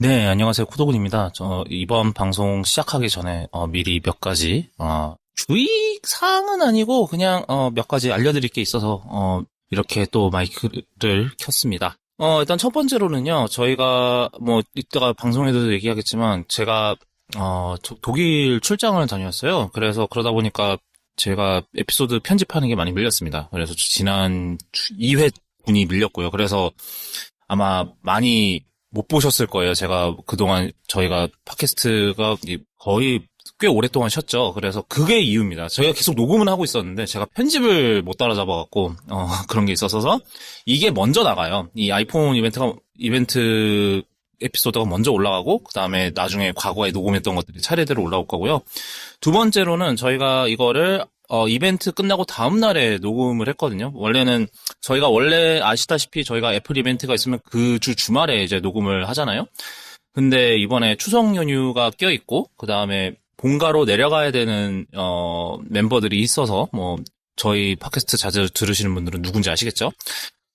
네, 안녕하세요. 코도군입니다. 이번 방송 시작하기 전에, 미리 몇 가지, 주의 사항은 아니고, 그냥, 몇 가지 알려드릴 게 있어서, 이렇게 또 마이크를 켰습니다. 일단 첫 번째로는요, 저희가, 이따가 방송에도 얘기하겠지만, 제가, 독일 출장을 다녀왔어요. 그래서 그러다 보니까, 제가 에피소드 편집하는 게 많이 밀렸습니다. 그래서 지난 2회 분이 밀렸고요. 그래서 아마 많이 못 보셨을 거예요. 제가 그동안 저희가 팟캐스트가 거의 꽤 오랫동안 쉬었죠. 그래서 그게 이유입니다. 저희가 계속 녹음은 하고 있었는데 제가 편집을 못 따라잡아갖고 그런 게 있어서 이게 먼저 나가요. 이 아이폰 이벤트 에피소드가 먼저 올라가고 그 다음에 나중에 과거에 녹음했던 것들이 차례대로 올라올 거고요. 두 번째로는 저희가 이거를 이벤트 끝나고 다음 날에 녹음을 했거든요. 원래 아시다시피 저희가 애플 이벤트가 있으면 그 주 주말에 이제 녹음을 하잖아요. 근데 이번에 추석 연휴가 껴있고, 그 다음에 본가로 내려가야 되는, 멤버들이 있어서, 저희 팟캐스트 자주 들으시는 분들은 누군지 아시겠죠?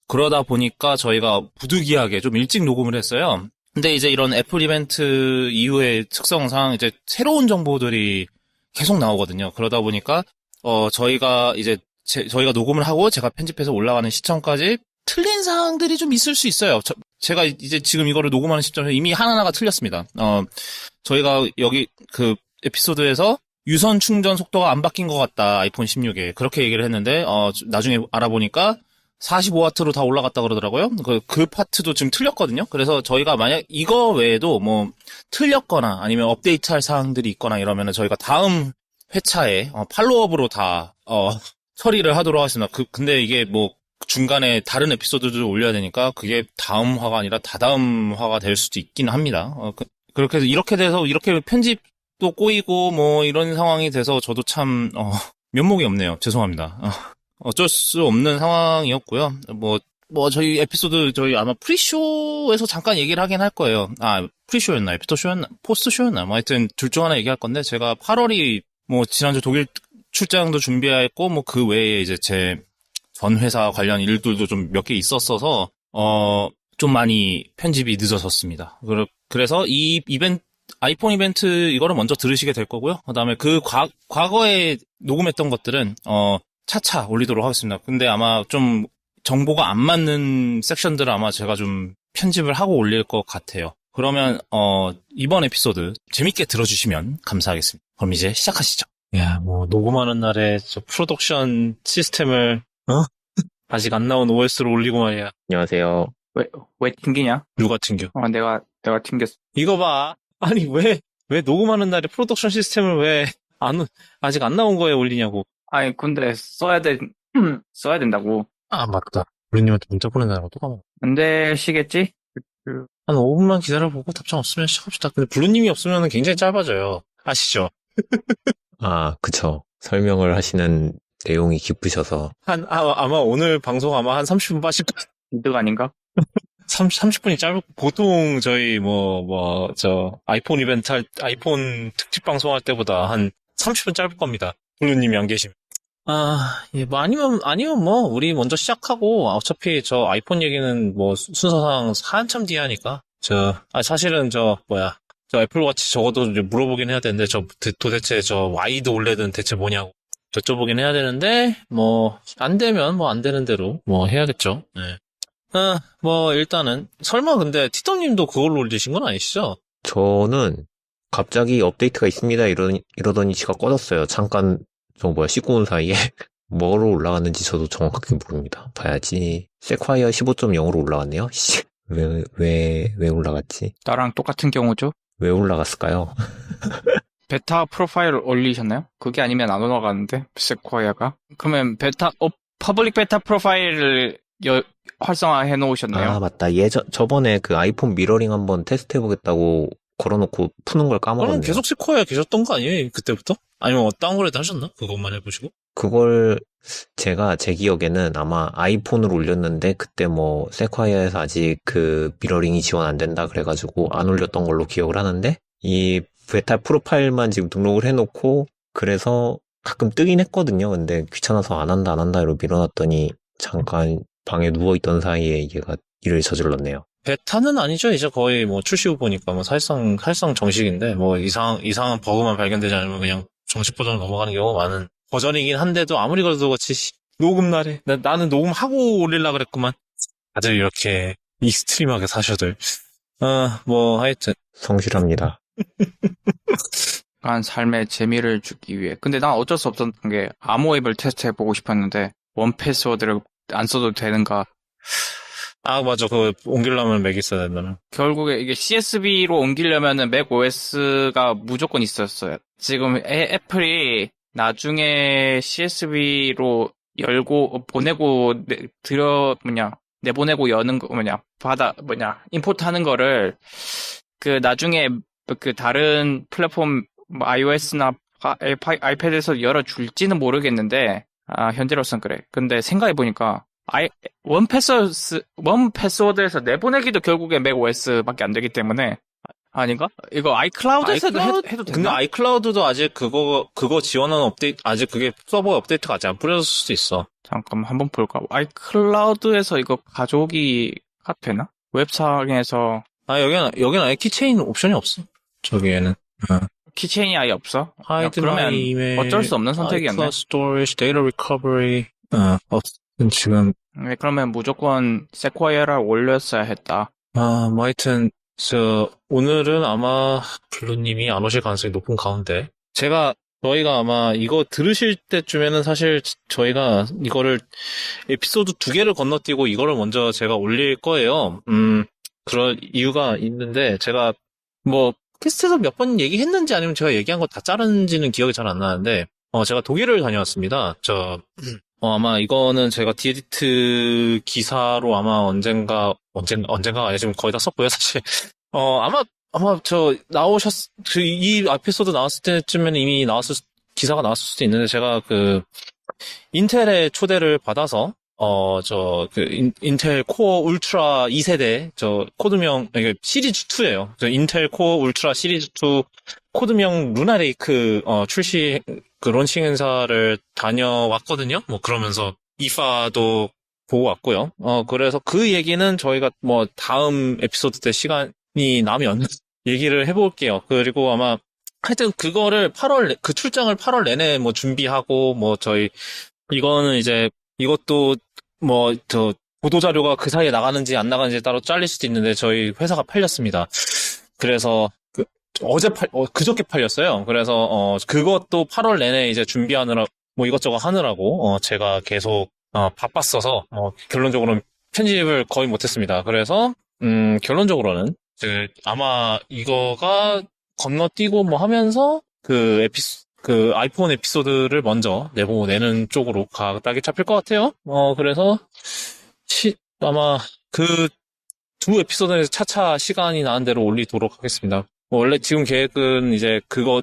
그러다 보니까 저희가 부득이하게 좀 일찍 녹음을 했어요. 근데 이제 이런 애플 이벤트 이후의 특성상 이제 새로운 정보들이 계속 나오거든요. 그러다 보니까 저희가 이제 저희가 녹음을 하고 제가 편집해서 올라가는 시점까지 틀린 사항들이 좀 있을 수 있어요. 제가 이제 지금 이거를 녹음하는 시점에 이미 하나하나가 틀렸습니다. 저희가 여기 그 에피소드에서 유선 충전 속도가 안 바뀐 것 같다. 아이폰 16에. 그렇게 얘기를 했는데, 나중에 알아보니까 45W로 다 올라갔다 그러더라고요. 그 파트도 지금 틀렸거든요. 그래서 저희가 만약 이거 외에도 틀렸거나 아니면 업데이트할 사항들이 있거나 이러면은 저희가 다음 회차에 팔로업으로 다 처리를 하도록 하겠습니다. 근데 이게 중간에 다른 에피소드를 올려야 되니까 그게 다음 화가 아니라 다다음 화가 될 수도 있긴 합니다. 그렇게 해서 이렇게 돼서 이렇게 편집도 꼬이고 이런 상황이 돼서 저도 참 면목이 없네요. 죄송합니다. 어쩔 수 없는 상황이었고요. 저희 에피소드 저희 아마 프리쇼에서 잠깐 얘기를 하긴 할 거예요. 프리쇼였나 애프터쇼였나 포스트쇼였나 하여튼 둘 중 하나 얘기할 건데 제가 8월이 지난주 독일 출장도 준비했고 그 외에 이제 제 전 회사 관련 일들도 좀 몇 개 있었어서 좀 많이 편집이 늦어졌습니다. 그래서 이 아이폰 이벤트 이거를 먼저 들으시게 될 거고요. 그다음에 그 과거에 녹음했던 것들은 차차 올리도록 하겠습니다. 근데 아마 좀 정보가 안 맞는 섹션들을 아마 제가 좀 편집을 하고 올릴 것 같아요. 그러면 이번 에피소드 재밌게 들어주시면 감사하겠습니다. 그럼 이제 시작하시죠. 야, 녹음하는 날에 저 프로덕션 시스템을 아직 안 나온 OS로 올리고 말이야. 안녕하세요. 왜 튕기냐? 누가 튕겨? 내가 튕겼어. 이거 봐. 아니 왜 녹음하는 날에 프로덕션 시스템을 아직 안 나온 거에 올리냐고. 아니, 근데 써야 된다고. 아, 맞다. 브루님한테 문자 보내느라고 또 까먹어. 안 되시겠지? 한 5분만 기다려보고 답장 없으면 시작합시다. 근데 블루님이 없으면 굉장히 짧아져요. 아시죠? 그쵸. 설명을 하시는 내용이 깊으셔서. 아마 오늘 방송 아마 한 30분 빠질 거예요. 이득 아닌가? 30분이 짧고, 보통 저희 아이폰 아이폰 특집 방송할 때보다 한 30분 짧을 겁니다. 블루님이 안 계시면. 예, 아니면 우리 먼저 시작하고, 어차피 저 아이폰 얘기는 순서상 한참 뒤에 하니까. 사실은 저 애플워치 저것도 이제 물어보긴 해야 되는데, 도대체 와이드 올레드는 대체 뭐냐고 여쭤보긴 해야 되는데, 안 되면 안 되는 대로 해야겠죠. 네. 일단은, 설마 근데 티덤님도 그걸로 올리신 건 아니시죠? 저는 갑자기 업데이트가 있습니다 이러더니 지가 꺼졌어요. 잠깐 씻고 온 사이에 뭐로 올라갔는지 저도 정확하게 모릅니다. 봐야지. 세콰이어 15.0으로 올라갔네요. 왜 올라갔지? 나랑 똑같은 경우죠? 왜 올라갔을까요? 베타 프로파일 올리셨나요? 그게 아니면 안 올라가는데, 세콰이어가. 그러면 퍼블릭 베타 프로파일을 활성화해 놓으셨나요? 맞다. 저번에 그 아이폰 미러링 한번 테스트 해보겠다고 걸어놓고 푸는 걸 까먹었네요. 그럼 계속 세코야 계셨던 거 아니에요? 그때부터? 아니면 다운그레이드 하셨나? 그것만 해보시고? 그걸 제가 제 기억에는 아마 아이폰으로 올렸는데 그때 세콰이어에서 아직 그 미러링이 지원 안 된다 그래가지고 안 올렸던 걸로 기억을 하는데 이 베타 프로파일만 지금 등록을 해놓고 그래서 가끔 뜨긴 했거든요. 근데 귀찮아서 안 한다 이러고 밀어놨더니 잠깐 방에 누워있던 사이에 얘가 일을 저질렀네요. 베타는 아니죠. 이제 거의 뭐 출시 후 보니까 뭐 사실상 정식인데 뭐 이상한 버그만 발견되지 않으면 그냥 정식 버전으로 넘어가는 경우가 많은 버전이긴 한데도 아무리 그래도 그렇지 녹음 날에 나는 녹음하고 올리려고 그랬구만. 다들 이렇게 익스트림하게 사셔들. 뭐 하여튼 성실합니다. 약간 삶의 재미를 주기 위해. 근데 난 어쩔 수 없었던 게 암호 앱을 테스트해보고 싶었는데 원패스워드를 안 써도 되는가. 맞아. 그거 옮기려면 맥 있어야 된다는. 결국에 이게 CSV로 옮기려면은 맥 OS가 무조건 있었어요. 지금 애플이 나중에 CSV로 열고 보내고 내보내고 여는 거 임포트하는 거를 그 나중에 그 다른 플랫폼 뭐 iOS나 아이패드에서 열어줄지는 모르겠는데 현재로선 그래. 근데 생각해보니까 원 패스워드에서 내보내기도 결국에 맥 OS밖에 안 되기 때문에 아닌가? 이거 아이클라우드에서 해도 되나? 근데 아이클라우드도 아직 그거 지원하는 업데이트 아직 그게 서버 업데이트가 아직 안 뿌려졌을 수도 있어. 잠깐만 한번 볼까? 아이클라우드에서 이거 가져오기가 되나? 웹상에서 여기는 아예 키체인 옵션이 없어. 저기에는. 키체인이 아예 없어? 하이드 그러면 마이 이메일, 어쩔 수 없는 선택이었네. iCloud 스토리지, 데이터 리커버리. 지금 네, 그러면 무조건 세쿼이어를 올렸어야 했다. 뭐 하여튼 오늘은 아마 블루님이 안 오실 가능성이 높은 가운데 저희가 아마 이거 들으실 때쯤에는 사실 저희가 이거를 에피소드 2개를 건너뛰고 이거를 먼저 제가 올릴 거예요. 그럴 이유가 있는데 제가 뭐 퀘스트에서 몇 번 얘기했는지 아니면 제가 얘기한 거 다 자른지는 기억이 잘 안 나는데 제가 독일을 다녀왔습니다. 아마 이거는 제가 디에디트 기사로 아마 언젠가 아니 지금 거의 다 썼고요, 사실. 아마 이 에피소드 나왔을 때쯤에는 이미 기사가 나왔을 수도 있는데 제가 인텔의 초대를 받아서 인텔 코어 울트라 2세대, 코드명, 이게 시리즈 2예요. 인텔 코어 울트라 시리즈 2 코드명 루나레이크, 출시, 론칭 행사를 다녀왔거든요. 뭐, 그러면서, 이파도 보고 왔고요. 그래서 그 얘기는 저희가 뭐, 다음 에피소드 때 시간이 나면 얘기를 해볼게요. 그리고 아마, 하여튼 그거를 그 출장을 8월 내내 뭐 준비하고, 뭐, 이거는 이제, 이것도 뭐 보도자료가 그 사이에 나가는지 안 나가는지 따로 잘릴 수도 있는데 저희 회사가 팔렸습니다. 그래서 그저께 팔렸어요. 그래서 그것도 8월 내내 이제 준비하느라 뭐 이것저것 하느라고 제가 계속 바빴어서 결론적으로는 편집을 거의 못했습니다. 그래서 결론적으로는 아마 이거가 건너뛰고 뭐 하면서 그 아이폰 에피소드를 먼저 내는 쪽으로 각각이 잡힐 것 같아요. 그래서, 아마 그 두 에피소드에서 차차 시간이 나는 대로 올리도록 하겠습니다. 원래 지금 계획은 이제 그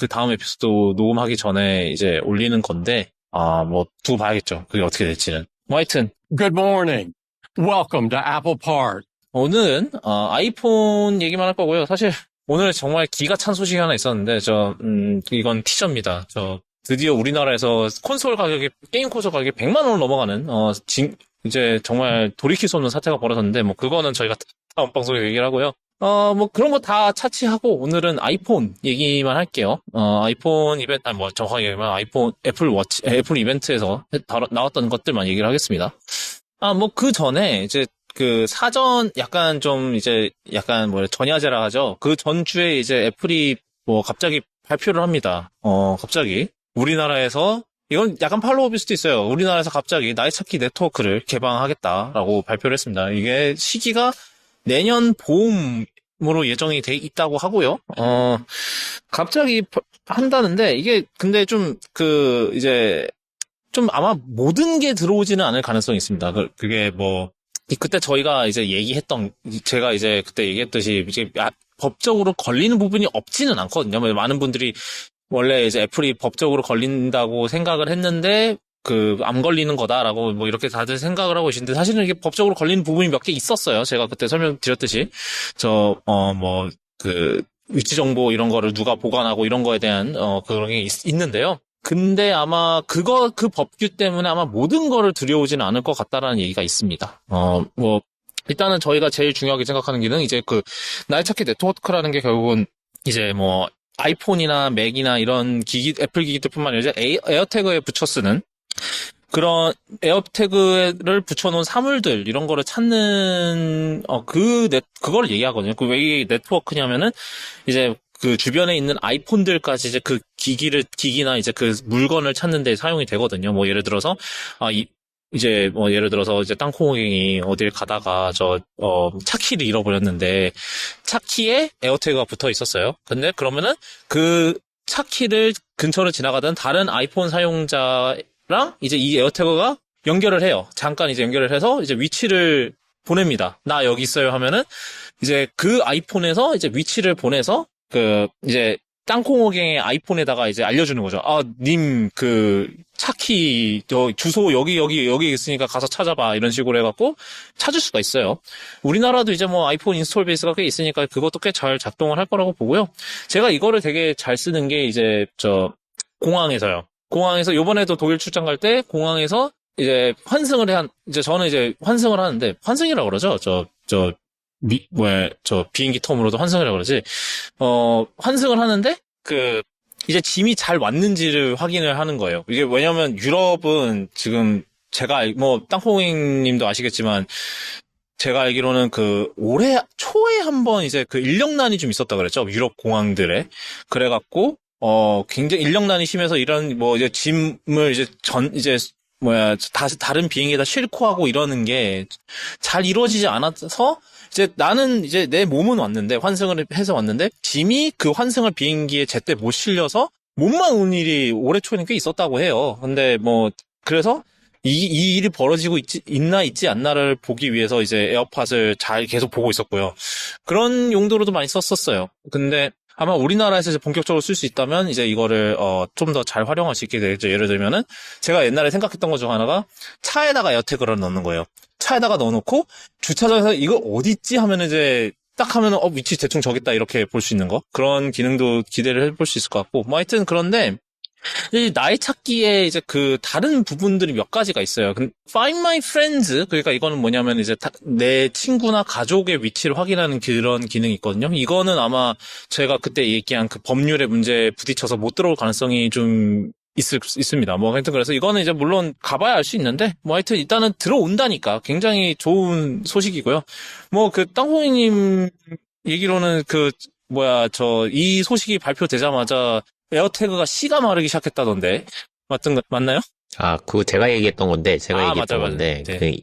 다음 에피소드 녹음하기 전에 이제 올리는 건데, 뭐, 두고 봐야겠죠. 그게 어떻게 될지는. 뭐 하여튼. Good morning. Welcome to Apple Park. 오늘은, 아이폰 얘기만 할 거고요. 사실, 오늘 정말 기가 찬 소식이 하나 있었는데, 이건 티저입니다. 드디어 우리나라에서 게임 콘솔 가격이 100만 원을 넘어가는, 이제 정말 돌이킬 수 없는 사태가 벌어졌는데, 뭐, 그거는 저희가 다음 방송에 얘기를 하고요. 뭐, 그런 거 다 차치하고, 오늘은 아이폰 얘기만 할게요. 아이폰 이벤트, 정확하게 얘기하면 애플 이벤트에서 나왔던 것들만 얘기를 하겠습니다. 뭐, 그 전에, 이제, 사전, 전야제라 하죠. 그 전주에 이제 애플이 갑자기 발표를 합니다. 갑자기. 우리나라에서, 이건 약간 팔로우업일 수도 있어요. 우리나라에서 갑자기 나이 찾기 네트워크를 개방하겠다라고 발표를 했습니다. 이게 시기가 내년 봄으로 예정이 돼 있다고 하고요. 갑자기 한다는데, 이게 근데 아마 모든 게 들어오지는 않을 가능성이 있습니다. 그게 그때 저희가 이제 제가 이제 그때 얘기했듯이, 이제 법적으로 걸리는 부분이 없지는 않거든요. 많은 분들이 원래 이제 애플이 법적으로 걸린다고 생각을 했는데, 안 걸리는 거다라고 이렇게 다들 생각을 하고 계시는데, 사실은 이게 법적으로 걸리는 부분이 몇 개 있었어요. 제가 그때 설명드렸듯이. 위치 정보 이런 거를 누가 보관하고 이런 거에 대한, 그런 게 있는데요. 근데 아마 그 법규 때문에 아마 모든 거를 들여오지는 않을 것 같다라는 얘기가 있습니다. 일단은 저희가 제일 중요하게 생각하는 기능, 이제 그, 나의 찾기 네트워크라는 게 결국은, 이제 뭐, 아이폰이나 맥이나 이런 기기, 애플 기기들뿐만 아니라 이제 에어태그에 붙여 쓰는 그런 에어태그를 붙여놓은 사물들, 이런 거를 찾는, 그걸 얘기하거든요. 그 왜 네트워크냐면은, 이제 그 주변에 있는 아이폰들까지 이제 그 기기나 이제 그 물건을 찾는 데 사용이 되거든요. 뭐 예를 들어서, 이제 뭐 예를 들어서 이제 땅콩호갱이 어딜 가다가 차키를 잃어버렸는데, 차키에 에어태그가 붙어 있었어요. 근데 그러면은 그 차키를 근처를 지나가던 다른 아이폰 사용자랑 이제 이 에어태그가 연결을 해요. 잠깐 이제 연결을 해서 이제 위치를 보냅니다. 나 여기 있어요 하면은 이제 그 아이폰에서 이제 위치를 보내서 그 이제 땅콩호갱의 아이폰에다가 이제 알려주는 거죠. 님 차키 주소 여기 있으니까 가서 찾아봐, 이런 식으로 해갖고 찾을 수가 있어요. 우리나라도 이제 뭐 아이폰 인스톨 베이스가 꽤 있으니까 그것도 꽤 잘 작동을 할 거라고 보고요. 제가 이거를 되게 잘 쓰는 게 이제 공항에서요. 공항에서 요번에도 독일 출장 갈 때 공항에서 이제 이제 저는 이제 환승을 하는데, 환승이라고 그러죠. 비행기 텀으로도 환승이라고 그러지. 환승을 하는데, 이제 짐이 잘 왔는지를 확인을 하는 거예요. 이게 왜냐면 유럽은 지금 땅콩잉 님도 아시겠지만, 제가 알기로는 올해 초에 한번 이제 인력난이 좀 있었다 그랬죠. 유럽 공항들에. 그래갖고, 굉장히 인력난이 심해서 이런 이제 짐을 다른 비행기에다 싣고 하고 이러는 게 잘 이루어지지 않아서, 이제 나는 이제 내 몸은 왔는데, 환승을 해서 왔는데, 짐이 그 환승을 비행기에 제때 못 실려서 몸만 온 일이 올해 초에는 꽤 있었다고 해요. 근데 그래서 이 일이 벌어지고 있지 않나를 보기 위해서 이제 에어팟을 잘 계속 보고 있었고요. 그런 용도로도 많이 썼었어요. 근데 아마 우리나라에서 이제 본격적으로 쓸 수 있다면 이제 이거를 좀 더 잘 활용할 수 있게 되겠죠. 예를 들면은 제가 옛날에 생각했던 것 중 하나가 차에다가 에어태그를 넣는 거예요. 차에다가 넣어놓고 주차장에서 이거 어디 있지 하면 이제 딱 하면은 위치 대충 저기 있다, 이렇게 볼 수 있는 거. 그런 기능도 기대를 해볼 수 있을 것 같고, 뭐 하여튼 그런데 이 나의 찾기에 이제 다른 부분들이 몇 가지가 있어요. Find My Friends, 그러니까 이거는 뭐냐면 이제 내 친구나 가족의 위치를 확인하는 그런 기능이 있거든요. 이거는 아마 제가 그때 얘기한 법률의 문제에 부딪혀서 못 들어올 가능성이 좀 있습니다. 뭐 하여튼 그래서 이거는 이제 물론 가봐야 알 수 있는데, 뭐 하여튼 일단은 들어온다니까 굉장히 좋은 소식이고요. 땅콩이님 얘기로는 이 소식이 발표되자마자 에어태그가 씨가 마르기 시작했다던데. 맞나요? 그거 제가 얘기했던 건데, 맞아. 건데, 네.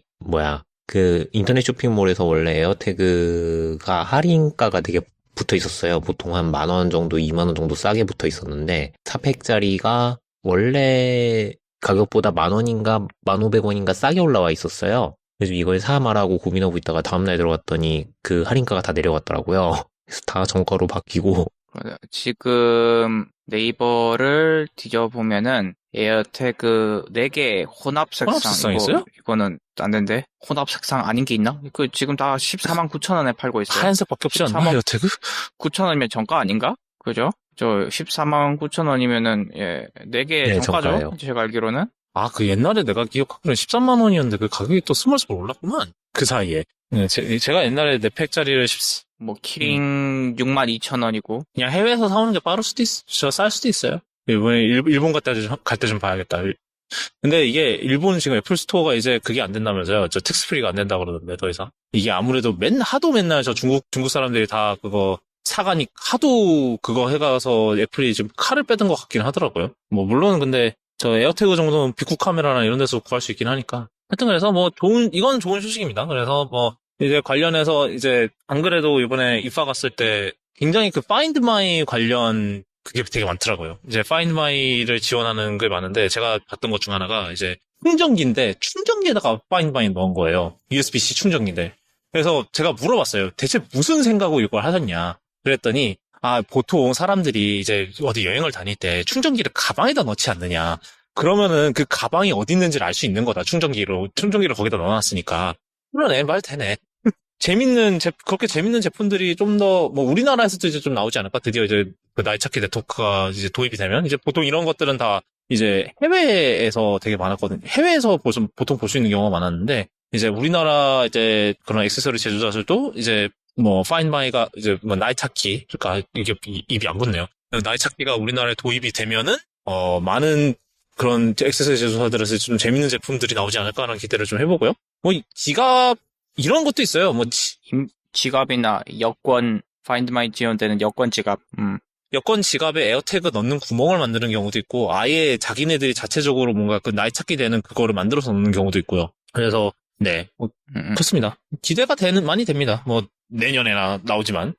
인터넷 쇼핑몰에서 원래 에어태그가 할인가가 되게 붙어 있었어요. 보통 한 10,000원 정도, 20,000원 정도 싸게 붙어 있었는데, 4팩짜리가 원래 가격보다 10,000원인가, 1,500원인가 싸게 올라와 있었어요. 그래서 이걸 사 말하고 고민하고 있다가 다음날 들어갔더니 그 할인가가 다 내려갔더라고요. 그래서 다 정가로 바뀌고. 지금 네이버를 뒤져보면은 에어태그 4개 혼합 색상. 혼합 색상 있어요? 이거는 안 된대. 혼합 색상 아닌 게 있나? 지금 다 149,000원에 팔고 있어요. 하얀색밖에 없지 않나, 에어태그? 9,000원이면 정가 아닌가? 그죠? 149,000원이면은, 4개 정가죠? 정가예요. 제가 알기로는. 옛날에 내가 기억하기로는 13만 원이었는데 그 가격이 또 스멀스멀 올랐구만. 그 사이에. 네, 제가 옛날에 4팩짜리를 키링 62,000원이고. 그냥 해외에서 사오는 게 쌀 수도 있어요. 이번에 일본 갈 때 좀 봐야겠다. 근데 이게 일본 지금 애플 스토어가 이제 그게 안 된다면서요. 텍스프리가 안 된다 그러던데, 더 이상. 이게 아무래도 하도 맨날 중국 사람들이 다 그거 사가니 하도 그거 해가서 애플이 지금 칼을 빼든 것 같긴 하더라고요. 물론 근데 에어태그 정도는 빅쿡 카메라나 이런 데서 구할 수 있긴 하니까. 하여튼 그래서 이건 좋은 소식입니다. 그래서 이제 관련해서 이제 안 그래도 이번에 이파 갔을 때 굉장히 Find My 관련 그게 되게 많더라고요. 이제 Find My를 지원하는 게 많은데 제가 봤던 것 중 하나가 이제 충전기인데 충전기에다가 Find My 넣은 거예요. USB-C 충전기인데. 그래서 제가 물어봤어요. 대체 무슨 생각으로 이걸 하셨냐. 그랬더니 보통 사람들이 이제 어디 여행을 다닐 때 충전기를 가방에다 넣지 않느냐. 그러면은 그 가방이 어디 있는지를 알 수 있는 거다. 충전기를 거기다 넣어놨으니까. 그러네, 말 되네. 그렇게 재밌는 제품들이 좀 더, 우리나라에서도 이제 좀 나오지 않을까? 드디어 이제 나의 찾기 네트워크가 이제 도입이 되면, 이제 보통 이런 것들은 다 이제 해외에서 되게 많았거든요. 해외에서 보통 볼 수 있는 경우가 많았는데, 이제 우리나라 이제 그런 액세서리 제조자들도 이제 뭐 파인마이가 이제 뭐 나이타키, 그러니까 이게 입이 안 붙네요. 나이타키가 우리나라에 도입이 되면은 많은 그런 액세서리 제조사들에서 좀 재밌는 제품들이 나오지 않을까라는 기대를 좀 해보고요. 뭐 지갑 이런 것도 있어요. 뭐 지갑이나 여권, 파인드 마이 지원되는 여권 지갑. 여권 지갑에 에어태그 넣는 구멍을 만드는 경우도 있고, 아예 자기네들이 자체적으로 뭔가 그 나이 찾기 되는 그거를 만들어서 넣는 경우도 있고요. 그래서, 네. 그렇습니다. 기대가 많이 됩니다. 뭐, 내년에나 나오지만.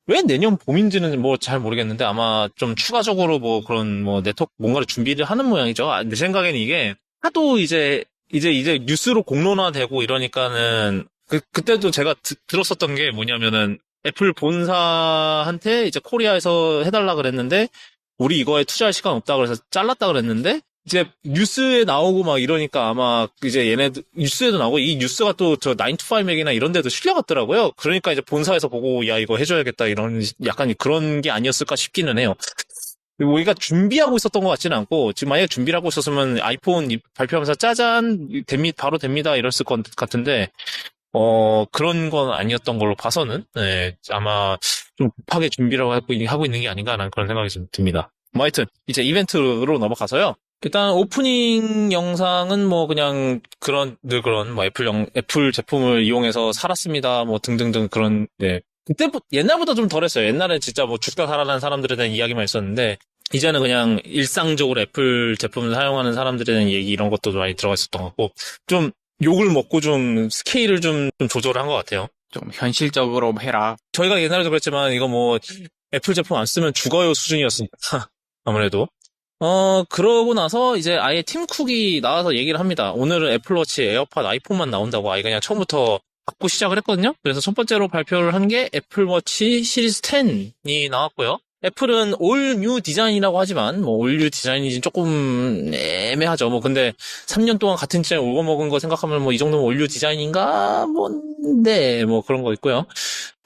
왜 내년 봄인지는 뭐 잘 모르겠는데, 아마 좀 추가적으로 뭐 그런 뭐 네트워크 뭔가를 준비를 하는 모양이죠. 내 생각에는 이게 하도 이제 뉴스로 공론화되고 이러니까는, 그때도 제가 들었었던 게 뭐냐면은, 애플 본사한테 이제 코리아에서 해달라 그랬는데, 우리 이거에 투자할 시간 없다 그래서 잘랐다 그랬는데, 이제 뉴스에 나오고 막 이러니까 아마 이제 얘네들, 뉴스에도 나오고, 이 뉴스가 또 저 9to5맥이나 이런 데도 실려갔더라고요. 그러니까 이제 본사에서 보고, 야, 이거 해줘야겠다, 이런, 약간 그런 게 아니었을까 싶기는 해요. 우리가 준비하고 있었던 것 같지는 않고, 지금 만약에 준비를 하고 있었으면 아이폰 발표하면서 짜잔, 바로 됩니다, 이랬을 것 같은데, 그런 건 아니었던 걸로 봐서는, 네, 아마 좀 급하게 준비를 하고 있는 게 아닌가라는 그런 생각이 좀 듭니다. 뭐 하여튼, 이제 이벤트로 넘어가서요. 일단 오프닝 영상은 뭐 그냥 그런 뭐 애플 제품을 이용해서 살았습니다. 뭐 등등등 그런, 네. 옛날보다 좀 덜했어요. 옛날엔 진짜 뭐 죽다 살아난 사람들에 대한 이야기만 있었는데, 이제는 그냥 일상적으로 애플 제품을 사용하는 사람들에 대한 얘기 이런 것도 많이 들어가 있었던 것 같고, 좀 욕을 먹고 좀 스케일을 좀 조절을 한 것 같아요. 좀 현실적으로 해라. 저희가 옛날에도 그랬지만 이거 뭐 애플 제품 안 쓰면 죽어요 수준이었으니까 아무래도. 그러고 나서 이제 아예 팀 쿡이 나와서 얘기를 합니다. 오늘은 애플워치, 에어팟, 아이폰만 나온다고 아예 그냥 처음부터 받고 시작을 했거든요. 그래서 첫 번째로 발표를 한 게 애플워치 시리즈 10이 나왔고요. 애플은 올 뉴 디자인이라고 하지만 뭐 올 뉴 디자인이 조금 애매하죠. 뭐 근데 3년 동안 같은 디자인 울고 먹은 거 생각하면 뭐 이 정도면 올 뉴 디자인인가? 뭔데 뭐 그런 거 있고요.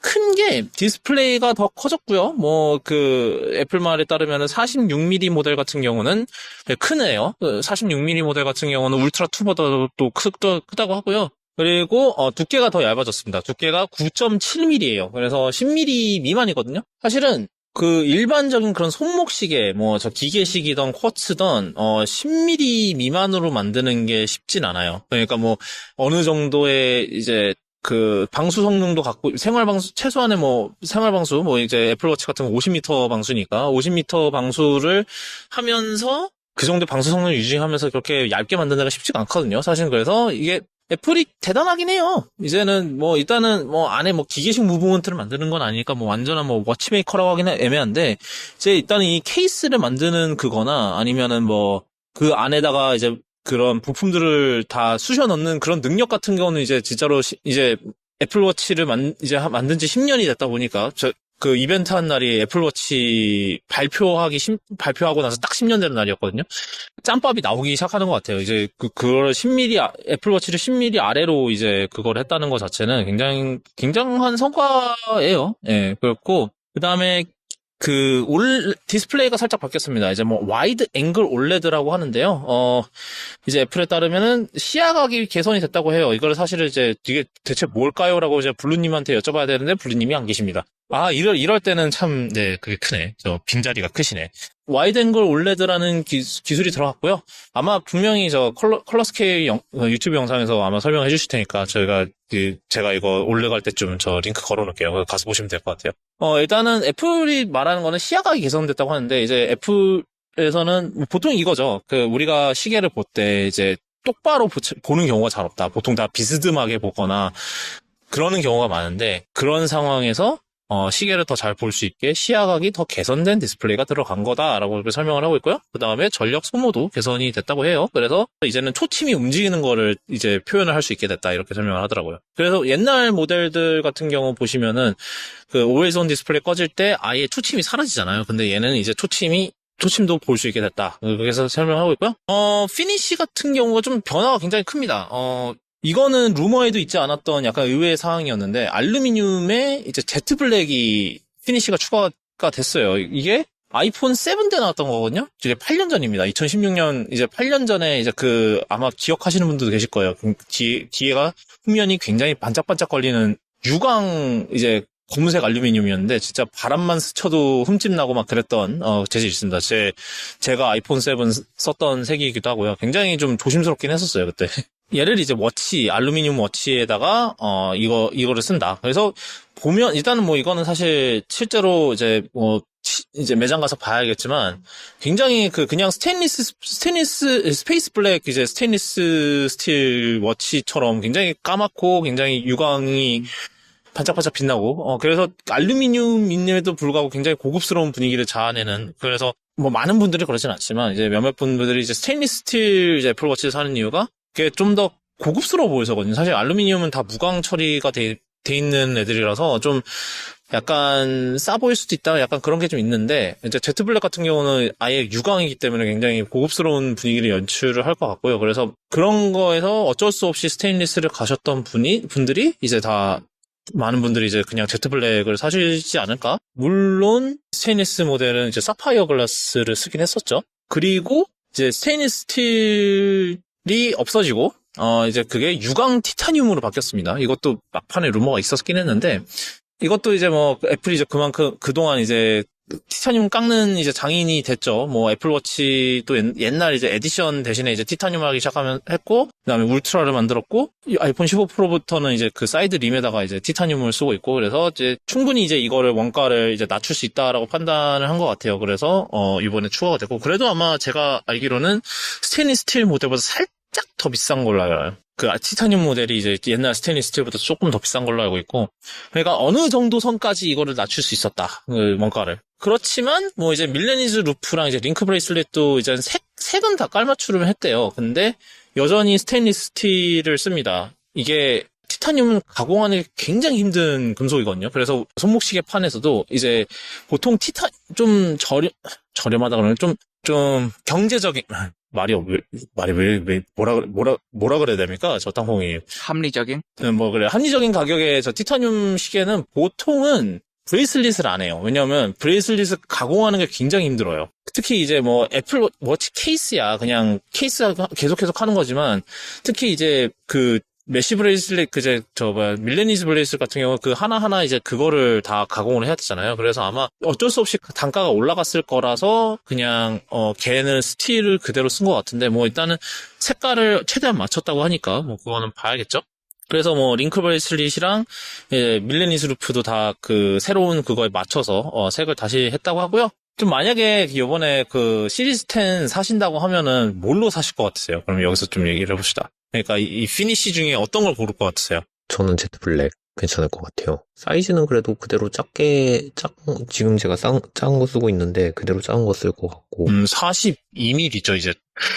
큰 게 디스플레이가 더 커졌고요. 뭐 그 애플 말에 따르면 46mm 모델 같은 경우는 크네요. 46mm 모델 같은 경우는 울트라 2보다 또 크다고 하고요. 그리고 두께가 더 얇아졌습니다. 두께가 9.7mm예요. 그래서 10mm 미만이거든요. 사실은 그 일반적인 그런 손목시계, 뭐 저 기계식이던 쿼츠던 10mm 미만으로 만드는 게 쉽진 않아요. 그러니까 뭐 어느 정도의 이제 그 방수 성능도 갖고 최소한의 뭐 생활방수 뭐 이제 애플워치 같은 거 50m 방수니까 50m 방수를 하면서 그 정도 방수 성능 유지하면서 그렇게 얇게 만드는 데가 쉽지가 않거든요. 사실 그래서 이게 애플이 대단하긴 해요. 이제는 뭐 일단은 뭐 안에 뭐 기계식 무브먼트를 만드는 건 아니니까 뭐 완전한 뭐 워치메이커라고 하기는 애매한데 이제 일단은 이 케이스를 만드는 그거나 아니면은 뭐 그 안에다가 이제 그런 부품들을 다 쑤셔 넣는 그런 능력 같은 경우는 이제 진짜로 이제 애플워치를 만든 지 10년이 됐다 보니까 그 이벤트 한 날이 애플워치 발표하고 나서 딱 10년 되는 날이었거든요. 짬밥이 나오기 시작하는 것 같아요. 이제 그걸 10mm, 애플워치를 10mm 아래로 이제 그걸 했다는 것 자체는 굉장한 성과예요. 예, 그렇고, 그 다음에 디스플레이가 살짝 바뀌었습니다. 이제 뭐, 와이드 앵글 올레드라고 하는데요. 이제 애플에 따르면은 시야각이 개선이 됐다고 해요. 이걸 사실은 이제 이게 대체 뭘까요? 라고 이제 블루님한테 여쭤봐야 되는데 블루님이 안 계십니다. 아, 이럴 때는 참, 네, 그게 크네. 빈자리가 크시네. 와이드 앵글 올레드라는 기술이 들어갔고요. 아마 분명히 컬러 스케일 유튜브 영상에서 아마 설명해 주실 테니까 제가 이거 올라갈 때쯤 저 링크 걸어 놓을게요. 가서 보시면 될 것 같아요. 일단은 애플이 말하는 거는 시야각이 개선됐다고 하는데, 이제 애플에서는 보통 이거죠. 우리가 시계를 볼 때 이제 똑바로 보는 경우가 잘 없다. 보통 다 비스듬하게 보거나 그러는 경우가 많은데, 그런 상황에서 시계를 더 잘 볼 수 있게 시야각이 더 개선된 디스플레이가 들어간 거다라고 설명을 하고 있고요. 그 다음에 전력 소모도 개선이 됐다고 해요. 그래서 이제는 초침이 움직이는 거를 이제 표현을 할 수 있게 됐다 이렇게 설명을 하더라고요. 그래서 옛날 모델들 같은 경우 보시면은 그 Always On 디스플레이 꺼질 때 아예 초침이 사라지잖아요. 근데 얘는 이제 초침도 볼 수 있게 됐다. 그래서 설명하고 있고요. 피니쉬 같은 경우가 좀 변화가 굉장히 큽니다. 이거는 루머에도 있지 않았던 약간 의외의 사항이었는데, 알루미늄에 이제 제트 블랙이 피니쉬가 추가가 됐어요. 이게 아이폰 7 때 나왔던 거거든요? 이제 8년 전입니다. 2016년, 이제 8년 전에 이제 아마 기억하시는 분들도 계실 거예요. 뒤에가 후면이 굉장히 반짝반짝 거리는 유광, 이제 검은색 알루미늄이었는데, 진짜 바람만 스쳐도 흠집 나고 막 그랬던, 재질이 있습니다. 제가 아이폰 7 썼던 색이기도 하고요. 굉장히 좀 조심스럽긴 했었어요, 그때. 얘를 이제 알루미늄 워치에다가, 이거를 쓴다. 그래서 보면, 일단은 뭐 이거는 사실 실제로 이제 매장 가서 봐야겠지만, 굉장히 그냥 스페이스 블랙 이제 스테인리스 스틸 워치처럼 굉장히 까맣고 굉장히 유광이 반짝반짝 빛나고, 그래서 알루미늄임에도 불구하고 굉장히 고급스러운 분위기를 자아내는, 그래서 뭐 많은 분들이 그러진 않지만, 이제 몇몇 분들이 이제 스테인리스 스틸 이제 애플워치를 사는 이유가, 그게 좀 더 고급스러워 보여서거든요. 사실 알루미늄은 다 무광 처리가 돼 있는 애들이라서 좀 약간 싸 보일 수도 있다, 약간 그런 게 좀 있는데, 이제 제트 블랙 같은 경우는 아예 유광이기 때문에 굉장히 고급스러운 분위기를 연출을 할 것 같고요. 그래서 그런 거에서 어쩔 수 없이 스테인리스를 가셨던 분들이 이제 다 많은 분들이 이제 그냥 제트 블랙을 사시지 않을까? 물론 스테인리스 모델은 이제 사파이어 글라스를 쓰긴 했었죠. 그리고 이제 스테인리스 스틸이 없어지고 이제 그게 유광 티타늄으로 바뀌었습니다. 이것도 막판에 루머가 있었긴 했는데, 이것도 이제 뭐 애플이 이제 그동안 이제 티타늄 깎는 이제 장인이 됐죠. 뭐 애플워치 또 옛날 이제 에디션 대신에 이제 티타늄 하기 했고, 그다음에 울트라를 만들었고, 이 아이폰 15 프로부터는 이제 그 사이드 림에다가 이제 티타늄을 쓰고 있고, 그래서 이제 충분히 이제 이거를 원가를 이제 낮출 수 있다라고 판단을 한 것 같아요. 그래서 이번에 추가가 됐고, 그래도 아마 제가 알기로는 스테인리스 스틸 모델보다 살짝 더 비싼 걸로 알아요. 그 티타늄 모델이 이제 옛날 스테인리스 스틸보다 조금 더 비싼 걸로 알고 있고, 그러니까 어느 정도 선까지 이거를 낮출 수 있었다, 그 원가를. 그렇지만 뭐 이제 밀레니즈 루프랑 이제 링크 브레이슬렛도 이제 색은 다 깔맞춤을 했대요. 근데 여전히 스테인리스 스틸을 씁니다. 이게 티타늄은 가공하는 게 굉장히 힘든 금속이거든요. 그래서 손목시계 판에서도 이제 보통 좀 저렴하다 그러면 좀 경제적인 뭐라 그래야 됩니까? 저 땅콩이. 합리적인? 뭐 그래. 합리적인 가격의 저 티타늄 시계는 보통은 브레이슬릿을 안 해요. 왜냐하면 브레이슬릿을 가공하는 게 굉장히 힘들어요. 특히 이제 뭐 애플 워치 케이스야. 그냥 케이스 계속해서 하는 거지만, 특히 이제 그 메쉬 브레이슬릿 밀레니즈 브레이슬릿 같은 경우 그 하나하나 이제 그거를 다 가공을 해야 되잖아요. 그래서 아마 어쩔 수 없이 단가가 올라갔을 거라서 그냥 걔는 스틸을 그대로 쓴 것 같은데, 뭐 일단은 색깔을 최대한 맞췄다고 하니까 뭐 그거는 봐야겠죠. 그래서 뭐 링크 브레이슬릿이랑 밀레니즈 루프도 다 그 새로운 그거에 맞춰서 색을 다시 했다고 하고요. 좀 만약에 이번에 그 시리즈 10 사신다고 하면은 뭘로 사실 것 같으세요? 그럼 여기서 좀 얘기를 해봅시다. 그러니까 이 피니쉬 중에 어떤 걸 고를 것 같으세요? 저는 제트 블랙 괜찮을 것 같아요. 사이즈는 그래도 그대로 지금 제가 작은 거 쓰고 있는데 그대로 작은 거 쓸 것 같고. 42mm죠, 이제.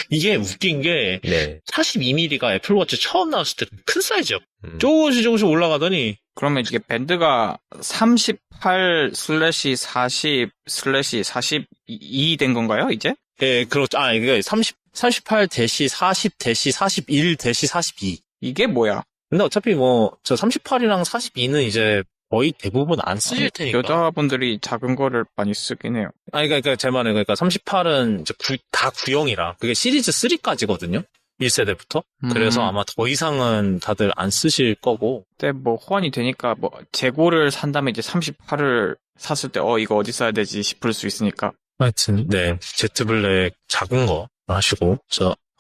이게 웃긴 게, 네. 42mm가 애플워치 처음 나왔을 때 큰 사이즈요. 조금씩 올라가더니. 그러면 이게 밴드가 38/40/42 된 건가요, 이제? 예, 그렇죠. 이게 38-40-41-42. 이게 뭐야? 근데 어차피 뭐, 저 38이랑 42는 이제 거의 대부분 안 쓰실 테니까. 여자분들이 작은 거를 많이 쓰긴 해요. 그러니까 제 말은, 그러니까 38은 이제 다 구형이라. 그게 시리즈 3까지거든요? 1세대부터. 그래서 아마 더 이상은 다들 안 쓰실 거고. 근데 뭐 호환이 되니까 뭐 재고를 산다면 이제 38을 샀을 때 이거 어디 써야 되지 싶을 수 있으니까. 하여튼, 네. 제트 블랙 작은 거 하시고,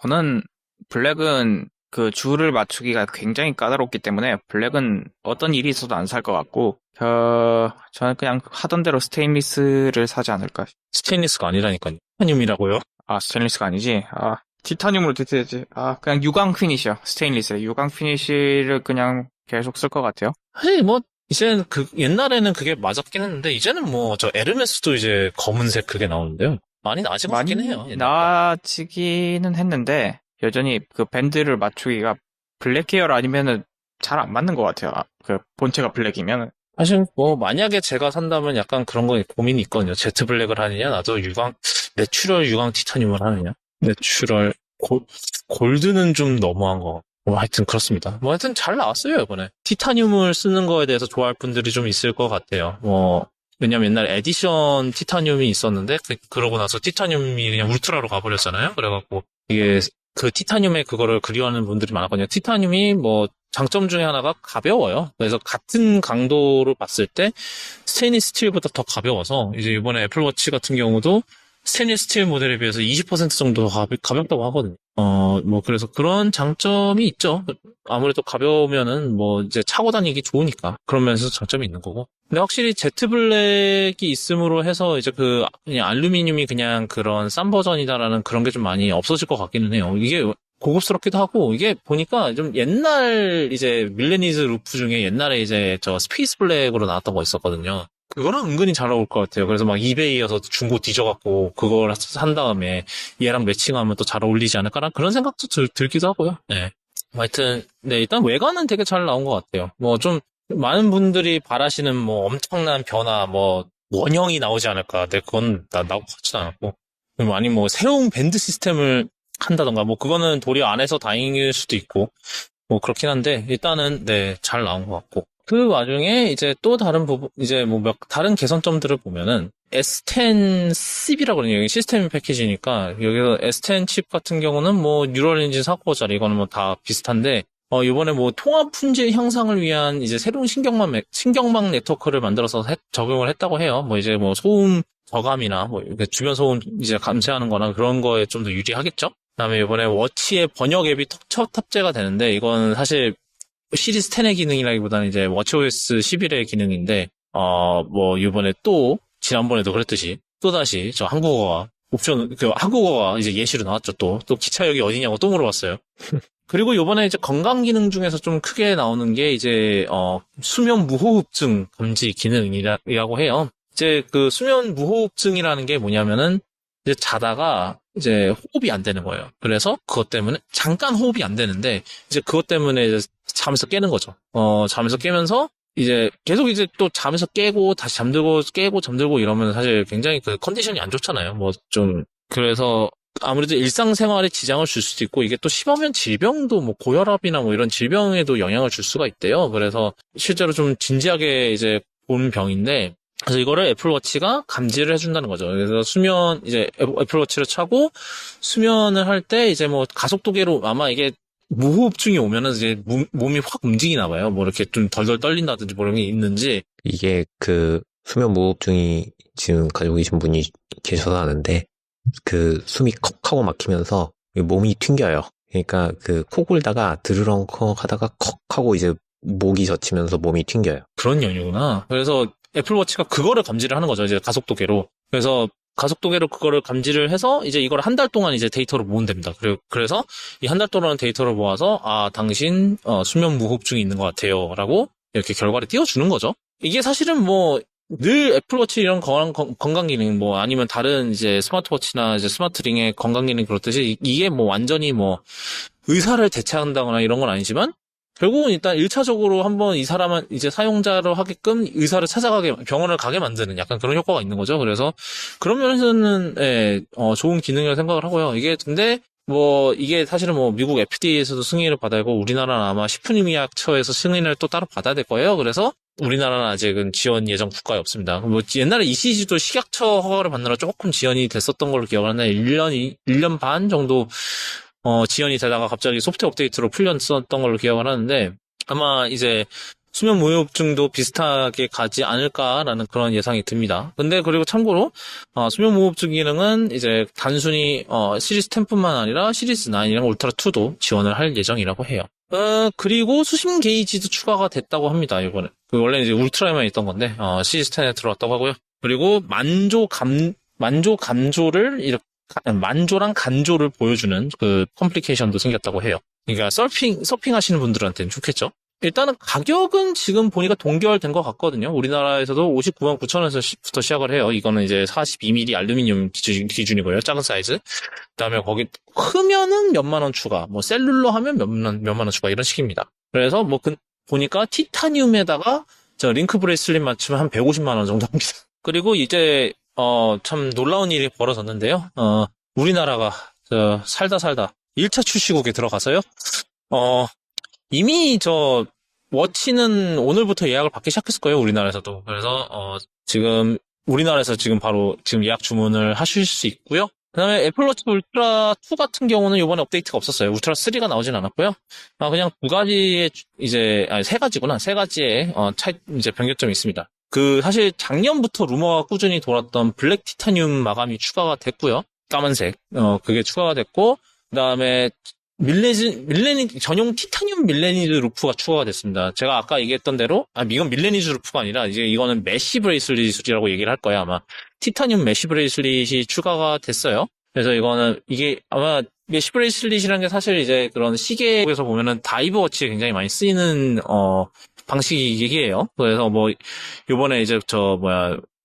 저는 블랙은 그 줄을 맞추기가 굉장히 까다롭기 때문에 블랙은 어떤 일이 있어도 안 살 것 같고, 저는 그냥 하던 대로 스테인리스를 사지 않을까. 스테인리스가 아니라니까요. 티타늄이라고요? 스테인리스가 아니지? 티타늄으로 대체되지. 그냥 유광 피니쉬요. 스테인리스에. 유광 피니쉬를 그냥 계속 쓸 것 같아요. 사실 뭐, 이제는 옛날에는 그게 맞았긴 했는데, 이제는 뭐, 저 에르메스도 이제 검은색 그게 나오는데요. 많이 나아진 것 같긴 해요. 나아지기는 했는데, 여전히 그 밴드를 맞추기가 블랙 계열 아니면은 잘 안 맞는 것 같아요. 그 본체가 블랙이면은. 사실 뭐 만약에 제가 산다면 약간 그런 거 고민이 있거든요. 제트 블랙을 하느냐, 나도 내추럴 유광 티타늄을 하느냐. 내추럴 골드는 좀 너무한 거. 하여튼 그렇습니다. 뭐 하여튼 잘 나왔어요, 이번에. 티타늄을 쓰는 거에 대해서 좋아할 분들이 좀 있을 것 같아요. 뭐 왜냐면 옛날에 에디션 티타늄이 있었는데, 그러고 나서 티타늄이 그냥 울트라로 가버렸잖아요. 그래갖고, 이게, 그 티타늄의 그거를 그리워하는 분들이 많았거든요. 티타늄이 뭐, 장점 중에 하나가 가벼워요. 그래서 같은 강도로 봤을 때, 스테인리스 스틸보다 더 가벼워서, 이제 이번에 애플워치 같은 경우도, 스테인리스 스틸 모델에 비해서 20% 정도 더 가볍다고 하거든요. 뭐, 그래서 그런 장점이 있죠. 아무래도 가벼우면은, 뭐, 이제 차고 다니기 좋으니까. 그런 면에서 장점이 있는 거고. 근데 확실히 제트블랙이 있음으로 해서, 이제 그냥 알루미늄이 그냥 그런 싼 버전이다라는 그런 게 좀 많이 없어질 것 같기는 해요. 이게 고급스럽기도 하고, 이게 보니까 좀 옛날, 이제, 밀레니즈 루프 중에 옛날에 이제 스페이스 블랙으로 나왔던 거 있었거든요. 그거랑 은근히 잘 어울릴 것 같아요. 그래서 막 이베이에서 중고 뒤져갖고 그걸 산 다음에 얘랑 매칭하면 또 잘 어울리지 않을까라는 그런 생각도 들기도 하고요. 네. 하여튼, 네, 일단 외관은 되게 잘 나온 것 같아요. 뭐 좀 많은 분들이 바라시는 뭐 엄청난 변화, 뭐 원형이 나오지 않을까. 근데 그건 나하고 같지도 않았고. 아니 뭐 새로운 밴드 시스템을 한다던가 뭐 그거는 도리어 안 해서 다행일 수도 있고 뭐 그렇긴 한데 일단은 네, 잘 나온 것 같고. 그 와중에 이제 또 다른 부분, 이제 뭐 다른 개선점들을 보면은 S10 칩이라고 그러네요. 시스템 패키지니까 여기서 S10 칩 같은 경우는 뭐 뉴럴 엔진 4코어짜리 이거는 뭐 다 비슷한데 이번에 뭐 통합 품질 향상을 위한 이제 새로운 신경망 네트워크를 만들어서 적용을 했다고 해요. 뭐 이제 뭐 소음 저감이나 뭐 이렇게 주변 소음 이제 감지하는 거나 그런 거에 좀 더 유리하겠죠? 그다음에 이번에 워치의 번역 앱이 탑재가 되는데 이건 사실 시리즈 10의 기능이라기보다는 이제 워치OS 11의 기능인데, 뭐, 이번에 또, 지난번에도 그랬듯이, 또다시 한국어가, 한국어가 이제 예시로 나왔죠, 또 기차역이 어디냐고 또 물어봤어요. 그리고 이번에 이제 건강 기능 중에서 좀 크게 나오는 게 이제, 수면 무호흡증 감지 기능이라고 해요. 이제 그 수면 무호흡증이라는 게 뭐냐면은, 이제 자다가 이제 호흡이 안 되는 거예요. 그래서 그것 때문에 잠깐 호흡이 안 되는데 이제 그것 때문에 이제 잠에서 깨는 거죠. 잠에서 깨면서 이제 계속 이제 또 잠에서 깨고 다시 잠들고 깨고 잠들고 이러면 사실 굉장히 그 컨디션이 안 좋잖아요. 뭐 좀 그래서 아무래도 일상생활에 지장을 줄 수도 있고 이게 또 심하면 질병도 뭐 고혈압이나 뭐 이런 질병에도 영향을 줄 수가 있대요. 그래서 실제로 좀 진지하게 이제 본 병인데 그래서 이거를 애플워치가 감지를 해준다는 거죠. 그래서 이제 애플워치를 차고 수면을 할 때 이제 뭐 가속도계로 아마 이게 무호흡증이 오면은 이제 몸이 확 움직이나 봐요. 뭐 이렇게 좀 덜덜 떨린다든지 뭐 이런 게 있는지. 이게 그 수면 무호흡증이 지금 가지고 계신 분이 계셔서 아는데 그 숨이 컥 하고 막히면서 몸이 튕겨요. 그러니까 그 코 골다가 드르렁컥 하다가 컥 하고 이제 목이 젖히면서 몸이 튕겨요. 그런 연유구나. 그래서 애플워치가 그거를 감지를 하는 거죠. 이제 가속도계로. 그래서 가속도계로 그거를 감지를 해서 이제 이걸 한 달 동안 이제 데이터로 모으면 됩니다. 그래서 이 한 달 동안 데이터를 모아서 당신 수면 무호흡증이 있는 것 같아요. 라고 이렇게 결과를 띄워주는 거죠. 이게 사실은 뭐 늘 애플워치 이런 건강 기능 뭐 아니면 다른 이제 스마트워치나 이제 스마트링의 건강 기능 그렇듯이 이게 뭐 완전히 뭐 의사를 대체한다거나 이런 건 아니지만 결국은 일단 1차적으로 한번 이 사람은 이제 사용자로 하게끔 의사를 찾아가게, 병원을 가게 만드는 약간 그런 효과가 있는 거죠. 그래서 그런 면에서는, 좋은 기능이라고 생각을 하고요. 이게 근데 뭐, 이게 사실은 뭐 미국 FDA에서도 승인을 받아야 하고 우리나라는 아마 식품의약처에서 승인을 또 따로 받아야 될 거예요. 그래서 우리나라는 아직은 지원 예정 국가에 없습니다. 뭐 옛날에 ECG도 식약처 허가를 받느라 조금 지연이 됐었던 걸로 기억하는데 1년 반 정도 지연이 되다가 갑자기 소프트웨어 업데이트로 풀렸었던 걸로 기억을 하는데 아마 이제 수면 무호흡증도 비슷하게 가지 않을까라는 그런 예상이 듭니다. 근데 그리고 참고로 수면 무호흡증 기능은 이제 단순히 시리즈 10뿐만 아니라 시리즈 9이랑 울트라 2도 지원을 할 예정이라고 해요. 그리고 수심 게이지도 추가가 됐다고 합니다. 이번에 원래 이제 울트라에만 있던 건데 시리즈 10에 들어왔다고 하고요. 그리고 만조랑 간조를 보여주는 그 컴플리케이션도 생겼다고 해요. 그러니까 서핑 하시는 분들한테는 좋겠죠. 일단은 가격은 지금 보니까 동결된 것 같거든요. 우리나라에서도 59만 9천원에서부터 시작을 해요. 이거는 이제 42mm 알루미늄 기준이고요. 작은 사이즈. 그다음에 거기 크면은 몇만 원 추가, 뭐 셀룰러 하면 몇만 원 추가 이런 식입니다. 그래서 뭐 보니까 티타늄에다가 저 링크 브레이슬릿 맞추면 한 150만 원 정도 합니다. 그리고 이제 참 놀라운 일이 벌어졌는데요. 우리나라가 살다 1차 출시국에 들어가서요. 이미 워치는 오늘부터 예약을 받기 시작했을 거예요, 우리나라에서도. 그래서 지금 우리나라에서 지금 바로 지금 예약 주문을 하실 수 있고요. 그다음에 애플워치 울트라 2 같은 경우는 이번에 업데이트가 없었어요. 울트라 3가 나오진 않았고요. 그냥 두 가지의 세 가지구나. 세 가지의 이제 변경점이 있습니다. 사실 작년부터 루머가 꾸준히 돌았던 블랙 티타늄 마감이 추가가 됐고요. 까만색. 그게 추가가 됐고, 그다음에 전용 티타늄 밀레니즈 루프가 추가가 됐습니다. 제가 아까 얘기했던 대로, 이건 밀레니즈 루프가 아니라, 이거는 메쉬 브레이슬릿이라고 얘기를 할 거예요, 아마. 티타늄 메쉬 브레이슬릿이 추가가 됐어요. 그래서 이게 아마 메쉬 브레이슬릿이라는 게 사실 이제 그런 시계에서 보면은 다이버 워치에 굉장히 많이 쓰이는, 방식이에요. 그래서 요번에 이제 저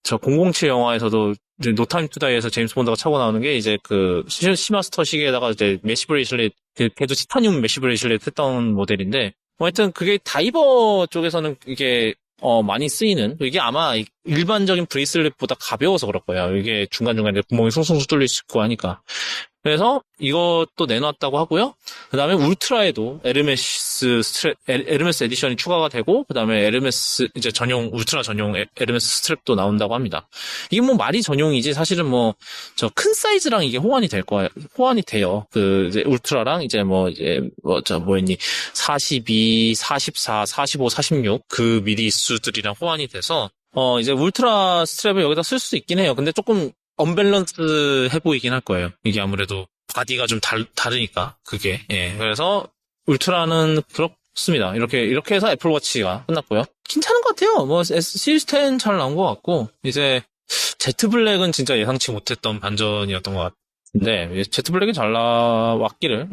007 영화에서도 노타임 투다이에서 제임스 본드가 차고 나오는 게 이제 시마스터 시계에다가 이제 메쉬 브레이슬릿, 걔도 티타늄 메쉬 브레이슬릿 했던 모델인데, 하여튼 그게 다이버 쪽에서는 이게 많이 쓰이는, 이게 아마 일반적인 브레이슬릿보다 가벼워서 그럴 거예요. 이게 중간중간에 구멍이 숭숭 뚫릴 수 있고 하니까. 그래서 이것도 내놨다고 하고요. 그 다음에 울트라에도 에르메스 에디션이 추가가 되고, 그 다음에 에르메스, 이제 울트라 전용 에르메스 스트랩도 나온다고 합니다. 이게 말이 전용이지, 사실은 큰 사이즈랑 이게 호환이 돼요. 이제 울트라랑 뭐였니, 42, 44, 45, 46, 미리수들이랑 호환이 돼서, 이제 울트라 스트랩을 여기다 쓸 수 있긴 해요. 근데 조금, 언밸런스해 보이긴 할 거예요. 이게 아무래도 바디가 좀 다르니까 그게. 예. 그래서 울트라는 그렇습니다. 이렇게 해서 애플워치가 끝났고요. 괜찮은 것 같아요. 시리즈 10 잘 나온 것 같고, 이제 Z 블랙은 진짜 예상치 못했던 반전이었던 것 같은데, Z 블랙이 잘 나왔기를,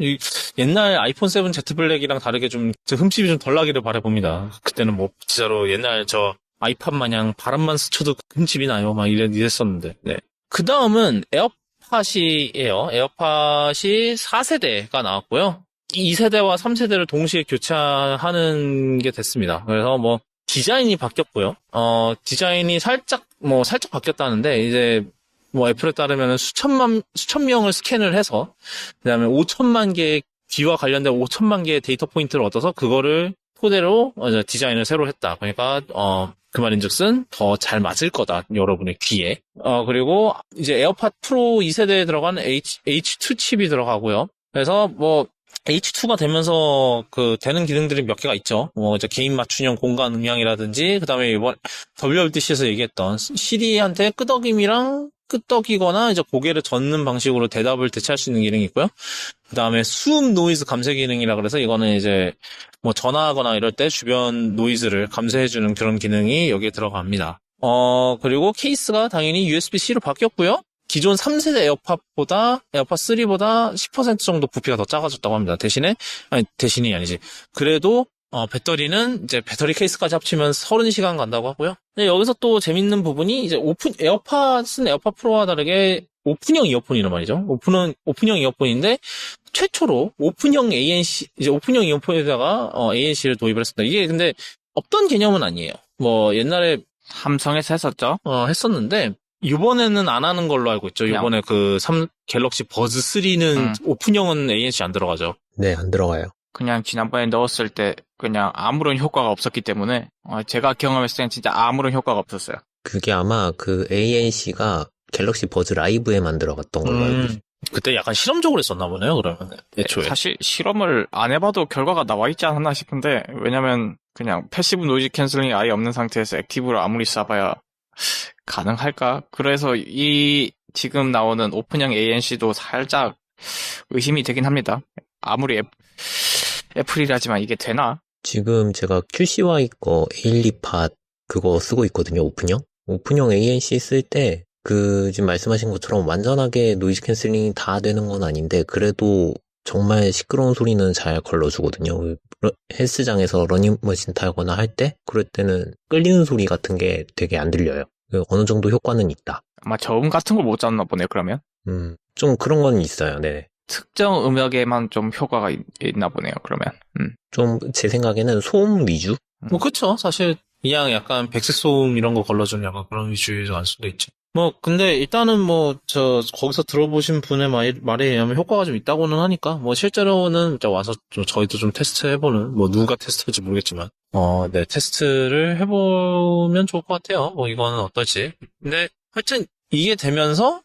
옛날 아이폰 7 Z 블랙이랑 다르게 좀 흠집이 좀 덜 나기를 바라봅니다. 그때는 진짜로 옛날 아이팟 마냥 바람만 스쳐도 흠집이 나요. 이랬었는데. 네. 그 다음은 에어팟이에요. 에어팟이 4세대가 나왔고요. 2세대와 3세대를 동시에 교체하는 게 됐습니다. 그래서 디자인이 바뀌었고요. 디자인이 살짝 바뀌었다는데, 이제, 애플에 따르면 수천 명을 스캔을 해서, 그 다음에 5천만 개의 귀와 관련된 5천만 개의 데이터 포인트를 얻어서 그거를 토대로 디자인을 새로 했다. 그러니까, 그 말인즉슨 더 잘 맞을 거다, 여러분의 귀에. 그리고 이제 에어팟 프로 2세대에 들어간 H2 칩이 들어가고요. 그래서 H2가 되면서 되는 기능들이 몇 개가 있죠. 이제 개인 맞춤형 공간 음향이라든지, 그 다음에 이번 WWDC에서 얘기했던 시리한테 끄덕이거나 이제 고개를 젓는 방식으로 대답을 대체할 수 있는 기능이 있고요. 그 다음에 수음 노이즈 감쇄 기능이라 그래서 이거는 이제 전화하거나 이럴 때 주변 노이즈를 감쇄해주는 그런 기능이 여기에 들어갑니다. 그리고 케이스가 당연히 USB-C로 바뀌었고요. 기존 3세대 에어팟 3보다 10% 정도 부피가 더 작아졌다고 합니다. 대신이 아니지. 그래도 배터리는 이제 배터리 케이스까지 합치면 30시간 간다고 하고요. 근데 여기서 또 재밌는 부분이 이제 에어팟은 에어팟 프로와 다르게 오픈형 이어폰이란 말이죠. 오픈형 이어폰인데 최초로 오픈형 ANC, 이제 오픈형 이어폰에다가 ANC를 도입을 했습니다. 이게 근데 없던 개념은 아니에요. 옛날에 삼성에서 했었죠. 했었는데 이번에는 안 하는 걸로 알고 있죠. 이번에 갤럭시 버즈 3는 오픈형은 ANC 안 들어가죠. 네, 안 들어가요. 그냥 지난번에 넣었을 때 그냥 아무런 효과가 없었기 때문에 제가 경험했을 때는 진짜 아무런 효과가 없었어요. 그게 아마 ANC가 갤럭시 버즈 라이브에만 들어갔던 걸로 알고 있어요. 그때 약간 실험적으로 했었나 보네요, 그러면. 애초에. 사실 실험을 안 해봐도 결과가 나와 있지 않았나 싶은데, 왜냐면 그냥 패시브 노이즈 캔슬링이 아예 없는 상태에서 액티브를 아무리 쏴봐야 가능할까? 그래서 지금 나오는 오픈형 ANC도 살짝 의심이 되긴 합니다. 아무리 애플이라지만 이게 되나? 지금 제가 QCY 거 에일리팟 그거 쓰고 있거든요, 오픈형 ANC 쓸 때 지금 말씀하신 것처럼 완전하게 노이즈 캔슬링이 다 되는 건 아닌데, 그래도 정말 시끄러운 소리는 잘 걸러주거든요. 헬스장에서 러닝머신 타거나 할 때, 그럴 때는 끌리는 소리 같은 게 되게 안 들려요. 어느 정도 효과는 있다. 아마 저음 같은 걸 못 잡나 보네, 그러면? 좀 그런 건 있어요, 네. 특정 음역에만 좀 효과가 있나 보네요, 그러면. 좀 제 생각에는 소음 위주? 그쵸. 사실, 그냥 약간 백색 소음 이런 거 걸러주는 약간 그런 위주의 알 수도 있죠. 근데 일단은 거기서 들어보신 분의 말에 의하면 효과가 좀 있다고는 하니까, 실제로는 와서 저희도 좀 테스트 해보는, 누가 테스트할지 모르겠지만, 네, 테스트를 해보면 좋을 것 같아요. 뭐, 이거는 어떨지. 근데, 하여튼, 이게 되면서,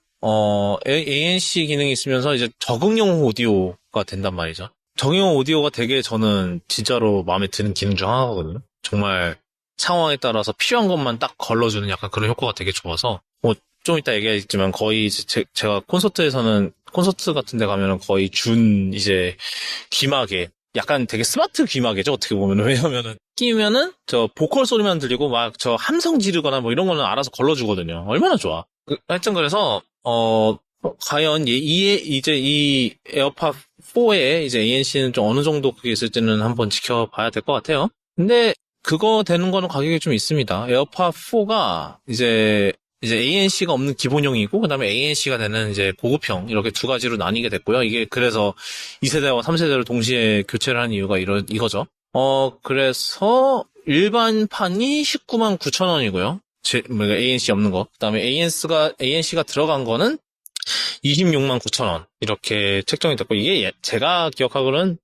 ANC 기능이 있으면서 이제 적응용 오디오가 된단 말이죠. 적응용 오디오가 되게 저는 진짜로 마음에 드는 기능 중 하나거든요. 정말 상황에 따라서 필요한 것만 딱 걸러주는 약간 그런 효과가 되게 좋아서, 뭐, 좀 이따 얘기하겠지만 거의 이제 제가 콘서트 같은 데 가면은 거의 이제, 귀마개, 약간 되게 스마트 귀마개죠, 어떻게 보면. 왜냐면은, 끼면은, 보컬 소리만 들리고, 막, 함성 지르거나 뭐 이런 거는 알아서 걸러주거든요. 얼마나 좋아. 하여튼 그래서, 과연, 이제 이 에어팟 4에 이제 ANC는 좀 어느 정도 그게 있을지는 한번 지켜봐야 될 것 같아요. 근데, 그거 되는 거는 가격이 좀 있습니다. 에어팟 4가 이제 ANC가 없는 기본형이고, 그 다음에 ANC가 되는 이제 고급형, 이렇게 두 가지로 나뉘게 됐고요. 이게 그래서 2세대와 3세대를 동시에 교체를 한 이유가 이거죠. 그래서 일반판이 19만 9천 원이고요. ANC 없는 거. 그 다음에 ANC가 들어간 거는 26만 9천 원. 이렇게 책정이 됐고, 이게 제가 기억하고는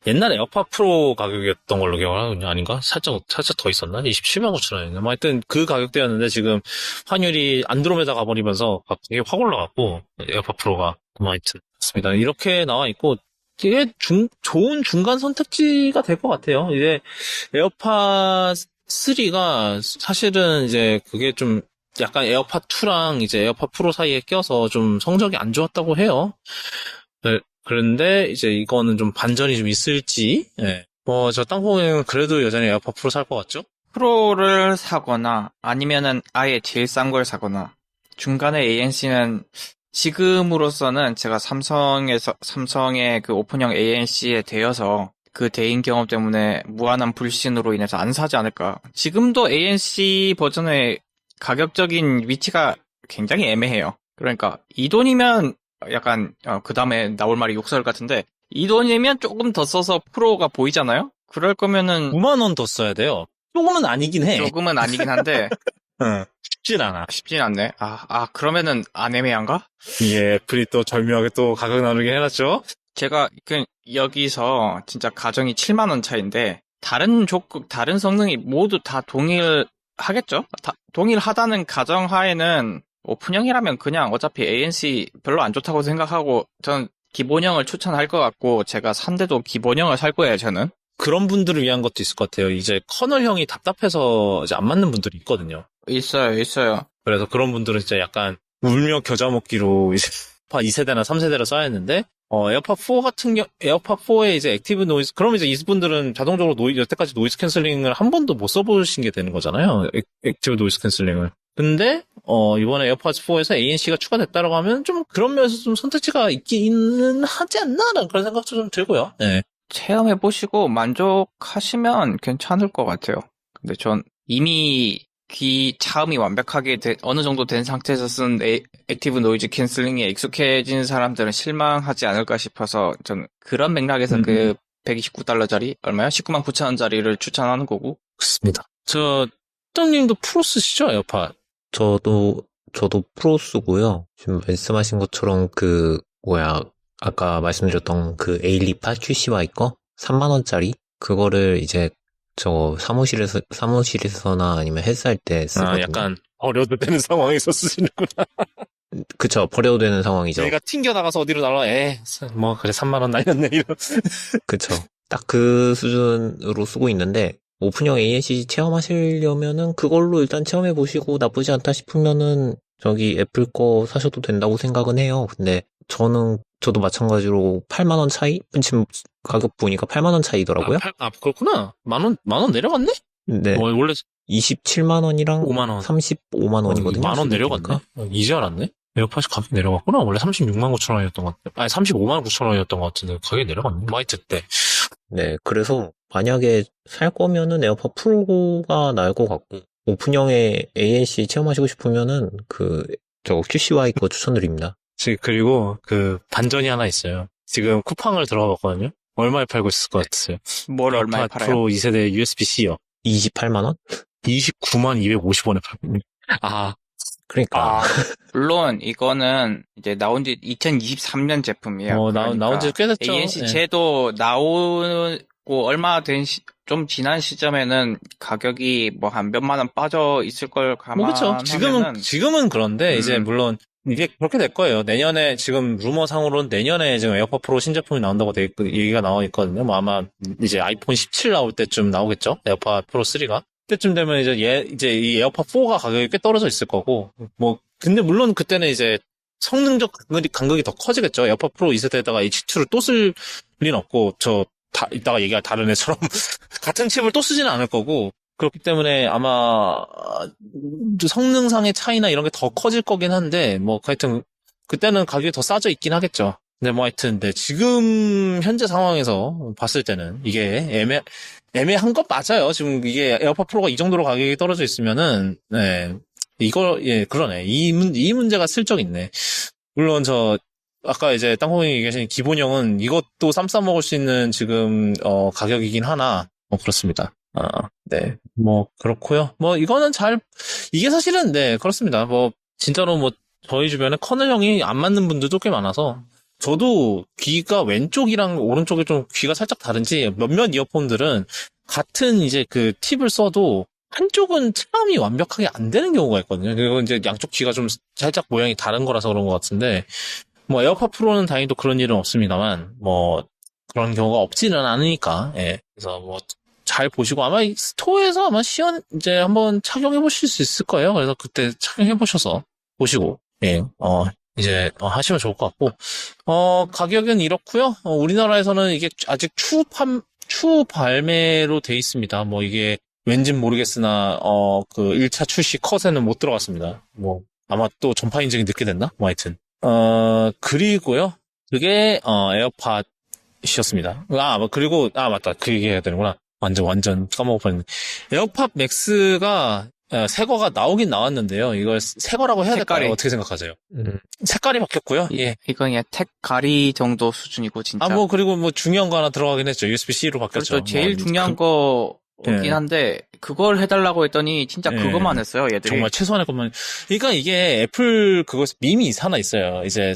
옛날 에어팟 프로 가격이었던 걸로 기억하거든요. 아닌가? 살짝 더 있었나? 27만 9천 원이었나? 뭐 하여튼 그 가격대였는데 지금 환율이 안드로메다 가버리면서 갑자기 확 올라갔고, 에어팟 프로가. 뭐 하여튼. 그렇습니다. 이렇게 나와 있고, 이게 좋은 중간 선택지가 될 것 같아요. 이제 에어팟 3가 사실은 이제 그게 좀 약간 에어팟 2랑 이제 에어팟 프로 사이에 껴서 좀 성적이 안 좋았다고 해요. 그런데 이제 이거는 좀 반전이 좀 있을지, 예. 저 땅콩이는 그래도 여전히 에어팟 프로 살 것 같죠? 프로를 사거나 아니면은 아예 제일 싼 걸 사거나 중간에 ANC는 지금으로서는 제가 삼성의 그 오픈형 ANC에 대여서 그 대인 경험 때문에 무한한 불신으로 인해서 안 사지 않을까. 지금도 ANC 버전의 가격적인 위치가 굉장히 애매해요. 그러니까 이 돈이면 약간 그 다음에 나올 말이 욕설 같은데 이 돈이면 조금 더 써서 프로가 보이잖아요? 그럴 거면은 9만 원 더 써야 돼요. 조금은 아니긴 해. 조금은 아니긴 한데 쉽진 않아. 쉽진 않네. 그러면은 안 애매한가? 예, 애플이 또 절묘하게 또 가격 나누긴 해놨죠? 제가 여기서 진짜 가정이 7만 원 차인데 다른 성능이 모두 다 동일하겠죠? 동일하다는 가정하에는 오픈형이라면 그냥 어차피 ANC 별로 안 좋다고 생각하고 저는 기본형을 추천할 것 같고 제가 산데도 기본형을 살 거예요, 저는. 그런 분들을 위한 것도 있을 것 같아요. 이제 커널형이 답답해서 이제 안 맞는 분들이 있거든요. 있어요. 그래서 그런 분들은 진짜 약간 울며 겨자 먹기로 이제 에어팟 2세대나 3세대를 써야 했는데, 에어팟 4 에어팟 4에 이제 액티브 노이즈, 그럼 이제 이분들은 자동적으로 여태까지 노이즈 캔슬링을 한 번도 못 써보신 게 되는 거잖아요. 액티브 노이즈 캔슬링을. 근데, 이번에 에어팟 4에서 ANC가 추가됐다라고 하면 좀 그런 면에서 좀 선택지가 있기는 하지 않나라는 그런 생각도 좀 들고요. 네. 체험해보시고 만족하시면 괜찮을 것 같아요. 근데 전 이미 귀 차음이 완벽하게 어느 정도 된 상태에서 쓴 액티브 노이즈 캔슬링에 익숙해진 사람들은 실망하지 않을까 싶어서 저는 그런 맥락에서 그 $129짜리 얼마야? 19만 9천 원짜리를 추천하는 거고. 그렇습니다. 님도 프로 쓰시죠, 에어팟? 저도 프로 쓰고요. 지금 말씀하신 것처럼 아까 말씀드렸던 그 에일리팟 QCY 거 3만원짜리 그거를 이제 사무실에서나 아니면 헬스할 때 쓰거든요. 약간 버려도 되는 상황에서 쓰시는구나. 그쵸, 버려도 되는 상황이죠. 내가 튕겨 나가서 어디로 날아? 뭐 그래 3만 원 날렸네 이런. 그쵸. 딱 그 수준으로 쓰고 있는데 오픈형 ANC 체험하시려면은 그걸로 일단 체험해 보시고 나쁘지 않다 싶으면은 애플 거 사셔도 된다고 생각은 해요. 근데 저도 마찬가지로 8만 원 차이? 지금 가격 보니까 8만 원 차이더라고요. 그렇구나. 만 원 내려갔네? 네. 원래 27만 원이랑 5만 원. 35만 원이거든요. 만 원 내려갔네? 이제 알았네? 에어팟이 가격이 내려갔구나. 원래 36만 9천 원이었던 것 같아. 35만 9천 원이었던 것 같은데 가격이 내려갔네. 마이트 때. 네, 그래서 만약에 살 거면은 에어팟 프로가 나을 것 같고 오픈형의 ANC 체험하시고 싶으면은 QCY 거 추천드립니다. 그리고 반전이 하나 있어요. 지금 쿠팡을 들어가봤거든요. 얼마에 팔고 있을 것 같으세요? 뭘 얼마에 에어팟 팔아요? 프로 2세대 USB-C요. 28만 원? 29만 250원에 팔고 있네. 그러니까. 물론 이거는 이제 나온 지 2023년 제품이에요. 나온 지 꽤 됐죠. ANC 네. 제도 나오고 얼마 좀 좀 지난 시점에는 가격이 뭐 한 몇만 원 빠져 있을 걸 뭐 그쵸. 감안하면은 지금은 그런데 이제 음. 물론 이게 그렇게 될 거예요. 내년에 지금 루머상으로는 내년에 지금 에어팟 프로 신제품이 나온다고 얘기가 나와 있거든요. 뭐 아마 이제 아이폰 17 나올 때쯤 나오겠죠. 에어팟 프로 3가. 그때쯤 되면 이제 이 에어팟 4가 가격이 꽤 떨어져 있을 거고. 뭐 근데 물론 그때는 이제 성능적 간극이 더 커지겠죠. 에어팟 프로 2세대에다가 H2를 또 쓸 리는 없고 이따가 얘기할 다른 애처럼 같은 칩을 또 쓰지는 않을 거고. 그렇기 때문에 아마 성능상의 차이나 이런 게 더 커질 거긴 한데 뭐 하여튼 그때는 가격이 더 싸져 있긴 하겠죠. 근데 뭐 하여튼 근데 지금 현재 상황에서 봤을 때는 이게 애매한 건 맞아요. 지금 이게 에어팟 프로가 이 정도로 가격이 떨어져 있으면은 네. 그러네. 이 문제가 슬쩍 있네. 물론 아까 이제 땅콩이 얘기하신 기본형은 이것도 쌈 싸 먹을 수 있는 지금 가격이긴 하나 그렇습니다. 네. 뭐, 그렇고요. 뭐, 이게 사실은, 네, 그렇습니다. 뭐, 진짜로 뭐, 저희 주변에 커널형이 안 맞는 분들도 꽤 많아서, 저도 귀가 왼쪽이랑 오른쪽이 좀 귀가 살짝 다른지, 몇몇 이어폰들은 같은 이제 그 팁을 써도, 한쪽은 차음이 완벽하게 안 되는 경우가 있거든요. 그리고 이제 양쪽 귀가 좀 살짝 모양이 다른 거라서 그런 것 같은데, 뭐, 에어팟 프로는 다행히도 그런 일은 없습니다만, 뭐, 그런 경우가 없지는 않으니까, 예. 그래서 뭐, 잘 보시고 아마 이 스토어에서 아마 이제 한번 착용해 보실 수 있을 거예요. 그래서 그때 착용해 보셔서 보시고 예, 이제 하시면 좋을 것 같고 가격은 이렇고요. 우리나라에서는 이게 아직 추후 발매로 돼 있습니다. 뭐 이게 왠진 모르겠으나 그 1차 출시 컷에는 못 들어갔습니다. 뭐 아마 또 전파 인증이 늦게 됐나? 뭐 하여튼 그리고요. 그게 에어팟이었습니다. 그리고 맞다. 그 얘기 해야 되는구나. 완전 까먹어버렸네. 에어팟 맥스가 새 거가 나오긴 나왔는데요. 이걸 새 거라고 해야 될까요? 색깔이. 어떻게 생각하세요? 색깔이 바뀌었고요. 예. 이건 그냥 택 가리 정도 수준이고 진짜. 그리고 뭐 중요한 거 하나 들어가긴 했죠. USB-C로 바뀌었죠. 그렇죠. 제일 중요한 거긴 예. 한데 그걸 해달라고 했더니 진짜 예. 그것만 했어요. 얘들이. 정말 최소한의 것만. 그러니까 이게 애플 밈이 하나 있어요. 이제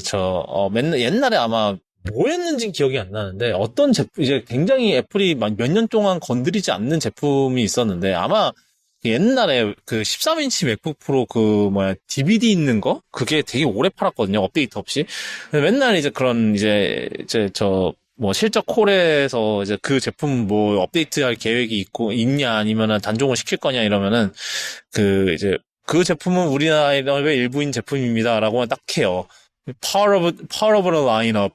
옛날에 아마 뭐였는지 기억이 안 나는데 어떤 제품 이제 굉장히 애플이 몇 년 동안 건드리지 않는 제품이 있었는데 아마 옛날에 그 13인치 맥북 프로 DVD 있는 거 그게 되게 오래 팔았거든요. 업데이트 없이. 맨날 이제 그런 실적 콜에서 이제 그 제품 뭐 업데이트할 계획이 있냐 아니면은 단종을 시킬 거냐 이러면은 그 제품은 우리나라의 일부인 제품입니다라고만 딱 해요. Part of the lineup.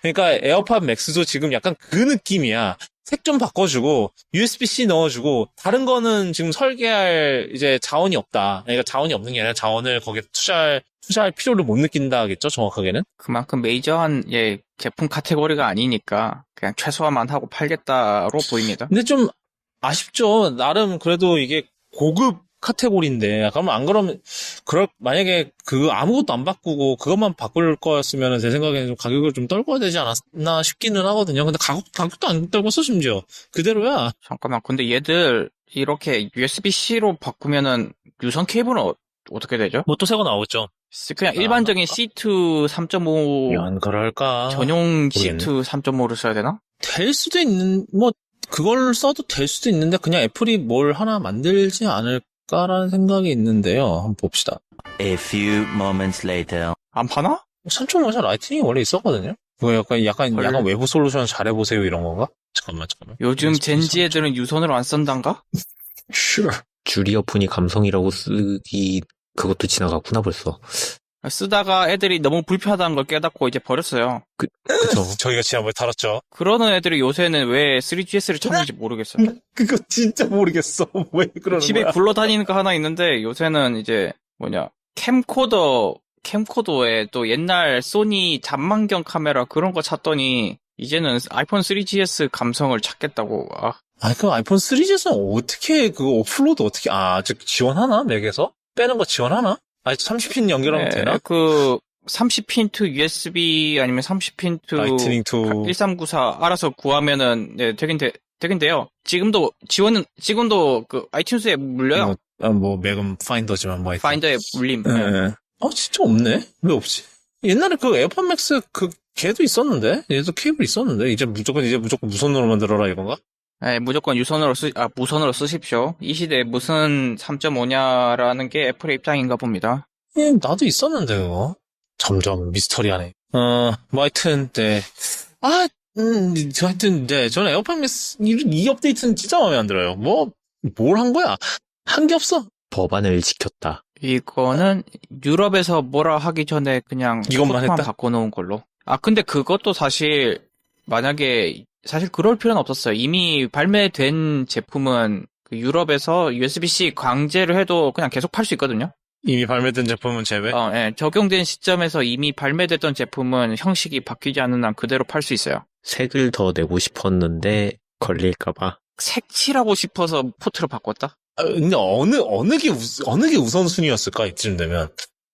그러니까 에어팟 맥스도 지금 약간 그 느낌이야. 색 좀 바꿔주고 USB-C 넣어주고 다른 거는 지금 설계할 이제 자원이 없다. 그러니까 자원이 없는 게 아니라 자원을 거기에 투자할 필요를 못 느낀다겠죠, 정확하게는. 그만큼 메이저한 제품 카테고리가 아니니까 그냥 최소화만 하고 팔겠다로 보입니다. 근데 좀 아쉽죠. 나름 그래도 이게 고급 카테고리인데 그러면 만약에 아무것도 안 바꾸고 그것만 바꿀 거였으면 제 생각에는 좀 가격을 좀 떨궈야 되지 않았나 싶기는 하거든요. 근데 가격도 안 떨궜어 심지어 그대로야. 잠깐만, 근데 얘들 이렇게 USB-C로 바꾸면은 유선 케이블은 어떻게 되죠? 뭐 또 새거 나오겠죠. 그냥 일반적인 C2 3.5 안 그럴까? 전용 모르겠네. C2 3.5를 써야 되나? 될 수도 그걸 써도 될 수도 있는데 그냥 애플이 뭘 하나 만들지 않을까라는 생각이 있는데요. 한번 봅시다. A few moments later. 안 파나? 3.5사 라이트닝이 원래 있었거든요. 그거 약간 외부 솔루션 잘해보세요 이런 건가? 잠깐만. 요즘 젠지 애들은 유선으로 안 쓴단가? Sure. 줄 이어폰이 감성이라고 쓰기 그것도 지나갔구나 벌써. 쓰다가 애들이 너무 불편하다는 걸 깨닫고 이제 버렸어요. 그쵸. 저희가 지난번에 다뤘죠. 그러는 애들이 요새는 왜 3GS를 찾는지 모르겠어요. 그거 진짜 모르겠어. 왜 그러는 집에 거야? 굴러다니는 거 하나 있는데 요새는 이제 캠코더에 또 옛날 소니 잔망경 카메라 그런 거 찾더니 이제는 아이폰 3GS 감성을 찾겠다고. 그 아이폰 3GS는 어떻게 업로드 어떻게 즉 지원하나? 맥에서? 빼는 거 지원하나? 30핀 연결하면 되나? 30핀 투 USB 아니면 30핀 투 라이트닝 투 1394 알아서 구하면은 되긴 돼요. 지금도 그 아이튠즈에 물려요. 맥은 파인더지만 뭐 하여튼. 파인더에 물림. 네. 진짜 없네? 왜 없지? 옛날에 그 에어팟 맥스 걔도 있었는데? 얘도 케이블 있었는데? 이제 무조건 무선으로 만들어라 이건가? 예, 무조건 무선으로 쓰십시오. 이 시대에 무슨 3.5냐라는 게 애플의 입장인가 봅니다. 나도 있었는데, 그거. 점점 미스터리하네. 뭐 하여튼, 네. 하여튼, 네. 저는 에어팟 맥스, 이 업데이트는 진짜 마음에 안 들어요. 뭘 한 거야? 한 게 없어. 법안을 지켰다. 이거는 유럽에서 뭐라 하기 전에 그냥 이것만 소프트만 했다? 바꿔놓은 걸로. 근데 그것도 사실 사실 그럴 필요는 없었어요. 이미 발매된 제품은 그 유럽에서 USB-C 강제를 해도 그냥 계속 팔 수 있거든요. 이미 발매된 제품은 제외? 예, 적용된 시점에서 이미 발매됐던 제품은 형식이 바뀌지 않는 한 그대로 팔 수 있어요. 색을 더 내고 싶었는데 걸릴까봐. 색칠하고 싶어서 포트를 바꿨다? 근데 어느 게 우선순위였을까, 이쯤 되면.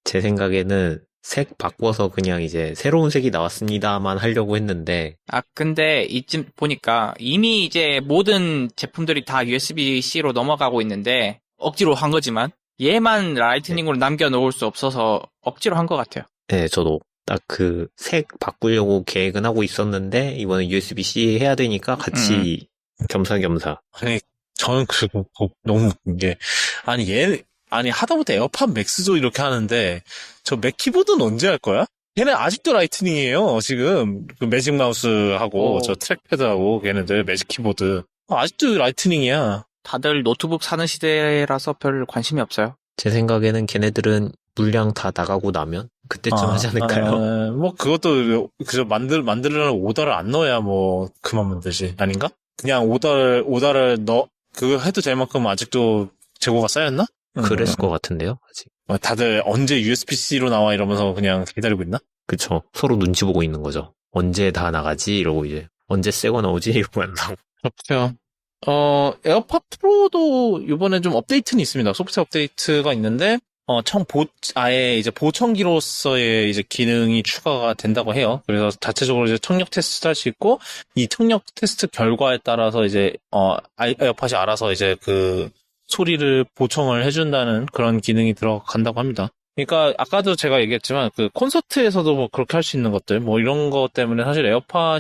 제 생각에는 색 바꿔서 그냥 이제 새로운 색이 나왔습니다만 하려고 했는데 근데 이쯤 보니까 이미 이제 모든 제품들이 다 USB-C로 넘어가고 있는데 억지로 한 거지만 얘만 라이트닝으로 남겨놓을 수 없어서 억지로 한 것 같아요. 네, 저도 딱 그 색 바꾸려고 계획은 하고 있었는데 이번에 USB-C 해야 되니까 같이 겸사겸사. 아니, 저는 그거 너무 웃긴 게, 하다못해 에어팟 맥스도 이렇게 하는데, 저 맥 키보드는 언제 할 거야? 걔네 아직도 라이트닝이에요, 지금. 그 매직 마우스하고, 저 트랙패드하고, 걔네들 매직 키보드. 아직도 라이트닝이야. 다들 노트북 사는 시대라서 별 관심이 없어요. 제 생각에는 걔네들은 물량 다 나가고 나면 그때쯤 하지 않을까요? 그것도, 그저 만들려는 오더를 안 넣어야 그만 만들지. 아닌가? 그냥 오더를 그거 해도 될 만큼 아직도 재고가 쌓였나? 그랬을 것 같은데요, 아직. 다들 언제 USB-C로 나와 이러면서 그냥 기다리고 있나? 그쵸. 서로 눈치 보고 있는 거죠. 언제 다 나가지? 이러고 이제. 언제 새거 나오지? 이러고 한다고. 그렇죠. 에어팟 프로도 이번에 좀 업데이트는 있습니다. 소프트웨어 업데이트가 있는데, 아예 이제 보청기로서의 이제 기능이 추가가 된다고 해요. 그래서 자체적으로 이제 청력 테스트도 할 수 있고, 이 청력 테스트 결과에 따라서 이제, 에어팟이 알아서 이제 그 소리를 보청을 해준다는 그런 기능이 들어간다고 합니다. 그러니까 아까도 제가 얘기했지만 그 콘서트에서도 그렇게 할 수 있는 것들 이런 것 때문에 사실 에어팟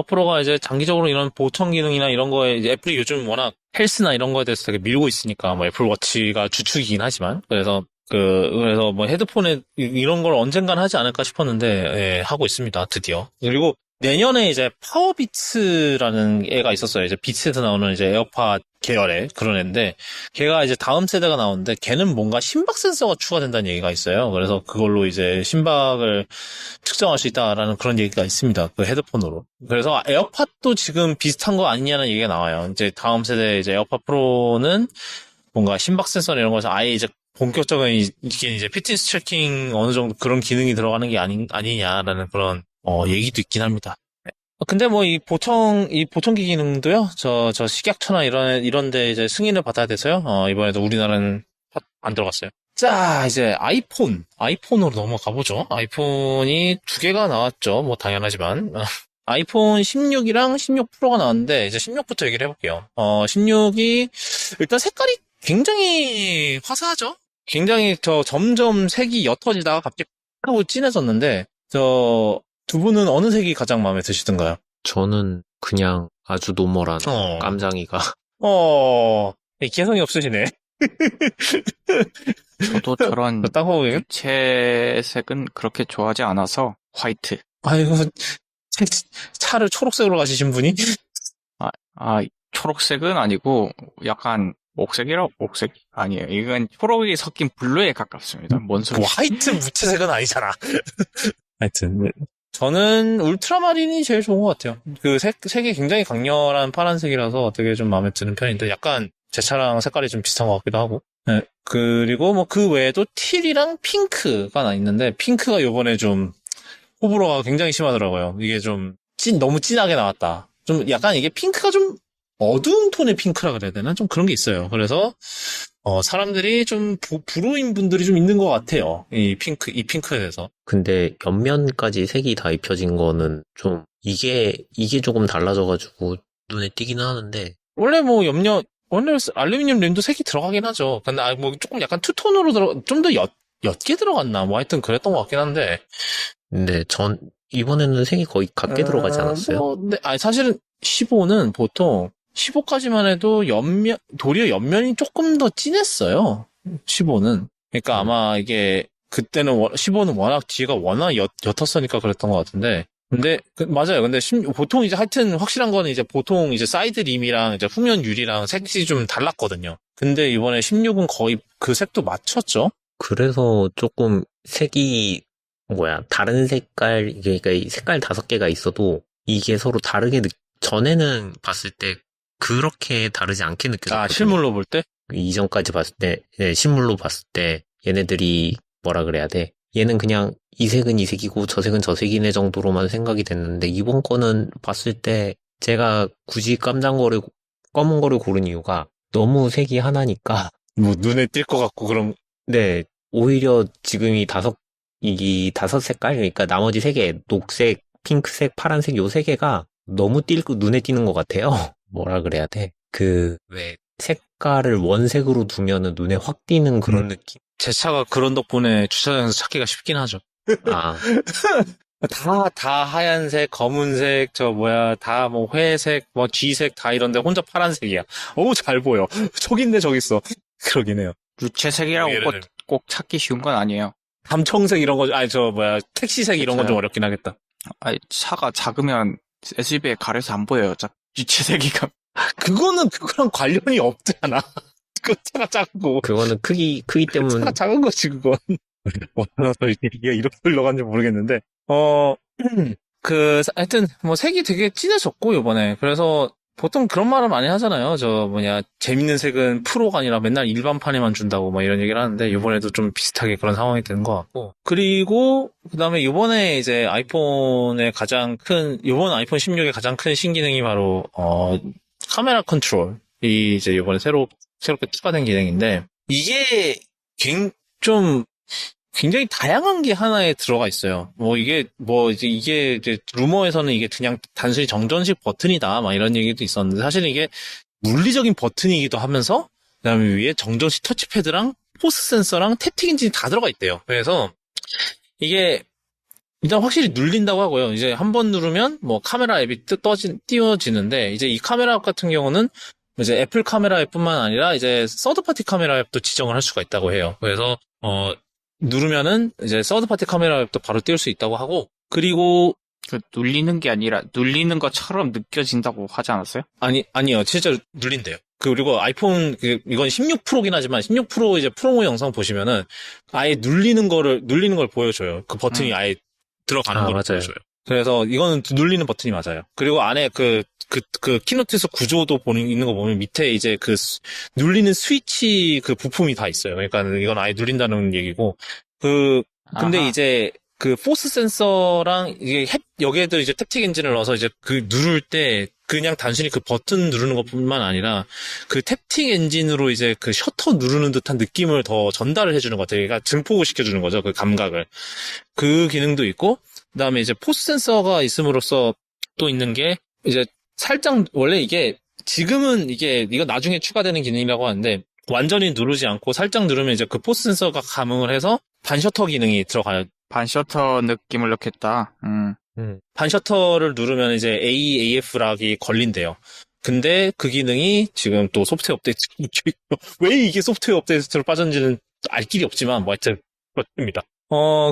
프로가 이제 장기적으로 이런 보청 기능이나 이런 거에 이제 애플이 요즘 워낙 헬스나 이런 거에 대해서 되게 밀고 있으니까 애플 워치가 주축이긴 하지만 그래서 헤드폰에 이런 걸 언젠간 하지 않을까 싶었는데 예, 하고 있습니다. 드디어. 그리고 내년에 이제 파워비츠라는 애가 있었어요. 이제 비츠에서 나오는 이제 에어팟 계열의 그런 애인데, 걔가 이제 다음 세대가 나오는데, 걔는 뭔가 심박 센서가 추가된다는 얘기가 있어요. 그래서 그걸로 이제 심박을 측정할 수 있다라는 그런 얘기가 있습니다. 그 헤드폰으로. 그래서 에어팟도 지금 비슷한 거 아니냐는 얘기가 나와요. 이제 다음 세대 이제 에어팟 프로는 뭔가 심박 센서나 이런 거에서 아예 이제 본격적인 이게 이제 피트니스 트래킹 어느 정도 그런 기능이 들어가는 게 아니냐라는 그런 얘기도 있긴 합니다. 근데 이 보청기 기능도요, 저 식약처나 이런데 이제 승인을 받아야 돼서요, 이번에도 우리나라는 안 들어갔어요. 자, 이제 아이폰으로 넘어가 보죠. 아이폰이 2개가 나왔죠. 당연하지만. 아이폰 16이랑 16 프로가 나왔는데, 이제 16부터 얘기를 해볼게요. 16이, 일단 색깔이 굉장히 화사하죠? 굉장히 점점 색이 옅어지다가 갑자기 하고 진해졌는데, 두 분은 어느 색이 가장 마음에 드시던가요? 저는 그냥 아주 노멀한 깜장이가. 개성이 없으시네. 저도 저런 땅콩 유채색은 그렇게 좋아하지 않아서 화이트. 아이고, 차를 초록색으로 가시신 분이? 초록색은 아니고 약간 옥색? 아니에요. 이건 초록이 섞인 블루에 가깝습니다. 뭔 소리? 화이트 무채색은 아니잖아. 하여튼 저는 울트라마린이 제일 좋은 것 같아요. 그 색이 굉장히 강렬한 파란색이라서 되게 좀 마음에 드는 편인데 약간 제 차랑 색깔이 좀 비슷한 것 같기도 하고. 네. 그리고 그 외에도 틸이랑 핑크가 있는데 핑크가 요번에 좀 호불호가 굉장히 심하더라고요. 이게 좀 너무 진하게 나왔다. 좀 약간 이게 핑크가 좀 어두운 톤의 핑크라 그래야 되나? 좀 그런 게 있어요. 그래서 사람들이 좀 불호인 분들이 좀 있는 것 같아요. 이 핑크에 대해서. 근데 옆면까지 색이 다 입혀진 거는 좀 이게 조금 달라져가지고 눈에 띄기는 하는데. 원래 원래 알루미늄 램도 색이 들어가긴 하죠. 근데 조금 약간 투톤으로 좀 더 옅게 들어갔나? 하여튼 그랬던 것 같긴 한데. 근데 이번에는 색이 거의 같게 들어가지 않았어요? 근데, 아니, 사실은 15는 보통 15까지만 해도 도리어 옆면이 조금 더 진했어요. 15는. 그러니까 아마 이게, 그때는 15는 워낙 뒤가 워낙 옅었으니까 그랬던 것 같은데. 근데, 맞아요. 근데 보통 이제 하여튼 확실한 거는 이제 보통 이제 사이드 림이랑 이제 후면 유리랑 색이 좀 달랐거든요. 근데 이번에 16은 거의 그 색도 맞췄죠? 그래서 조금 색이 다른 색깔, 그러니까 이 색깔 5개가 있어도 이게 서로 다르게 전에는 봤을 때 그렇게 다르지 않게 느껴졌거든요. 아, 실물로 볼 때? 이전까지 봤을 때, 네, 실물로 봤을 때 얘네들이 뭐라 그래야 돼? 얘는 그냥 이 색은 이 색이고 저 색은 저 색이네 정도로만 생각이 됐는데 이번 거는 봤을 때 제가 굳이 검은 거를 고른 이유가 너무 색이 하나니까 뭐, 눈에 띌 것 같고, 그럼. 네, 오히려 지금 이 5색깔, 그러니까 나머지 3개, 녹색, 핑크색, 파란색 요 3개가 너무 눈에 띄는 것 같아요. 뭐라 그래야 돼? 왜, 색깔을 원색으로 두면은 눈에 확 띄는 그런 느낌? 제 차가 그런 덕분에 주차장에서 찾기가 쉽긴 하죠. 아, 다 하얀색, 검은색, 다 뭐 회색, 뭐 쥐색 다 이런데 혼자 파란색이야. 어우, 잘 보여. 저기 있네, 저기 있어. 그러긴 해요. 유채색이라고 예를 꼭 찾기 쉬운 건 아니에요. 감청색 이런 거, 택시색 이런 건 좀 그쵸. 어렵긴 하겠다. 아니, 차가 작으면 SUV에 가려서 안 보여요. 유채색이가. 그거랑 관련이 없잖아. 그 차가 작고. 그거는 크기 때문에, 차가 작은 거지, 그건. 어디서 이게 이렇게 흘러간지 모르겠는데. 하여튼, 뭐, 색이 되게 진해졌고, 요번에. 그래서, 보통 그런 말을 많이 하잖아요. 재밌는 색은 프로가 아니라 맨날 일반판에만 준다고, 뭐, 이런 얘기를 하는데, 요번에도 좀 비슷하게 그런 상황이 되는 것 같고. 그리고, 그 다음에 요번에 이제 요번 아이폰 16의 가장 큰 신기능이 바로, 카메라 컨트롤이 이제 요번에 새롭게 추가된 기능인데, 이게 좀 굉장히 다양한 게 하나에 들어가 있어요. 이게 이제 루머에서는 이게 그냥 단순히 정전식 버튼이다, 막 이런 얘기도 있었는데, 사실은 이게 물리적인 버튼이기도 하면서, 그 다음에 위에 정전식 터치패드랑 포스 센서랑 탭틱 엔진이 다 들어가 있대요. 그래서, 이게, 일단 확실히 눌린다고 하고요. 이제 한 번 누르면 뭐 카메라 앱이 띄워지는데, 이제 이 카메라 앱 같은 경우는 이제 애플 카메라 앱뿐만 아니라 이제 서드파티 카메라 앱도 지정을 할 수가 있다고 해요. 그래서 누르면은 이제 서드파티 카메라 앱도 바로 띄울 수 있다고 하고, 그리고 눌리는 게 아니라 눌리는 것처럼 느껴진다고 하지 않았어요? 아니요. 실제로 눌린대요. 그리고 아이폰, 이건 16 프로긴 하지만 16 프로 이제 프로모 영상 보시면은 아예 눌리는 걸 보여줘요. 그 버튼이 아예 들어가는 걸 맞아요. 보여줘요. 그래서 이거는 눌리는 버튼이 맞아요. 그리고 안에 키노트에서 구조도 있는 거 보면 밑에 이제 눌리는 스위치 부품이 다 있어요. 그러니까 이건 아예 눌린다는 얘기고. 근데 아하. 이제 포스 센서랑 여기에도 이제 탭틱 엔진을 넣어서 이제 누를 때 그냥 단순히 버튼 누르는 것뿐만 아니라 탭틱 엔진으로 이제 셔터 누르는 듯한 느낌을 더 전달을 해주는 것 같아요. 그러니까 증폭을 시켜주는 거죠. 그 감각을. 그 기능도 있고, 그 다음에 이제 포스 센서가 있음으로써 또 있는 게 이제 살짝 원래 지금은 이거 나중에 추가되는 기능이라고 하는데 완전히 누르지 않고 살짝 누르면 이제 포스 센서가 감응을 해서 반셔터 기능이 들어가요. 반셔터 느낌을 넣겠다. 반셔터를 누르면 이제 AF 락이 걸린대요. 근데 그 기능이 지금 또 소프트웨어 업데이트로 묻혀있고, 왜 이게 소프트웨어 업데이트로 빠졌는지는 알 길이 없지만, 뭐 하여튼, 그렇습니다.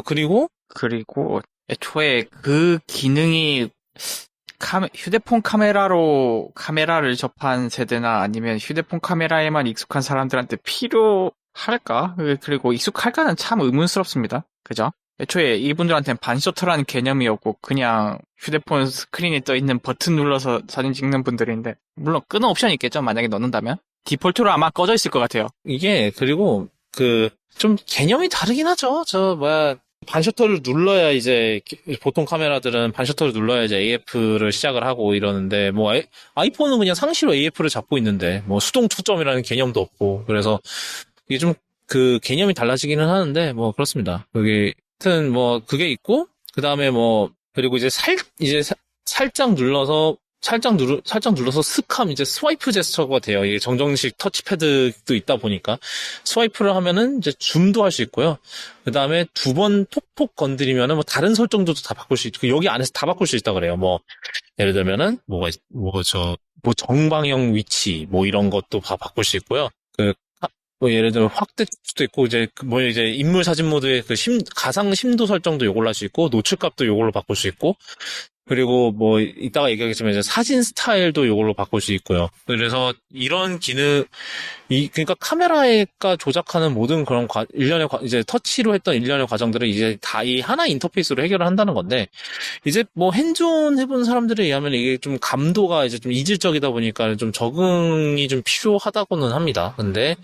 그리고 애초에 그 기능이 휴대폰 카메라를 접한 세대나 아니면 휴대폰 카메라에만 익숙한 사람들한테 필요할까? 그리고 익숙할까는 참 의문스럽습니다. 그죠? 애초에 이분들한테는 반셔터라는 개념이 없고 그냥 휴대폰 스크린에 떠있는 버튼 눌러서 사진 찍는 분들인데, 물론 끄는 옵션이 있겠죠, 만약에 넣는다면. 디폴트로 아마 꺼져 있을 것 같아요. 그리고 좀 개념이 다르긴 하죠. 반셔터를 눌러야 이제 보통 카메라들은 반셔터를 눌러야 이제 AF를 시작을 하고 이러는데, 뭐 아이폰은 그냥 상시로 AF를 잡고 있는데 뭐 수동 초점이라는 개념도 없고, 그래서 이게 좀 개념이 달라지기는 하는데, 뭐 그렇습니다. 하여튼 뭐 그게 있고, 그다음에 그리고 이제 살짝 눌러서 살짝 눌러서 슥 하면 이제 스와이프 제스처가 돼요. 이게 정정식 터치패드도 있다 보니까 스와이프를 하면은 이제 줌도 할 수 있고요. 그 다음에 두 번 톡톡 건드리면은 뭐 다른 설정도 다 바꿀 수 있고, 여기 안에서 다 바꿀 수 있다 그래요. 뭐, 예를 들면은, 뭐 정방형 위치, 뭐 이런 것도 다 바꿀 수 있고요. 뭐 예를 들면 확대 수도 있고, 이제 이제 인물 사진 모드의 가상 심도 설정도 요걸로 할 수 있고, 노출값도 요걸로 바꿀 수 있고, 그리고 뭐 이따가 얘기하겠지만 이제 사진 스타일도 요걸로 바꿀 수 있고요. 그래서 이런 그러니까 카메라가 조작하는 모든 그런 이제 터치로 했던 일련의 과정들을 이제 다 이 하나의 인터페이스로 해결을 한다는 건데, 이제 뭐 핸즈온 해본 사람들에 의하면 이게 좀 감도가 이제 좀 이질적이다 보니까 좀 적응이 좀 필요하다고는 합니다. 근데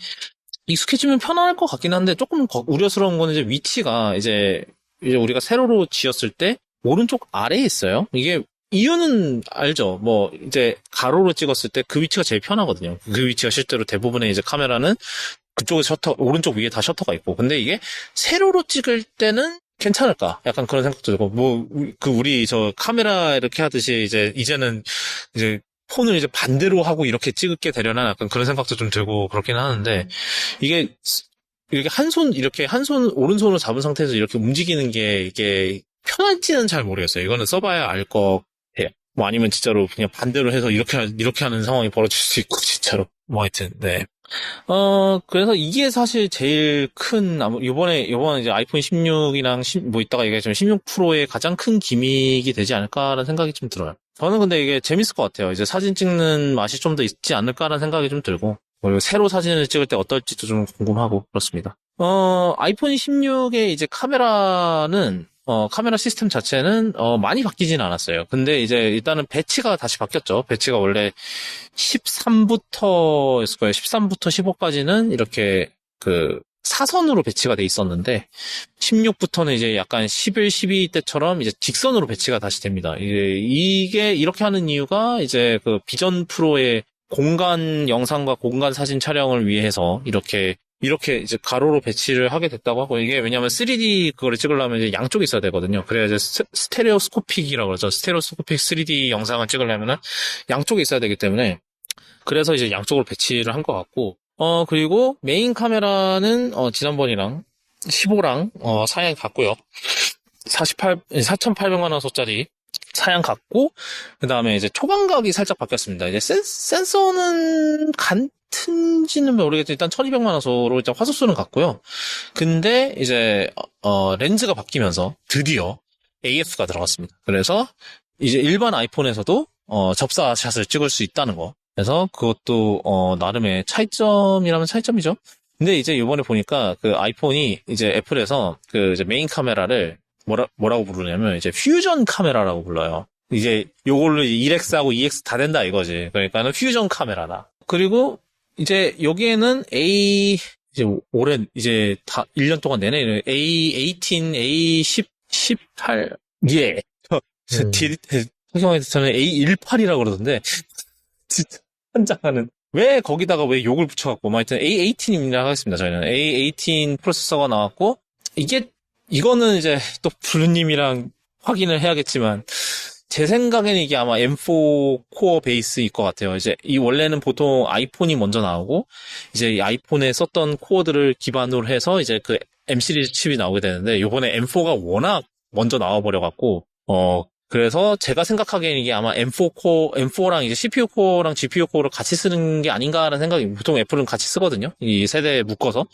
익숙해지면 편안할 것 같긴 한데, 조금 우려스러운 거는 이제 위치가 이제 우리가 세로로 지었을 때 오른쪽 아래에 있어요. 이게 이유는 알죠. 뭐 이제 가로로 찍었을 때 그 위치가 제일 편하거든요. 그 위치가 실제로 대부분의 이제 카메라는 그쪽에 오른쪽 위에 다 셔터가 있고. 근데 이게 세로로 찍을 때는 괜찮을까? 약간 그런 생각도 들고, 우리 카메라 이렇게 하듯이 이제는 폰을 이제 반대로 하고 이렇게 찍게 되려나 약간 그런 생각도 좀 들고 그렇긴 하는데, 이게 한 손 오른손으로 잡은 상태에서 이렇게 움직이는 게 이게 편할지는 잘 모르겠어요. 이거는 써봐야 알 것 같아요. 뭐 아니면 진짜로 그냥 반대로 해서 이렇게 하는 상황이 벌어질 수 있고, 진짜로. 뭐 하여튼, 네. 그래서 이게 사실 제일 큰, 요번에 이제 아이폰 16이랑 이따가 얘기하지만 16 프로의 가장 큰 기믹이 되지 않을까라는 생각이 좀 들어요. 저는 근데 이게 재밌을 것 같아요. 이제 사진 찍는 맛이 좀 더 있지 않을까라는 생각이 좀 들고, 그리고 새로 사진을 찍을 때 어떨지도 좀 궁금하고, 그렇습니다. 아이폰 16의 이제 카메라 시스템 자체는, 많이 바뀌진 않았어요. 근데 이제 일단은 배치가 다시 바뀌었죠. 배치가 원래 13부터였을 거예요. 13부터 15까지는 이렇게 사선으로 배치가 돼 있었는데, 16부터는 이제 약간 11, 12 때처럼 이제 직선으로 배치가 다시 됩니다. 이게 이렇게 하는 이유가 이제 비전 프로의 공간 영상과 공간 사진 촬영을 위해서 이렇게 이제 가로로 배치를 하게 됐다고 하고, 이게 왜냐면 3D 그거를 찍으려면 이제 양쪽에 있어야 되거든요. 그래야 이제 스테레오스코픽이라고 그러죠. 스테레오스코픽 3D 영상을 찍으려면은 양쪽에 있어야 되기 때문에, 그래서 이제 양쪽으로 배치를 한 것 같고, 그리고 메인 카메라는, 지난번이랑 15랑, 사양 같고요. 4,800만 원짜리 사양 같고, 그 다음에 이제 초광각이 살짝 바뀌었습니다. 이제 센서는 같은지는 모르겠지만 일단 1200만 화소로 일단 화소수는 같고요. 근데 이제 렌즈가 바뀌면서 드디어 AF가 들어갔습니다. 그래서 이제 일반 아이폰에서도 접사샷을 찍을 수 있다는 거. 그래서 그것도 나름의 차이점이라면 차이점이죠. 근데 이제 이번에 보니까 아이폰이 이제 애플에서 이제 메인 카메라를 뭐라고 부르냐면 이제 퓨전 카메라라고 불러요. 이제 요걸로 1X하고 2X 다 된다 이거지. 그러니까는 퓨전 카메라다. 그리고 이제 여기에는 이제 올해 이제 다 1년 동안 내내 A18, A10, 18, 예. 저는 A18이라고 그러던데, 진짜 환장하는. 왜 거기다가 왜 욕을 붙여갖고, 하여튼 A18입니다 하겠습니다. 저희는 A18 프로세서가 나왔고, 이거는 이제 또 블루님이랑 확인을 해야겠지만, 제 생각에는 이게 아마 M4 코어 베이스일 것 같아요. 이제 원래는 보통 아이폰이 먼저 나오고, 이제 이 아이폰에 썼던 코어들을 기반으로 해서 이제 M 시리즈 칩이 나오게 되는데, 요번에 M4가 워낙 먼저 나와버려갖고, 그래서 제가 생각하기에는 이게 아마 M4랑 이제 CPU 코어랑 GPU 코어를 같이 쓰는 게 아닌가라는 생각이, 보통 애플은 같이 쓰거든요. 이 세대에 묶어서.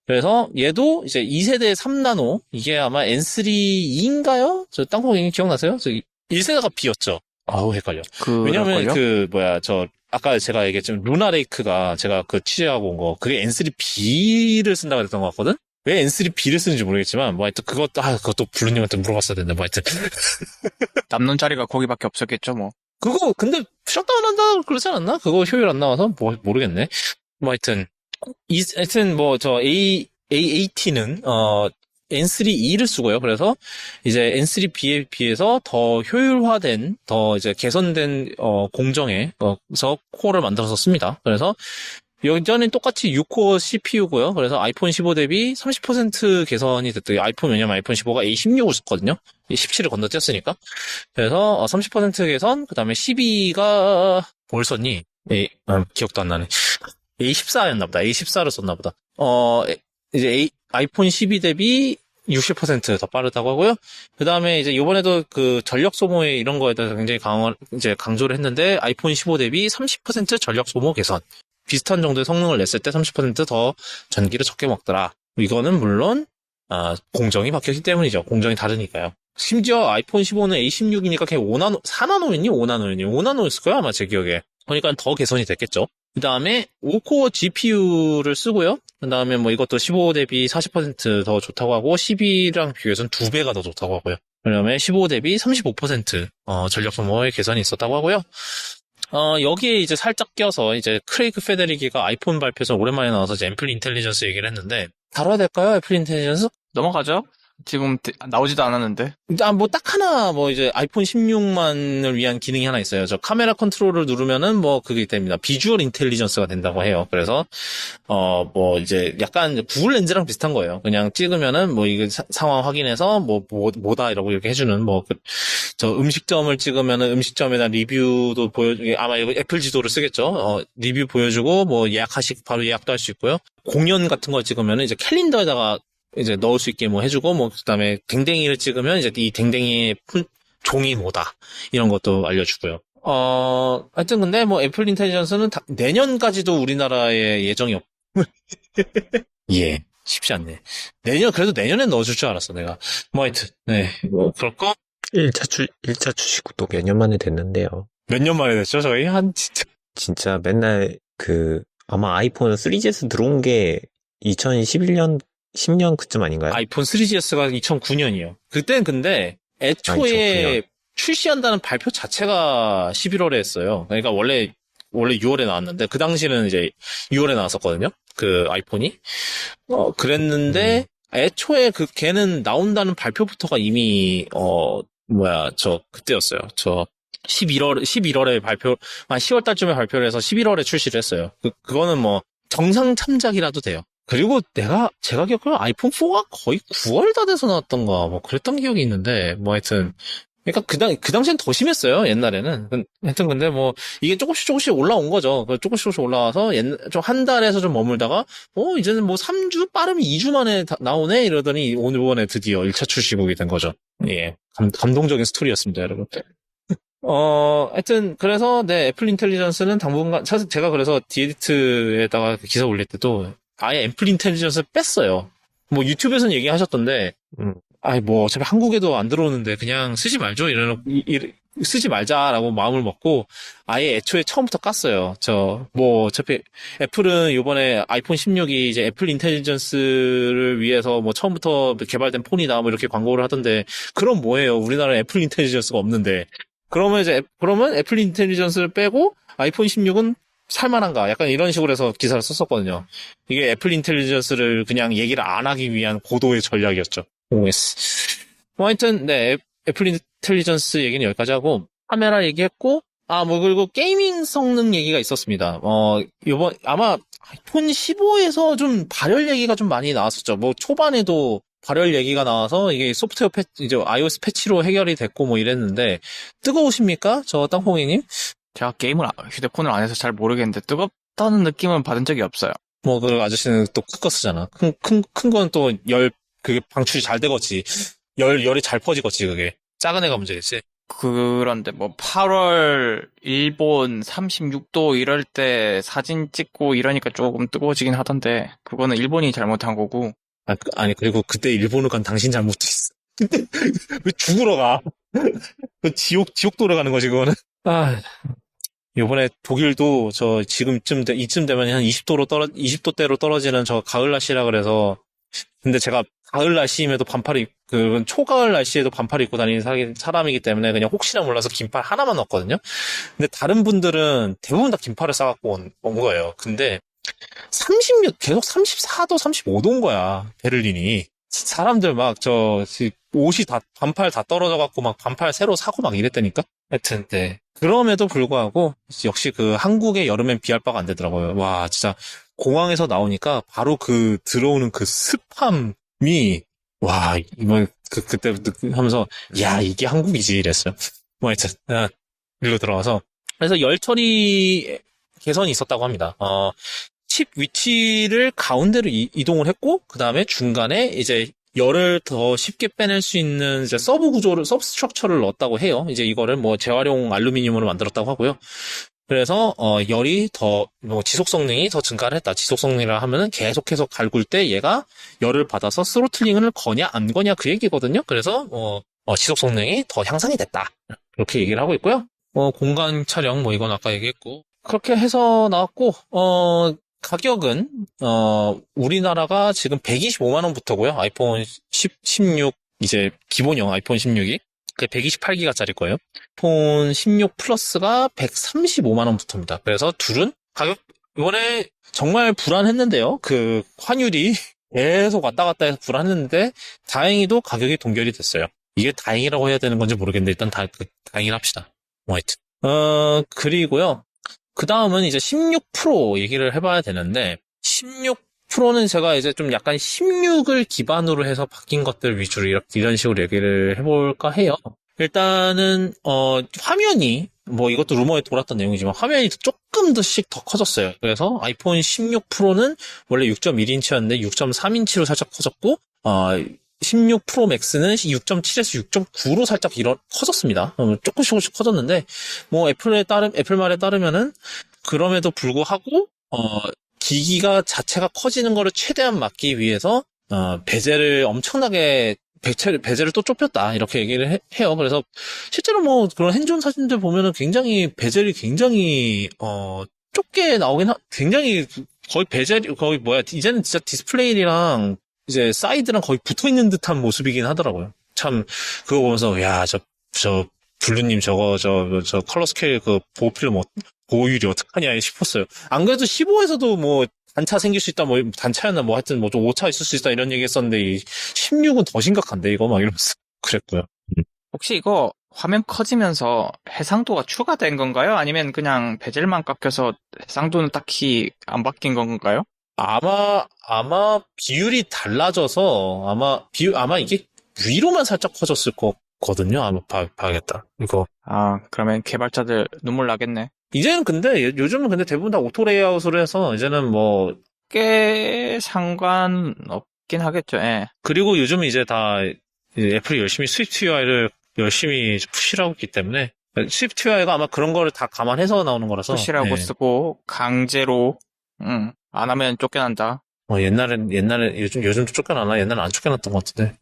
그래서 얘도 이제 2세대 3나노, 이게 아마 N3E인가요? 저 땅콩이 기억나세요? 1세대가 B였죠. 아우, 헷갈려. 왜냐면 아까 제가 얘기했지만 루나레이크가 제가 취재하고 온 거, 그게 N3B를 쓴다고 했던 것 같거든? 왜 N3B를 쓰는지 모르겠지만, 뭐 하여튼 그것도 블루님한테 물어봤어야 되는데, 뭐 하여튼. 남는 자리가 거기밖에 없었겠죠, 뭐. 그거, 근데, 셧다운 한다 그러지 않았나? 그거 효율 안 나와서? 모르겠네. 뭐 하여튼, A18는, N3E를 쓰고요. 그래서, 이제 N3B에 비해서 더 효율화된, 더 이제 개선된, 공정에서 코어를 만들어서 씁니다. 그래서, 여전히 똑같이 6코어 CPU고요. 그래서 아이폰 15 대비 30% 개선이 됐대요. 왜냐면 아이폰 15가 A16을 썼거든요. 17을 건너뛰었으니까. 그래서 30% 개선, 그 다음에 12가 뭘 썼니? 기억도 안 나네. A14였나 보다. A14를 썼나 보다. 이제 아이폰 12 대비 60%더 빠르다고 하고요. 그 다음에 이제 이번에도 그 전력 소모에 이런 거에 대해서 굉장히 이제 강조를 했는데 아이폰 15 대비 30% 전력 소모 개선. 비슷한 정도의 성능을 냈을 때 30%더 전기를 적게 먹더라. 이거는 물론 공정이 바뀌었기 때문이죠. 공정이 다르니까요. 심지어 아이폰 15는 A16이니까 그냥 4나노였니? 5나노였니? 5나노였을 거야, 아마 제 기억에. 그러니까 더 개선이 됐겠죠. 그 다음에 5코어 GPU를 쓰고요. 그 다음에 뭐 이것도 15 대비 40%더 좋다고 하고 12랑 비교해서는 2배가 더 좋다고 하고요. 그다음에 15 대비 35% 전력 소모의 개선이 있었다고 하고요. 여기에 이제 살짝 껴서 이제 크레이그 페데리기가 아이폰 발표에서 오랜만에 나와서 이제 애플 인텔리전스 얘기를 했는데 다뤄야 될까요? 애플 인텔리전스? 넘어가죠. 지금 나오지도 않았는데. 뭐 딱 하나 이제 아이폰 16만을 위한 기능이 하나 있어요. 저 카메라 컨트롤을 누르면은 그게 됩니다. 비주얼 인텔리전스가 된다고 해요. 그래서 이제 약간 구글 렌즈랑 비슷한 거예요. 그냥 찍으면은 이게 상황 확인해서 뭐다 이러고 이렇게 해주는 저 음식점을 찍으면은 음식점에다 리뷰도 아마 이거 애플 지도를 쓰겠죠. 리뷰 보여주고 바로 예약도 할 수 있고요. 공연 같은 거 찍으면은 이제 캘린더에다가 이제 넣을 수 있게 해주고, 그다음에 댕댕이를 찍으면 이제 이 댕댕이의 종이 뭐다. 이런 것도 알려주고요. 하여튼 근데 애플 인텔리전스는 내년까지도 우리나라에 예정이 예. 쉽지 않네. 그래도 내년에 넣어줄 줄 알았어, 내가. 하여튼, 네. 그렇고. 1차 출시도 몇 년 만에 됐는데요. 몇 년 만에 됐죠, 저희? 진짜 맨날 아마 아이폰 3GS 들어온 게 2011년 10년 그쯤 아닌가요? 아이폰 3GS가 2009년이요. 그땐 근데 애초에 2009년. 출시한다는 발표 자체가 11월에 했어요. 그러니까 원래 6월에 나왔는데 그 당시는 이제 6월에 나왔었거든요. 그 아이폰이. 그랬는데 애초에 걔는 나온다는 발표부터가 이미 그때였어요. 11월에 한 10월 달쯤에 발표를 해서 11월에 출시를 했어요. 그거는 정상 참작이라도 돼요. 그리고 제가 기억하기로 아이폰 4가 거의 9월 다 돼서 나왔던가, 그랬던 기억이 있는데, 하여튼. 그러니까 그 당시엔 더 심했어요, 옛날에는. 하여튼 근데 이게 조금씩 올라온 거죠. 조금씩 올라와서 좀 한 달에서 좀 머물다가, 이제는 3주? 빠르면 2주 만에 나오네? 이러더니 이번에 드디어 1차 출시국이 된 거죠. 예. 감동적인 스토리였습니다, 여러분. 하여튼, 그래서, 네, 애플 인텔리전스는 당분간, 사실 제가 그래서 디에디트에다가 기사 올릴 때도, 아예 애플 인텔리전스를 뺐어요. 유튜브에서는 얘기하셨던데, 어차피 한국에도 안 들어오는데 그냥 쓰지 말죠. 쓰지 말자라고 마음을 먹고 아예 애초에 처음부터 깠어요. 어차피 애플은 이번에 아이폰 16이 이제 애플 인텔리전스를 위해서 처음부터 개발된 폰이다 이렇게 광고를 하던데 그럼 뭐예요? 우리나라에 애플 인텔리전스가 없는데. 그러면 애플 인텔리전스를 빼고 아이폰 16은 살만한가? 약간 이런 식으로 해서 기사를 썼었거든요. 이게 애플 인텔리전스를 그냥 얘기를 안 하기 위한 고도의 전략이었죠. OS. 하여튼, 네, 애플 인텔리전스 얘기는 여기까지 하고, 카메라 얘기했고, 그리고 게이밍 성능 얘기가 있었습니다. 아마 아이폰 15에서 좀 발열 얘기가 좀 많이 나왔었죠. 초반에도 발열 얘기가 나와서 이게 소프트웨어 이제 iOS 패치로 해결이 됐고 이랬는데, 뜨거우십니까? 저 땅콩이님? 제가 휴대폰을 안 해서 잘 모르겠는데 뜨겁다는 느낌은 받은 적이 없어요. 그 아저씨는 또 큰 거 쓰잖아. 큰 건 또 그게 방출이 잘 되겠지. 열이 잘 퍼지겠지, 그게. 작은 애가 문제겠지. 그런데 8월 일본 36도 이럴 때 사진 찍고 이러니까 조금 뜨거워지긴 하던데 그거는 일본이 잘못한 거고. 아니 그리고 그때 일본을 간 당신 잘못도 있어. 왜 죽으러 가? 그 지옥도로 가는 거지 그거는. 요번에 독일도 이쯤 되면 한 20도대로 떨어지는 가을 날씨라 그래서. 근데 제가 가을 날씨임에도 초가을 날씨에도 반팔 입고 다니는 사람이기 때문에 그냥 혹시나 몰라서 긴팔 하나만 넣었거든요. 근데 다른 분들은 대부분 다 긴팔을 싸갖고 온 거예요. 근데 계속 34도, 35도인 거야, 베를린이. 사람들 막 옷이 다 반팔 다 떨어져 갖고 막 반팔 새로 사고 막 이랬다니까. 하여튼 네. 그럼에도 불구하고 역시 그 한국의 여름엔 비할 바가 안 되더라고요. 와 진짜 공항에서 나오니까 바로 그 들어오는 그 습함이 와 이거 그때부터 하면서 야 이게 한국이지 이랬어요. 뭐 하여튼 일로 들어와서 그래서 열 처리 개선이 있었다고 합니다. 칩 위치를 가운데로 이동을 했고, 그 다음에 중간에 이제 열을 더 쉽게 빼낼 수 있는 이제 서브스트럭처를 넣었다고 해요. 이제 이거를 뭐 재활용 알루미늄으로 만들었다고 하고요. 그래서, 열이 지속 성능이 더 증가를 했다. 지속 성능이라 하면은 계속해서 갈굴 때 얘가 열을 받아서 스로틀링을 거냐, 안 거냐 그 얘기거든요. 그래서, 지속 성능이 더 향상이 됐다. 그렇게 얘기를 하고 있고요. 공간 촬영, 이건 아까 얘기했고. 그렇게 해서 나왔고, 가격은 우리나라가 지금 125만원부터고요. 아이폰 16 이제 기본형 아이폰 16이 그 128기가짜리 거예요. 아이폰 16 플러스가 135만원부터입니다. 그래서 둘은 가격 이번에 정말 불안했는데요. 그 환율이 계속 왔다 갔다 해서 불안했는데 다행히도 가격이 동결이 됐어요. 이게 다행이라고 해야 되는 건지 모르겠는데 일단 다행이라 합시다. 하여튼 그리고요. 그 다음은 이제 16 프로 얘기를 해봐야 되는데, 16 프로는 제가 이제 좀 약간 16을 기반으로 해서 바뀐 것들 위주로 이런 식으로 얘기를 해볼까 해요. 일단은, 화면이, 이것도 루머에 돌았던 내용이지만, 화면이 조금 더 커졌어요. 그래서 아이폰 16 프로는 원래 6.1인치였는데 6.3인치로 살짝 커졌고, 16 프로 맥스는 6.7에서 6.9로 살짝 커졌습니다. 조금씩 커졌는데, 애플 말에 따르면은, 그럼에도 불구하고, 기기가 자체가 커지는 거를 최대한 막기 위해서, 베젤을 엄청나게, 베젤을 또 좁혔다. 이렇게 얘기를 해요. 그래서, 실제로 그런 핸즈온 사진들 보면은 베젤이 굉장히, 좁게 굉장히, 이제는 진짜 디스플레이랑, 이제 사이드랑 거의 붙어 있는 듯한 모습이긴 하더라고요. 참 그거 보면서 저 블루님 저 컬러 스케일 그 보호필름 보호율이 어떡하냐 싶었어요. 안 그래도 15에서도 단차 생길 수 있다 단차였나 하여튼 좀 오차 있을 수 있다 이런 얘기 했었는데 이 16은 더 심각한데 이거 이러면서 그랬고요. 혹시 이거 화면 커지면서 해상도가 추가된 건가요? 아니면 그냥 베젤만 깎여서 해상도는 딱히 안 바뀐 건가요? 아마 비율이 달라져서 아마 이게 위로만 살짝 커졌을 거거든요. 아마 봐야겠다. 이거. 그러면 개발자들 눈물 나겠네. 요즘은 근데 대부분 다 오토 레이아웃으로 해서 이제는 꽤 상관없긴 하겠죠. 예. 그리고 요즘은 이제 다 애플이 열심히 스위프트 UI를 열심히 푸시를 하고 있기 때문에 스위프트 UI가 아마 그런 거를 다 감안해서 나오는 거라서 푸시라고 쓰고 강제로 안 하면 쫓겨난다. 옛날에 요즘도 쫓겨나나? 옛날에 안 쫓겨났던 것 같은데.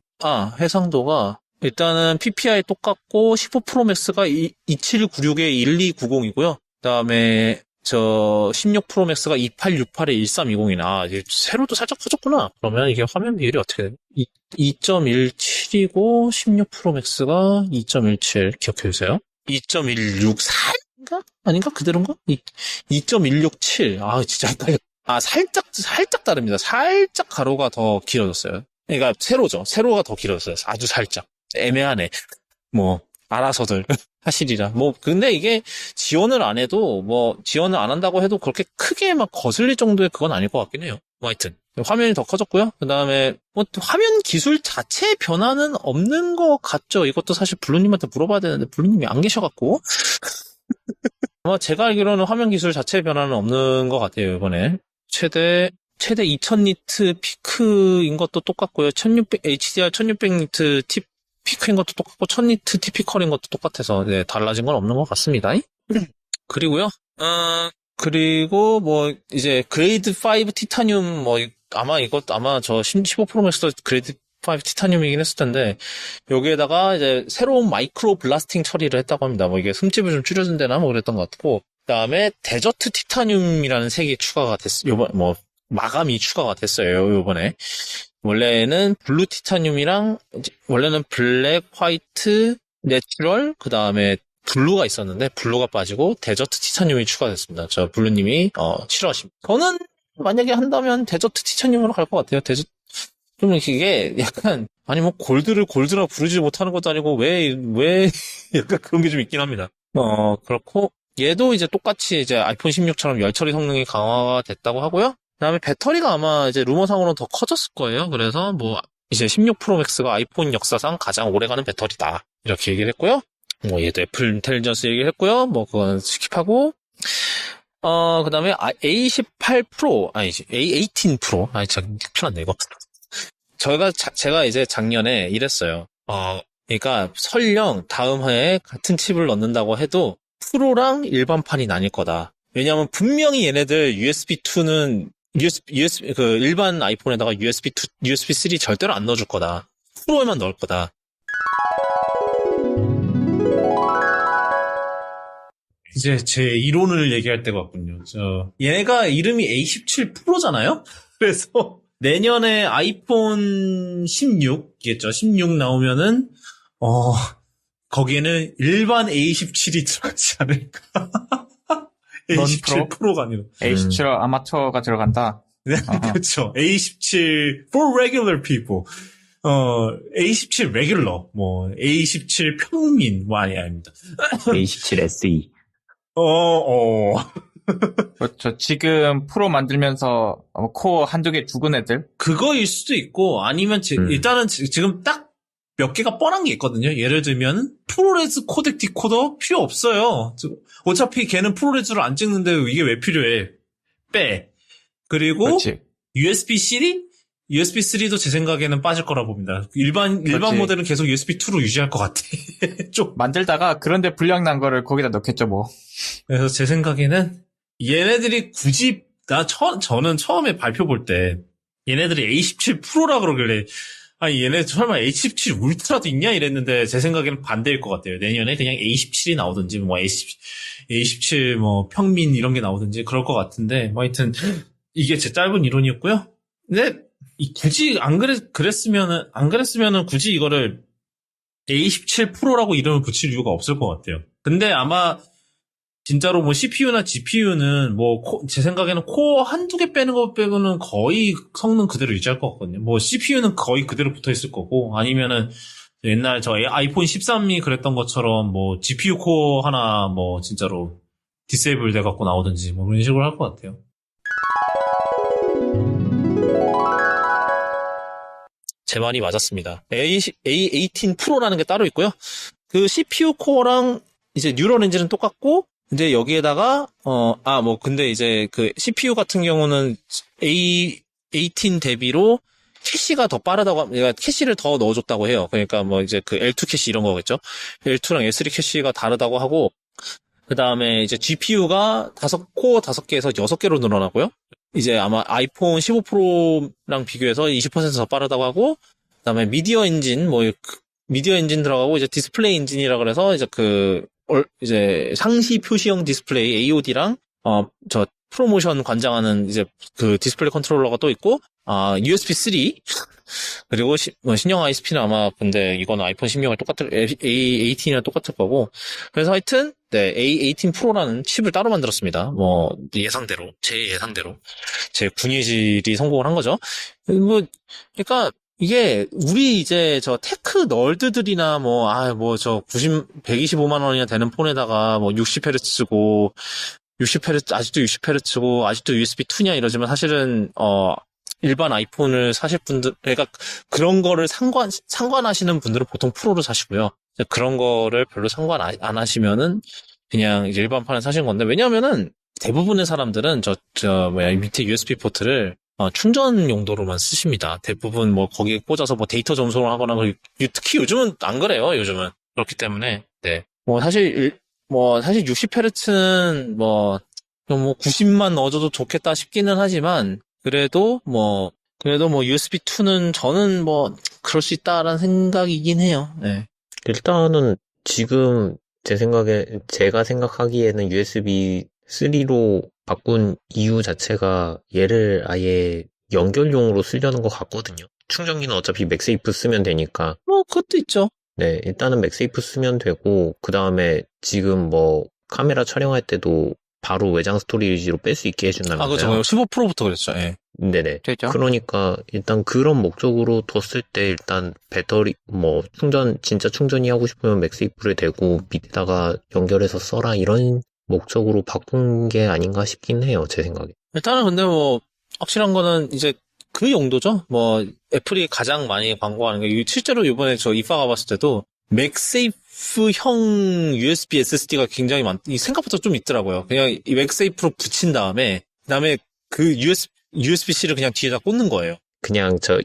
해상도가 일단은 PPI 똑같고 15 프로 맥스가 2796에 1290이고요. 그다음에 16 프로 맥스가 2868에 1320이나 이게 세로도 살짝 커졌구나. 그러면 이게 화면 비율이 어떻게 되나? 2.17이고 16 프로 맥스가 2.17 기억해 주세요. 2.164인가? 아닌가? 그대로인가? 2.167. 진짜 헷갈려. 살짝 다릅니다. 살짝 가로가 더 길어졌어요. 그러니까 세로가 더 길어졌어요. 아주 살짝. 애매하네. 알아서들 하시리라. 근데 이게 지원을 안 한다고 해도 그렇게 크게 거슬릴 정도의 그건 아닐 것 같긴 해요. 하여튼. 화면이 더 커졌고요. 그 다음에, 화면 기술 자체의 변화는 없는 것 같죠. 이것도 사실 블루님한테 물어봐야 되는데, 블루님이 안 계셔갖고. 아마 제가 알기로는 화면 기술 자체의 변화는 없는 것 같아요, 이번에. 최대 2000니트 피크인 것도 똑같고요. HDR 1600니트 피크인 것도 똑같고, 1000니트 티피컬인 것도 똑같아서, 달라진 건 없는 것 같습니다. 그리고요, 그리고 이제 그레이드 5 티타늄, 아마 저 15 프로 맥스도 그레이드 5 티타늄이긴 했을 텐데, 여기에다가 이제 새로운 마이크로 블라스팅 처리를 했다고 합니다. 이게 흠집을 좀 줄여준다나 그랬던 것 같고, 그 다음에 데저트 티타늄이라는 색이 추가가 마감이 추가가 됐어요, 요번에. 원래는 블루 티타늄이랑, 원래는 블랙, 화이트, 내추럴, 그 다음에 블루가 있었는데, 블루가 빠지고, 데저트 티타늄이 추가됐습니다. 저 블루님이, 싫어하십니다. 저는 만약에 한다면 데저트 티타늄으로 갈 것 같아요. 좀 이게 약간, 아니 뭐 골드를 골드라 부르지 못하는 것도 아니고 왜 약간 그런 게 좀 있긴 합니다. 그렇고 얘도 이제 똑같이 이제 아이폰 16처럼 열 처리 성능이 강화가 됐다고 하고요. 그다음에 배터리가 아마 이제 루머상으로는 더 커졌을 거예요. 그래서 뭐 이제 16 프로 맥스가 아이폰 역사상 가장 오래가는 배터리다. 이렇게 얘기를 했고요. 뭐 얘도 애플 인텔리전스 얘기를 했고요. 뭐 그건 스킵하고 그다음에 A18 프로 아니지 A18 프로 참 편한데 이거. 제가 이제 작년에 이랬어요. 그러니까 설령 다음 해에 같은 칩을 넣는다고 해도 프로랑 일반판이 나뉠 거다. 왜냐하면 분명히 얘네들 USB2는 그 일반 아이폰에다가 USB3 절대로 안 넣어줄 거다. 프로에만 넣을 거다. 이제 제 이론을 얘기할 때가 왔군요. 얘네가 이름이 A17 프로잖아요? 그래서 내년에 아이폰 16이겠죠. 16 나오면은, 거기에는 일반 A17이 들어가지 않을까. A17 프로가 아니라. A17 아마추어가 들어간다. 네, 그렇죠. A17 for regular people. A17 regular, 뭐, A17 평민, 뭐, 아닙니다. A17 SE. 그렇죠. 지금 프로 만들면서 코어 한두 개 죽은 애들. 그거일 수도 있고, 아니면, 일단은 지금 딱 몇 개가 뻔한 게 있거든요. 예를 들면, 프로레스 코덱 디코더 필요 없어요. 어차피 걔는 프로레스를 안 찍는데 이게 왜 필요해? 빼. 그리고, 그렇지. USB-C? USB3도 제 생각에는 빠질 거라 봅니다. 일반 그렇지. 모델은 계속 USB2로 유지할 것 같아. 좀. 만들다가 그런데 불량 난 거를 거기다 넣겠죠, 뭐. 그래서 제 생각에는 얘네들이 굳이 저는 처음에 발표 볼 때 얘네들이 A17 프로라 그러길래 아니 얘네 설마 A17 울트라도 있냐 이랬는데 제 생각에는 반대일 것 같아요. 내년에 그냥 A17이 나오든지 뭐 A17 뭐 평민 이런 게 나오든지 그럴 것 같은데 뭐 하여튼 이게 제 짧은 이론이었고요. 근데 굳이 안 그랬으면은 굳이 이거를 A17 프로라고 이름을 붙일 이유가 없을 것 같아요. 근데 아마 진짜로 뭐 CPU나 GPU는 뭐 제 생각에는 코어 한두 개 빼는 거 빼고는 거의 성능 그대로 유지할 것 같거든요. 뭐 CPU는 거의 그대로 붙어 있을 거고 아니면은 옛날 저 아이폰 13이 그랬던 것처럼 뭐 GPU 코어 하나 뭐 진짜로 디세이블 돼 갖고 나오든지 뭐 그런 식으로 할 것 같아요. 제 말이 맞았습니다. A18 프로라는 게 따로 있고요. 그 CPU 코어랑 이제 뉴럴 엔진은 똑같고 이제 여기에다가 근데 이제 그 CPU 같은 경우는 A18 대비로 캐시가 더 빠르다고 그러니까 캐시를 더 넣어줬다고 해요. 그러니까 뭐 이제 그 L2 캐시 이런 거겠죠. L2랑 L3 캐시가 다르다고 하고 그 다음에 이제 GPU가 코어 5개에서 6개로 늘어나고요. 이제 아마 아이폰 15 프로랑 비교해서 20% 더 빠르다고 하고 그 다음에 미디어 엔진 들어가고 이제 디스플레이 엔진이라 그래서 이제 상시 표시형 디스플레이 AOD랑 저 프로모션 관장하는 이제 그 디스플레이 컨트롤러가 또 있고 USB3 그리고 신형 ISP는 아마 근데 이건 아이폰 16랑 A18이랑 똑같을 거고 그래서 하여튼 네 A18 프로라는 칩을 따로 만들었습니다. 뭐 제 예상대로 제 군의질이 성공을 한 거죠. 뭐 그러니까 이게 우리 이제 저 테크 널드들이나 저 125만 원이나 되는 폰에다가 뭐 60Hz 쓰고 60Hz 아직도 60Hz고 아직도 USB2냐 이러지만 사실은 일반 아이폰을 사실 분들 그러니까 그런 거를 상관하시는 분들은 보통 프로를 사시고요. 그런 거를 별로 상관 안 하시면은 그냥 이제 일반판을 사신 건데 왜냐하면은 대부분의 사람들은 밑에 USB 포트를 충전 용도로만 쓰십니다. 대부분 뭐 거기에 꽂아서 뭐 데이터 전송을 하거나 특히 요즘은 안 그래요. 요즘은 그렇기 때문에 네. 사실 60Hz는 90만 넣어줘도 좋겠다 싶기는 하지만 그래도 USB2는 저는 그럴 수 있다라는 생각이긴 해요. 네. 일단은 지금 제가 생각하기에는 USB 3로 바꾼 이유 자체가 얘를 아예 연결용으로 쓰려는 것 같거든요. 충전기는 어차피 맥세이프 쓰면 되니까. 그것도 있죠. 네, 일단은 맥세이프 쓰면 되고, 그 다음에 지금 카메라 촬영할 때도 바로 외장 스토리지로 뺄 수 있게 해준다면서요? 그죠. 15%부터 그랬죠. 예. 네네. 되죠. 그러니까 일단 그런 목적으로 뒀을 때 일단 배터리 뭐 진짜 충전이 하고 싶으면 맥세이프를 대고 밑에다가 연결해서 써라 이런 목적으로 바꾼 게 아닌가 싶긴 해요. 제 생각에. 일단은 근데 뭐 확실한 거는 이제 그 용도죠. 뭐 애플이 가장 많이 광고하는 게 실제로 이번에 저 이파 가봤을 때도 맥세이프형 USB SSD가 굉장히 생각보다 좀 있더라고요. 그냥 이 맥세이프로 붙인 다음에 그다음에 그 USB-C를 그냥 뒤에다 꽂는 거예요. 그냥 저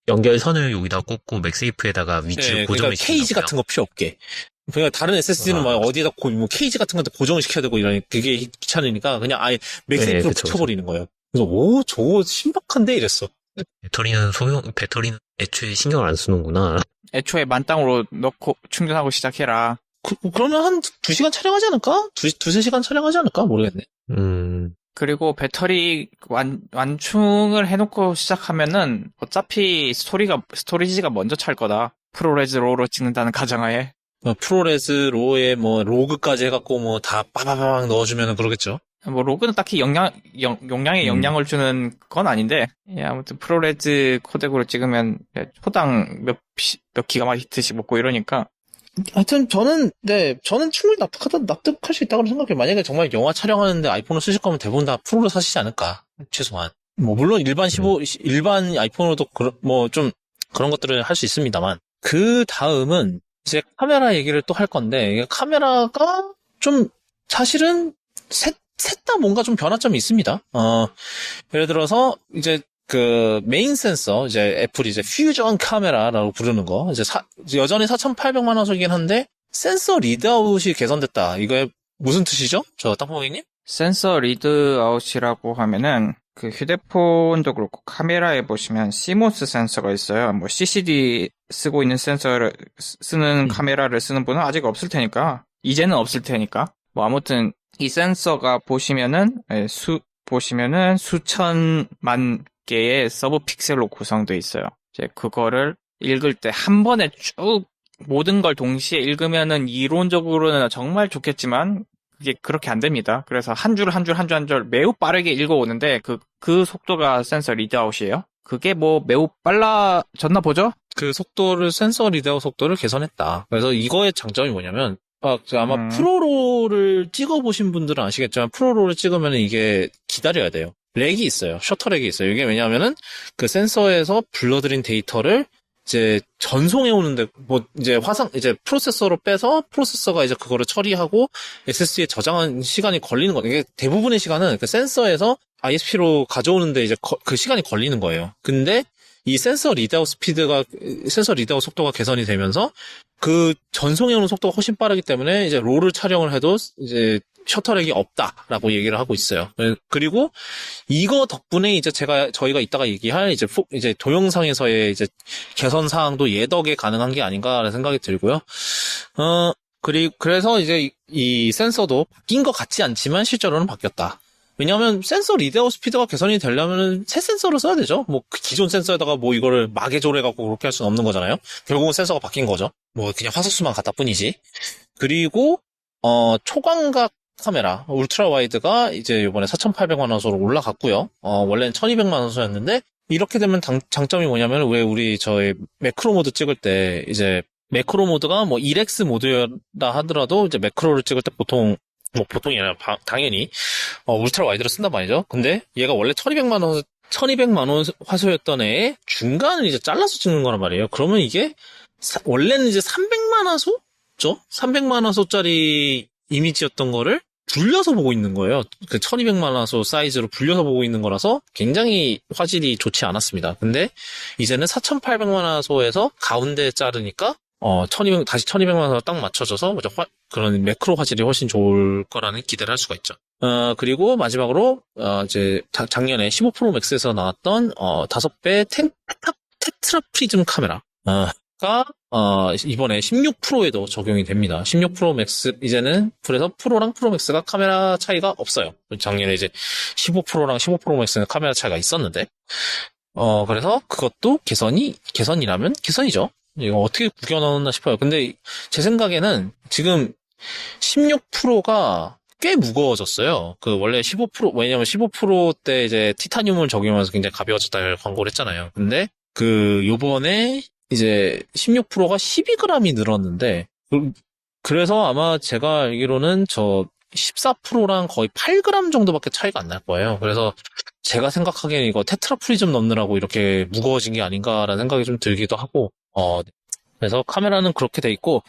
연결선을 여기다 꽂고 맥세이프에다가 위치를 네, 고정을 그러니까 케이지 시킨다고요? 같은 거 필요 없게. 그러니까 다른 SSD는 막 어디에다 뭐 케이지 같은 것도 고정을 시켜야 되고 이러니 그게 귀찮으니까 그냥 아예 맥세이프로 그쵸, 붙여버리는 거예요. 그래서 저거 신박한데 이랬어. 배터리는 애초에 신경을 안 쓰는구나. 애초에 만땅으로 넣고 충전하고 시작해라. 그러면 한 2시간 촬영하지 않을까? 2-3시간 촬영하지 않을까? 모르겠네. 그리고 배터리 완충을 해놓고 시작하면은 어차피 스토리지가 먼저 찰 거다. 프로레즈 로로 찍는다는 가정하에. 프로레즈 로에 뭐 로그까지 해갖고 뭐 다 빠바바박 넣어주면 그러겠죠. 뭐 로그는 딱히 용량에 영향을 주는 건 아닌데, 예, 아무튼 프로레즈 코덱으로 찍으면 초당 몇 기가바이트씩 먹고 이러니까. 하여튼 저는 충분히 납득할 수 있다고 생각해요. 만약에 정말 영화 촬영하는데 아이폰을 쓰실 거면 대부분 다 프로를 사시지 않을까. 최소한. 뭐 물론 일반 아이폰으로도 뭐 좀 그런 것들을 할 수 있습니다만. 그 다음은 이제 카메라 얘기를 또 할 건데, 카메라가 좀 사실은 셋 다 뭔가 좀 변화점이 있습니다. 예를 들어서 이제 그 메인 센서, 이제 애플이 이제 퓨전 카메라라고 부르는 거, 이제 여전히 4,800만 화소이긴 한데 센서 리드아웃이 개선됐다. 이거에 무슨 뜻이죠? 저 땅콩이님? 센서 리드아웃이라고 하면은 그 휴대폰도 그렇고 카메라에 보시면 CMOS 센서가 있어요. 뭐 CCD 쓰고 있는 센서를 쓰는 카메라를 쓰는 분은 아직 없을 테니까, 이제는 없을 테니까. 뭐 아무튼 이 센서가 보시면은 수천만 개의 서브 픽셀로 구성되어 있어요. 이제 그거를 읽을 때 한 번에 쭉 모든 걸 동시에 읽으면은 이론적으로는 정말 좋겠지만 그게 그렇게 안 됩니다. 그래서 한 줄 매우 빠르게 읽어오는데 그 속도가 센서 리드아웃이에요. 그게 뭐 매우 빨라졌나 보죠? 그 센서 리드아웃 속도를 개선했다. 그래서 이거의 장점이 뭐냐면, 아마 프로로를 찍어보신 분들은 아시겠지만, 프로로를 찍으면 이게 기다려야 돼요. 렉이 있어요. 셔터 렉이 있어요. 이게 왜냐하면은, 그 센서에서 불러들인 데이터를 이제 전송해 오는데, 뭐, 이제 프로세서로 빼서, 프로세서가 이제 그거를 처리하고, SSD에 저장한 시간이 걸리는 거예요. 이게 대부분의 시간은 그 센서에서 ISP로 가져오는데 이제 그 시간이 걸리는 거예요. 근데, 이 센서 리드아웃 속도가 개선이 되면서 그 전송해오는 속도가 훨씬 빠르기 때문에 이제 롤을 촬영을 해도 이제 셔터렉이 없다라고 얘기를 하고 있어요. 그리고 이거 덕분에 이제 저희가 이따가 얘기할 이제 동영상에서의 이제 개선 사항도 얘 덕에 가능한 게 아닌가라는 생각이 들고요. 그래서 이제 이 센서도 바뀐 것 같지 않지만 실제로는 바뀌었다. 왜냐하면 센서 리드아웃 스피드가 개선이 되려면 새 센서를 써야 되죠. 뭐 기존 센서에다가 뭐 이거를 마개조래갖고 그렇게 할 수는 없는 거잖아요. 결국은 센서가 바뀐 거죠. 뭐 그냥 화소수만 같다 뿐이지. 그리고 초광각 카메라 울트라 와이드가 이제 이번에 4,800만 화소로 올라갔고요. 원래는 1,200만 화소였는데 이렇게 되면 장점이 뭐냐면 왜 우리 저희 매크로 모드 찍을 때 이제 매크로 모드가 뭐 1X 모드라 하더라도 이제 매크로를 찍을 때 보통이 아니라 당연히 울트라 와이드를 쓴단 말이죠. 근데 얘가 원래 1200만 원 화소였던 애에 중간을 이제 잘라서 찍는 거란 말이에요. 그러면 이게 원래는 이제 300만 화소죠? 300만 화소짜리 이미지였던 거를 불려서 보고 있는 거예요. 그 1200만 화소 사이즈로 불려서 보고 있는 거라서 굉장히 화질이 좋지 않았습니다. 근데 이제는 4800만 화소에서 가운데 자르니까 다시 1200만 화소로 딱 맞춰져서 그런 매크로 화질이 훨씬 좋을 거라는 기대를 할 수가 있죠. 그리고 마지막으로 이제 작년에 15 프로 맥스에서 나왔던 5배 테트라 프리즘 카메라가 이번에 16 프로에도 적용이 됩니다. 16 프로 맥스 이제는 그래서 프로랑 프로 맥스가 카메라 차이가 없어요. 작년에 이제 15 프로랑 15 프로 맥스는 카메라 차이가 있었는데 그래서 그것도 개선이라면 개선이죠. 이거 어떻게 구겨 넣었나 싶어요. 근데 제 생각에는 지금 16 프로가 꽤 무거워졌어요. 그 원래 15%, 왜냐면 15%때 이제 티타늄을 적용하면서 굉장히 가벼워졌다 광고를 했잖아요. 근데 그 요번에 이제 16%가 12g이 늘었는데 그래서 아마 제가 알기로는 저 14%랑 거의 8g 정도밖에 차이가 안 날 거예요. 그래서 제가 생각하기에는 이거 테트라프리즘 넣느라고 이렇게 무거워진 게 아닌가라는 생각이 좀 들기도 하고, 그래서 카메라는 그렇게 돼 있고,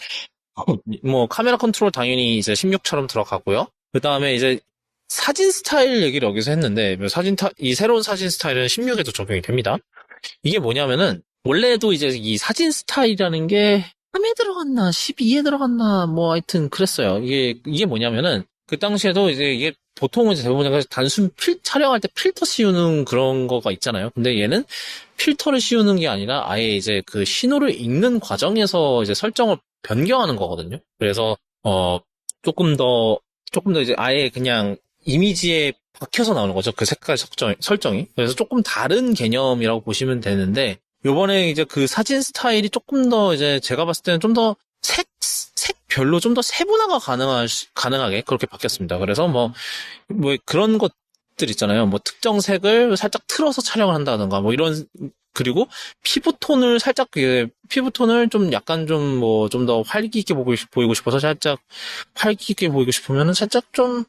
뭐 카메라 컨트롤 당연히 이제 16처럼 들어가고요. 그 다음에 이제 사진 스타일 얘기를 여기서 했는데, 이 새로운 사진 스타일은 16에도 적용이 됩니다. 이게 뭐냐면은, 원래도 이제 이 사진 스타일이라는 게 3에 들어갔나, 12에 들어갔나, 뭐 하여튼 그랬어요. 이게 뭐냐면은, 그 당시에도 이제 이게 보통은 이제 대부분 단순 촬영할 때 필터 씌우는 그런 거가 있잖아요. 근데 얘는 필터를 씌우는 게 아니라 아예 이제 그 신호를 읽는 과정에서 이제 설정을 변경하는 거거든요. 그래서, 조금 더 이제 아예 그냥 이미지에 박혀서 나오는 거죠. 그 색깔 설정이. 그래서 조금 다른 개념이라고 보시면 되는데, 요번에 이제 그 사진 스타일이 조금 더 이제 제가 봤을 때는 좀 더 색별로 좀 더 세분화가 가능하게 그렇게 바뀌었습니다. 그래서 뭐 그런 것들 있잖아요. 뭐 특정 색을 살짝 틀어서 촬영을 한다던가 뭐 이런, 그리고 피부톤을 좀 약간 좀 뭐 좀 더 활기 있게 보이고 싶어서 살짝 활기 있게 보이고 싶으면은 살짝 좀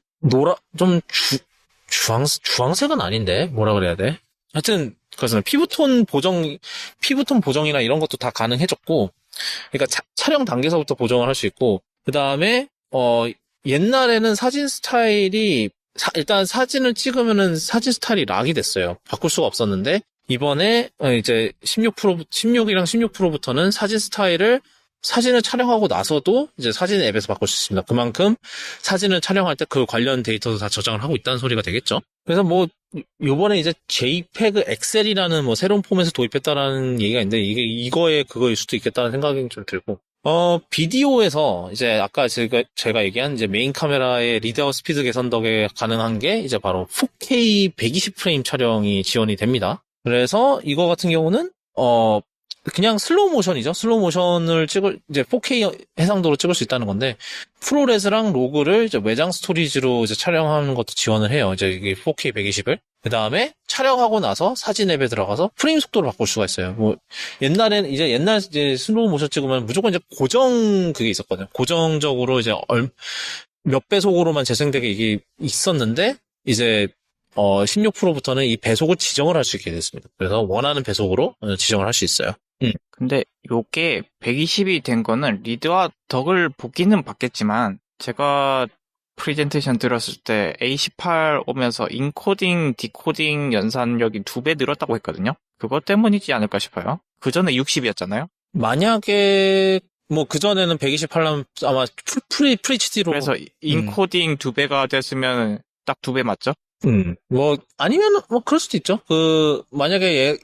주황색은 아닌데 뭐라 그래야 돼? 하여튼 그래서 피부톤 보정이나 이런 것도 다 가능해졌고, 그러니까 촬영 단계에서부터 보정을 할 수 있고, 그 다음에 옛날에는 사진 스타일이 일단 사진을 찍으면은 사진 스타일이 락이 됐어요. 바꿀 수가 없었는데 이번에 이제 16이랑 16%부터는 사진을 촬영하고 나서도 이제 사진 앱에서 바꿀 수 있습니다. 그만큼 사진을 촬영할 때 그 관련 데이터도 다 저장을 하고 있다는 소리가 되겠죠. 그래서 뭐 요번에 이제 JPEG 엑셀이라는 뭐 새로운 포맷을 도입했다라는 얘기가 있는데 이거의 그거일 수도 있겠다는 생각이 좀 들고, 비디오에서 이제 아까 제가 얘기한 이제 메인 카메라의 리드아웃 스피드 개선 덕에 가능한 게 이제 바로 4K 120프레임 촬영이 지원이 됩니다. 그래서 이거 같은 경우는 그냥 슬로우 모션이죠. 슬로우 모션을 이제 4K 해상도로 찍을 수 있다는 건데, 프로레스랑 로그를 이제 외장 스토리지로 이제 촬영하는 것도 지원을 해요. 이제 이게 4K 120을. 그 다음에 촬영하고 나서 사진 앱에 들어가서 프레임 속도를 바꿀 수가 있어요. 뭐, 옛날 이제 슬로우 모션 찍으면 무조건 이제 그게 있었거든요. 고정적으로 이제 몇 배속으로만 재생되게 이게 있었는데, 이제 16%부터는 이 배속을 지정을 할 수 있게 됐습니다. 그래서 원하는 배속으로 지정을 할 수 있어요. 근데 요게 120이 된 거는 리드와 덕을 보기는 봤겠지만, 제가 프레젠테이션 들었을 때 A18 오면서 인코딩, 디코딩 연산력이 2배 늘었다고 했거든요. 그것 때문이지 않을까 싶어요. 그 전에 60이었잖아요. 만약에 뭐 그전에는 128라면 아마 FHD로, 그래서 인코딩 2배가 됐으면 딱 2배 맞죠? 뭐 아니면 뭐 그럴 수도 있죠. 만약에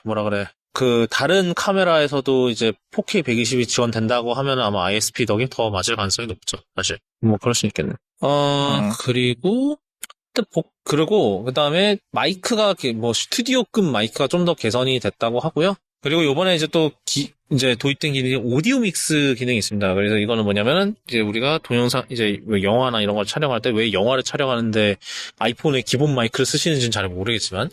뭐라 그래, 다른 카메라에서도 이제 4K 120이 지원된다고 하면 아마 ISP 덕이 더 맞을 가능성이 높죠, 사실. 뭐 그럴 수 있겠네. 그리고 그 다음에 마이크가 뭐 스튜디오급 마이크가 좀 더 개선이 됐다고 하고요. 그리고 요번에 이제 또 이제 도입된 기능이 오디오 믹스 기능이 있습니다. 그래서 이거는 뭐냐면은 이제 우리가 동영상 이제 영화나 이런 걸 촬영할 때 왜 영화를 촬영하는데 아이폰의 기본 마이크를 쓰시는지는 잘 모르겠지만,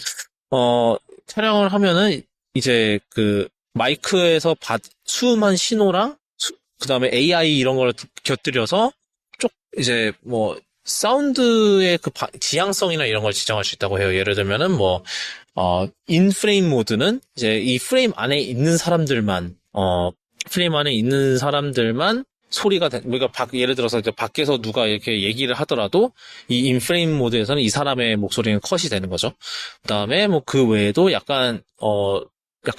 촬영을 하면은 이제 그 마이크에서 수음한 신호랑 그다음에 AI 이런 걸 곁들여서 이제 뭐 사운드의 그 지향성이나 이런 걸 지정할 수 있다고 해요. 예를 들면은 뭐 인프레임 모드는 이제 이 프레임 안에 있는 사람들만 소리가 우리가 예를 들어서 이제 밖에서 누가 이렇게 얘기를 하더라도 이 인프레임 모드에서는 이 사람의 목소리는 컷이 되는 거죠. 그다음에 뭐 그 외에도 약간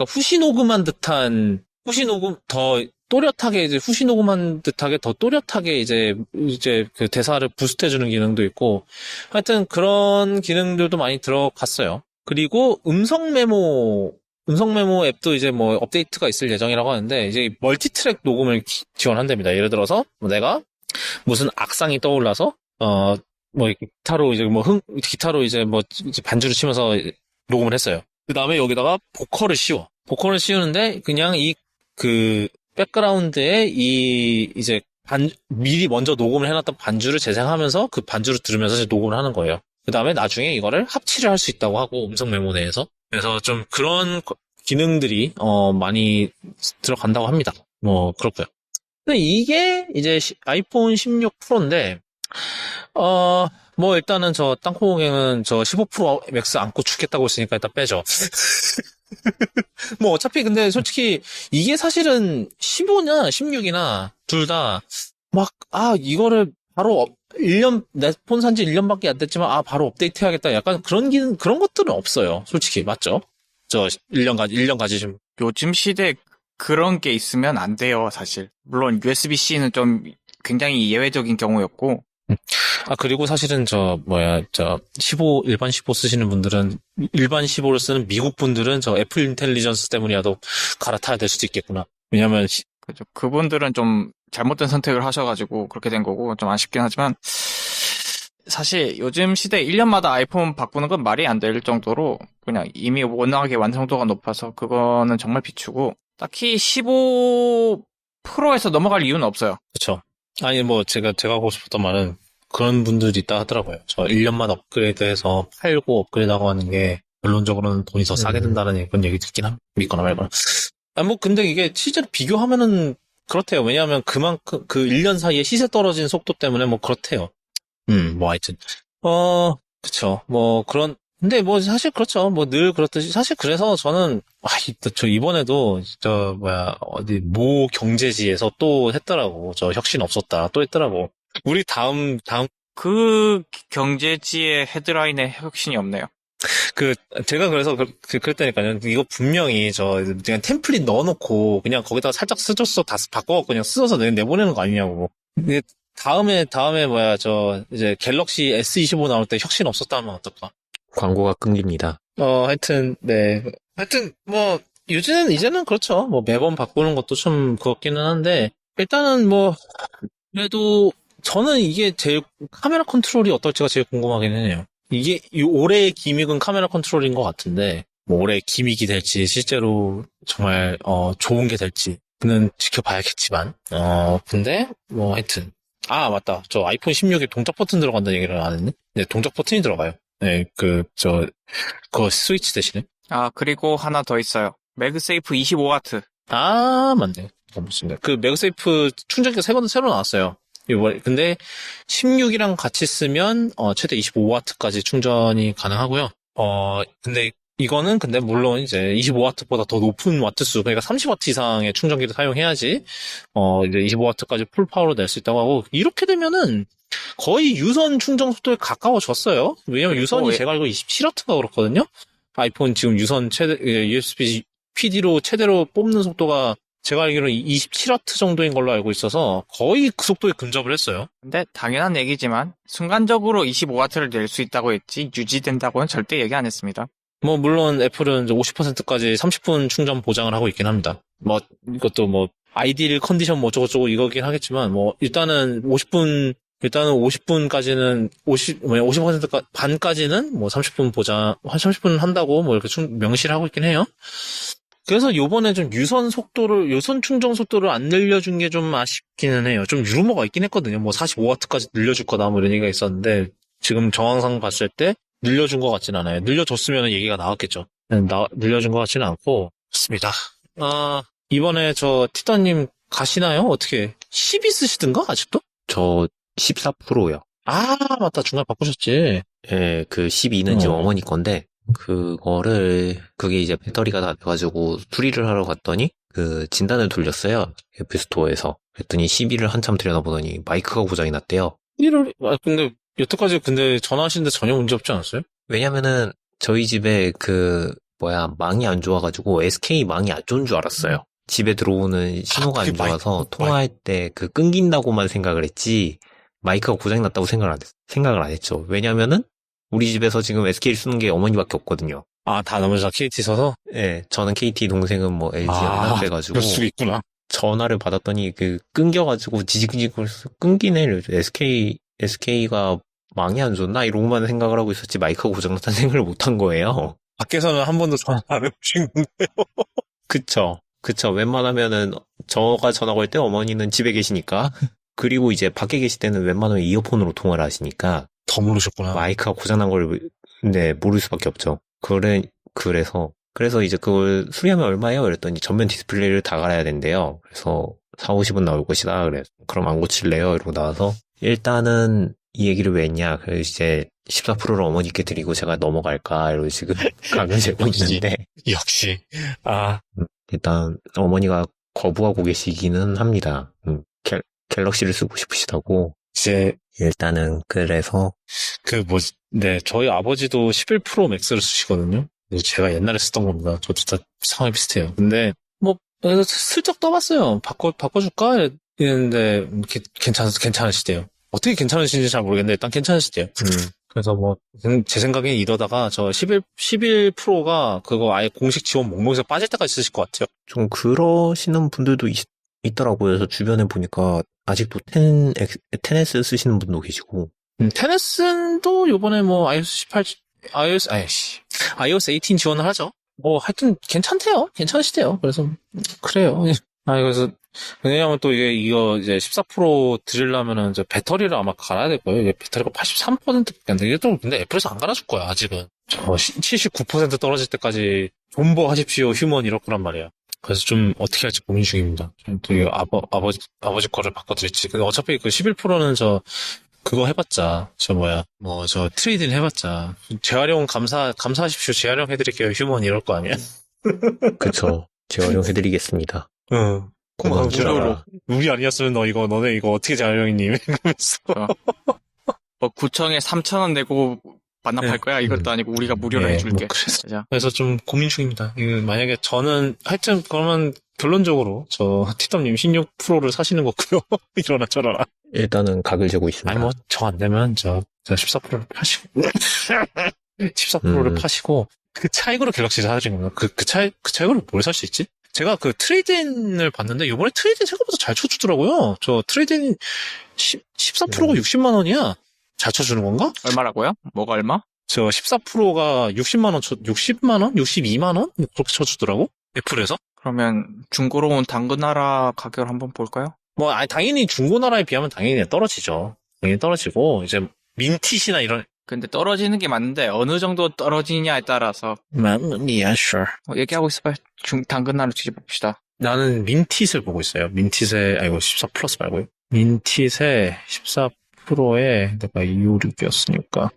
후시 녹음한 듯한 더 또렷하게 더 또렷하게 이제 그 대사를 부스트해주는 기능도 있고, 하여튼 그런 기능들도 많이 들어갔어요. 그리고 음성 메모 앱도 이제 뭐 업데이트가 있을 예정이라고 하는데, 이제 멀티트랙 녹음을 지원한답니다. 예를 들어서 뭐 내가 무슨 악상이 떠올라서 뭐 기타로 이제 뭐 반주를 치면서 녹음을 했어요. 그 다음에 여기다가 보컬을 씌우는데 그냥 그 백그라운드에 이제 미리 먼저 녹음을 해놨던 반주를 재생하면서 그 반주를 들으면서 이제 녹음을 하는 거예요. 그 다음에 나중에 이거를 합치를 할 수 있다고 하고, 음성 메모 내에서. 그래서 좀 그런 기능들이, 많이 들어간다고 합니다. 뭐, 그렇고요. 근데 이게 이제 아이폰 16 프로인데, 뭐 일단은 저 땅콩에는 저 15% 맥스 안고 죽겠다고 했으니까 일단 빼죠. 뭐 어차피 근데 솔직히 이게 사실은 15냐 16이나 둘 다 막 이거를 바로 1년 내 폰 산지 1년밖에 안 됐지만 바로 업데이트 해야겠다 약간 그런 것들은 없어요. 솔직히 맞죠? 저 1년 가지시면 요즘 시대에 그런 게 있으면 안 돼요, 사실. 물론 USB-C는 좀 굉장히 예외적인 경우였고, 그리고 사실은 일반 15 쓰시는 분들은, 일반 15를 쓰는 미국 분들은 저 애플 인텔리전스 때문이라도 갈아타야 될 수도 있겠구나. 왜냐면, 그죠. 그분들은 좀 잘못된 선택을 하셔가지고 그렇게 된 거고, 좀 아쉽긴 하지만, 사실 요즘 시대 1년마다 아이폰 바꾸는 건 말이 안 될 정도로 그냥 이미 워낙에 완성도가 높아서 그거는 정말 비추고, 딱히 15 프로에서 넘어갈 이유는 없어요. 그쵸. 아니, 뭐, 제가 하고 싶었던 말은 그런 분들이 있다 하더라고요. 저 1년만 업그레이드해서 팔고 업그레이드하고 하는 게, 결론적으로는 돈이 더 싸게 든다는 그런 얘기 듣긴 합니다. 믿거나 말거나. 근데 이게 실제로 비교하면은 그렇대요. 왜냐하면 그만큼, 그 1년 사이에 시세 떨어진 속도 때문에 뭐 그렇대요. 뭐 하여튼. 그쵸. 근데 뭐 사실 그렇죠. 뭐 늘 그렇듯이 사실 그래서 저는 저 이번에도 모 경제지에서 또 했더라고. 저 혁신 없었다 또 했더라고. 우리 다음 그 경제지의 헤드라인에 혁신이 없네요. 제가 그래서 그랬다니까요. 이거 분명히 그냥 템플릿 넣어놓고 그냥 거기다가 살짝 쓰줬어 다 바꿔 그냥 쓰어서 내보내는 거 아니냐고. 근데 다음에 이제 갤럭시 S25 나올 때 혁신 없었다 하면 어떨까? 광고가 끊깁니다. 하여튼, 네. 하여튼, 이제는 그렇죠. 뭐, 매번 바꾸는 것도 좀 그렇기는 한데, 일단은 그래도, 저는 이게 카메라 컨트롤이 어떨지가 제일 궁금하긴 해요. 이게, 올해의 기믹은 카메라 컨트롤인 것 같은데, 뭐, 올해의 기믹이 될지, 실제로 정말, 좋은 게 될지는 지켜봐야겠지만, 근데, 하여튼. 맞다. 저 아이폰 16에 동작 버튼 들어간다는 얘기를 안 했네? 네, 동작 버튼이 들어가요. 네, 그거 스위치 대신에. 그리고 하나 더 있어요. 맥세이프 25W. 맞네. 맞습니다. 그 맥세이프 충전기가 새로 나왔어요. 근데 16이랑 같이 쓰면 최대 25W까지 충전이 가능하고요. 근데 이거는 물론 이제 25W보다 더 높은 와트수, 그러니까 30W 이상의 충전기를 사용해야지 이제 25W까지 풀 파워로 낼 수 있다고 하고, 이렇게 되면은 거의 유선 충전 속도에 가까워졌어요. 왜냐면 유선이 제가 알고 27W가 그렇거든요. 아이폰 지금 유선 USB PD로 최대로 뽑는 속도가 제가 알기로는 27W 정도인 걸로 알고 있어서 거의 그 속도에 근접을 했어요. 근데 당연한 얘기지만 순간적으로 25W를 낼 수 있다고 했지 유지된다고는 절대 얘기 안 했습니다. 물론 애플은 50%까지 30분 충전 보장을 하고 있긴 합니다. 이것도 아이디일 컨디션 어쩌고저쩌고 이거긴 하겠지만, 일단은 50분까지는 50% 반까지는 30분 보장, 한 30분 한다고 이렇게 명시를 하고 있긴 해요. 그래서 요번에 좀 유선 충전 속도를 안 늘려준 게 좀 아쉽기는 해요. 좀 유머가 있긴 했거든요. 45W까지 늘려줄 거다 이런 얘기가 있었는데, 지금 정황상 봤을 때 늘려준 것 같진 않아요. 늘려줬으면 얘기가 나왔겠죠. 늘려준 것 같지는 않고, 좋습니다. 이번에 티타님 가시나요? 어떻게? 12 쓰시든가? 아직도? 저 14%요. 맞다. 중간에 바꾸셨지. 예, 그 12는 지금 어머니 건데, 그게 이제 배터리가 다 돼가지고 수리를 하러 갔더니, 진단을 돌렸어요. 앱스토어에서. 그랬더니 12를 한참 들여다보더니 마이크가 고장이 났대요. 근데, 여태까지 전화하시는데 전혀 문제 없지 않았어요? 왜냐면은, 저희 집에 망이 안 좋아가지고 SK 망이 안 좋은 줄 알았어요. 집에 들어오는 신호가 안 좋아서 통화할 때 끊긴다고만 생각을 했지, 마이크가 고장이 났다고 생각을 안 했죠. 왜냐면은, 우리 집에서 지금 SK를 쓰는 게 어머니밖에 없거든요. 다 나머지 다 KT 써서? 네, 저는 KT, 동생은 LG였나 그래가지고. 그럴 수 있구나. 전화를 받았더니 끊겨가지고 지직지직 끊기네. SK가 망이 안 좋나? 이러고만 생각을 하고 있었지 마이크가 고장났다는 생각을 못 한 거예요. 밖에서는 한 번도 전화 안 해보신 건데요. 그쵸. 웬만하면은 저가 전화 걸 때 어머니는 집에 계시니까. 그리고 이제 밖에 계실 때는 웬만하면 이어폰으로 통화를 하시니까 더 모르셨구나. 마이크가 고장난 걸, 네, 모를 수밖에 없죠. 그래서 이제 그걸 수리하면 얼마예요? 이랬더니 전면 디스플레이를 다 갈아야 된대요. 그래서 40-50은 나올 것이다. 그래. 그럼 안 고칠래요? 이러고 나와서 일단은 이 얘기를 왜 했냐. 그래서 이제 14%를 어머니께 드리고 제가 넘어갈까? 이러고 지금 각을 재고 있는데 역시. 일단 어머니가 거부하고 계시기는 합니다. 갤럭시를 쓰고 싶으시다고. 이제, 일단은 그래서 네, 저희 아버지도 11 프로 맥스를 쓰시거든요. 제가 옛날에 쓰던 겁니다. 저도 다 상황이 비슷해요. 근데, 그래서 슬쩍 떠봤어요. 바꿔줄까? 이랬는데, 괜찮으시대요. 어떻게 괜찮으신지 잘 모르겠는데, 일단 괜찮으시대요. 그래서 제 생각엔 이러다가 저 11 프로가 그거 아예 공식 지원 목록에서 빠질 때까지 쓰실 것 같아요. 좀 그러시는 분들도 있더라고요. 그래서 주변에 보니까 아직도 10S 쓰시는 분도 계시고. 테네슨도 요번에 iOS 18 지원을 하죠. 하여튼 괜찮대요. 괜찮으시대요. 그래서 그래요. 그래서 왜냐면 또 이거 이제 14 프로 드리려면은 이제 배터리를 아마 갈아야 될 거예요. 이게 배터리가 83%밖에 안 돼. 이게 또 근데 애플에서 안 갈아줄 거야 아직은. 79% 떨어질 때까지 존버하십시오 휴먼 이럴 거란 말이야. 그래서 좀 어떻게 할지 고민 중입니다. 또 이거 아버지 거를 바꿔드릴지. 근데 어차피 그 11 프로는 그거 해봤자, 저 트레이딩 해봤자, 재활용 감사하십시오. 재활용 해드릴게요. 휴먼 이럴 거 아니야? 그쵸. 재활용해드리겠습니다. 응. 무료로. 우리 아니었으면 너네 이거 어떻게 재활용했니? 이러면서. 구청에 3,000원 내고 반납할 거야? 이것도 아니고 우리가 무료로 해줄게. 그래서 좀 고민 중입니다. 만약에 저는, 하여튼, 그러면 결론적으로, 티덤님 16 프로를 사시는 거고요. 이러나 저러나. 일단은 각을 재고 있습니다. 저 안 되면, 14 프로를 파시고. 14 프로를 파시고, 그 차익으로 갤럭시를 사드린 겁니다. 그 차익으로 뭘 살 수 있지? 제가 그 트레이드인을 봤는데, 요번에 트레이드인 생각보다 잘 쳐주더라고요. 저 트레이드인 14 프로가 60만 원이야. 잘 쳐주는 건가? 얼마라고요? 뭐가 얼마? 저 14 프로가 60만 원, 60만 원? 62만 원? 그렇게 쳐주더라고? 애플에서? 그러면 중고로 온 당근나라 가격을 한번 볼까요? 당연히 중고나라에 비하면 당연히 떨어지죠. 당연히 떨어지고, 이제 민티시나 이런. 근데 떨어지는 게 맞는데 어느 정도 떨어지냐에 따라서. sure. 얘기하고 있어봐요. 당근나라 뒤집어봅시다. 나는 민티스를 보고 있어요. 민티스의, 14 플러스 말고요. 민티스의 14 프로에 내가 256이었으니까.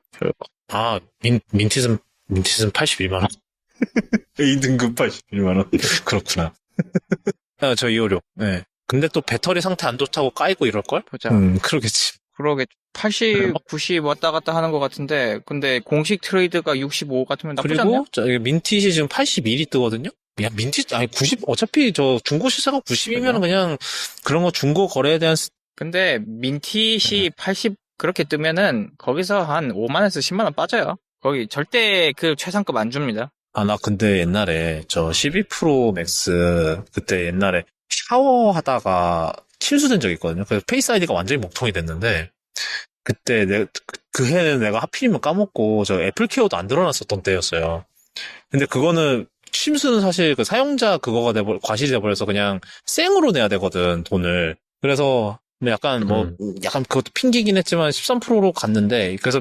민티스는 81만원. A등급 81만원. 그렇구나. 저 256. 네. 근데 또 배터리 상태 안 좋다고 까이고 이럴걸? 보자. 그러겠지. 그러게 80, 90 왔다 갔다 하는 것 같은데 근데 공식 트레이드가 65 같으면 나쁘지 않네요? 그리고 민티시 지금 81이 뜨거든요? 야, 90, 어차피 중고 시세가 90이면 그냥 그런 거 중고 거래에 대한. 근데 민티시 80 그렇게 뜨면은 거기서 한 5만원에서 10만원 빠져요. 거기 절대 그 최상급 안 줍니다. 나 근데 옛날에 12 프로 맥스 그때 옛날에 샤워하다가 침수된 적이 있거든요. 그래서 페이스 아이디가 완전히 먹통이 됐는데 그때 그 해는 내가 하필이면 까먹고 애플 케어도 안 들어놨었던 때였어요. 근데 그거는 침수는 사실 그 사용자 그거가 과실이 돼버려서 그냥 생으로 내야 되거든, 돈을. 그래서 약간 그것도 핑계긴 했지만 13%로 갔는데 그래서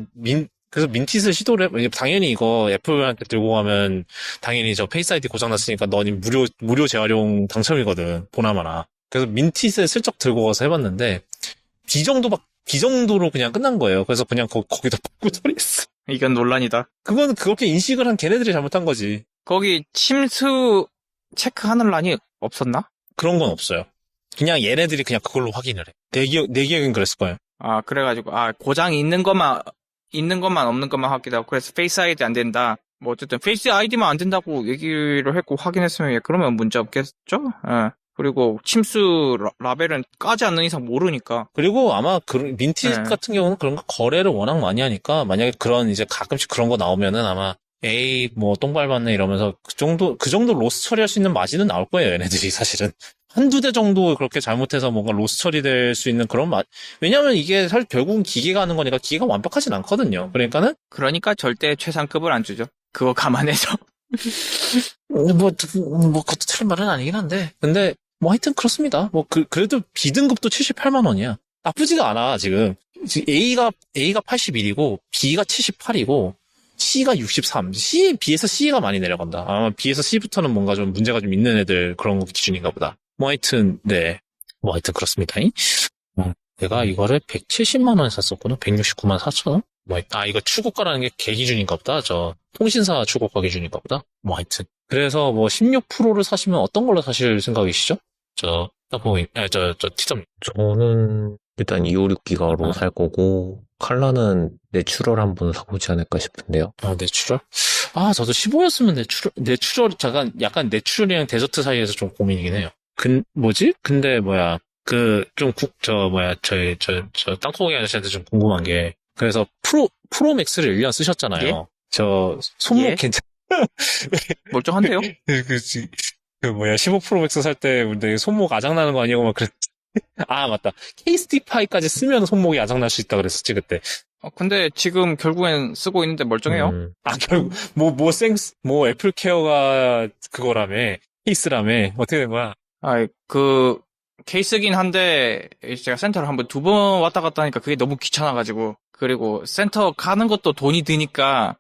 민티스 시도를 당연히 이거 애플한테 들고 가면 당연히 페이스 아이디 고장났으니까 너니 무료 재활용 당첨이거든, 보나마나. 그래서 민티스에 슬쩍 들고 가서 해봤는데 정도로 그냥 끝난 거예요. 그래서 그냥 거기다 바꾸더니 했어. 이건 논란이다. 그건 그렇게 인식을 한 걔네들이 잘못한 거지. 거기 침수 체크하는 란이 없었나? 그런 건 없어요. 그냥 얘네들이 그냥 그걸로 확인을 해. 내 기억엔 그랬을 거예요. 그래가지고 고장이 있는 것만 없는 것만 확인하고 그래서 페이스 아이디 안 된다. 어쨌든 페이스 아이디만 안 된다고 얘기를 했고 확인했으면 그러면 문제 없겠죠? 그리고 침수 라벨은 까지 않는 이상 모르니까. 그리고 아마 민티 같은 경우는 그런 거 거래를 워낙 많이 하니까 만약에 그런 이제 가끔씩 그런 거 나오면은 아마 똥 밟았네 이러면서 그 정도 로스 처리할 수 있는 마진은 나올 거예요, 얘네들이 사실은. 한두 대 정도 그렇게 잘못해서 뭔가 로스 처리될 수 있는 그런 왜냐면 이게 사실 결국은 기계가 하는 거니까 기계가 완벽하진 않거든요. 그러니까 절대 최상급을 안 주죠. 그거 감안해서. 그것도 틀린 말은 아니긴 한데. 근데, 하여튼 그렇습니다. 그래도 B등급도 78만 원이야. 나쁘지가 않아, 지금. A가 81이고, B가 78이고, C가 63. C에 비해서 C가 많이 내려간다. 아마 B에서 C부터는 뭔가 좀 문제가 좀 있는 애들 그런 거 기준인가 보다. 뭐 하여튼, 네. 뭐 하여튼 그렇습니다. 내가 이거를 170만 원에 샀었구나. 169만 4천 원? 이거 출고가라는 게 개기준인가 보다. 통신사 출고가 기준인가 보다. 뭐 하여튼. 그래서 16%를 사시면 어떤 걸로 사실 생각이시죠? 티점. 저는 일단 256기가로 살 거고, 칼라는 내추럴 한번 사보지 않을까 싶은데요. 내추럴? 저도 15였으면 내추럴, 약간 내추럴이랑 데저트 사이에서 좀 고민이긴 해요. 근데 땅콩이 아저씨한테 좀 궁금한 게, 그래서 프로맥스를 1년 쓰셨잖아요. 예? 손목 예? 멀쩡한데요? 15 프로맥스 살 때, 근데 손목 아작나는 거 아니고 막 맞다. KST5까지 쓰면 손목이 아작날 수 있다 그랬었지, 그때. 근데 지금 결국엔 쓰고 있는데 멀쩡해요. 결국, 애플 케어가 그거라며, 케이스라며, 어떻게 된 거야? 케이스긴 한데, 제가 센터를 한번 2번 왔다 갔다 하니까 그게 너무 귀찮아가지고, 그리고 센터 가는 것도 돈이 드니까,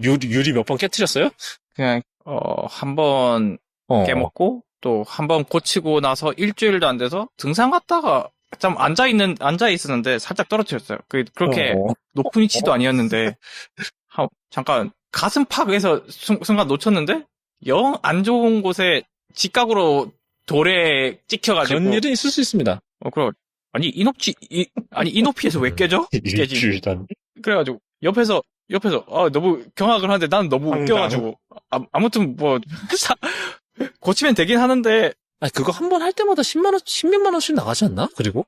유리 몇 번 깨트렸어요? 그냥, 한 번 깨먹고, 또 한 번 고치고 나서 일주일도 안 돼서 등산 갔다가 좀 앉아 있었는데 살짝 떨어뜨렸어요. 그렇게 높은 위치도 아니었는데, 잠깐 가슴 팍해서 순간 놓쳤는데, 영 안 좋은 곳에 직각으로 돌에 찍혀가지고. 그런 일은 있을 수 있습니다. 이 높이에서 왜 깨져? 깨지. 그래가지고, 옆에서, 너무 경악을 하는데 나는 너무 웃겨가지고. 아무튼 고치면 되긴 하는데. 그거 한 번 할 때마다 10몇만 원씩 나가지 않나? 그리고?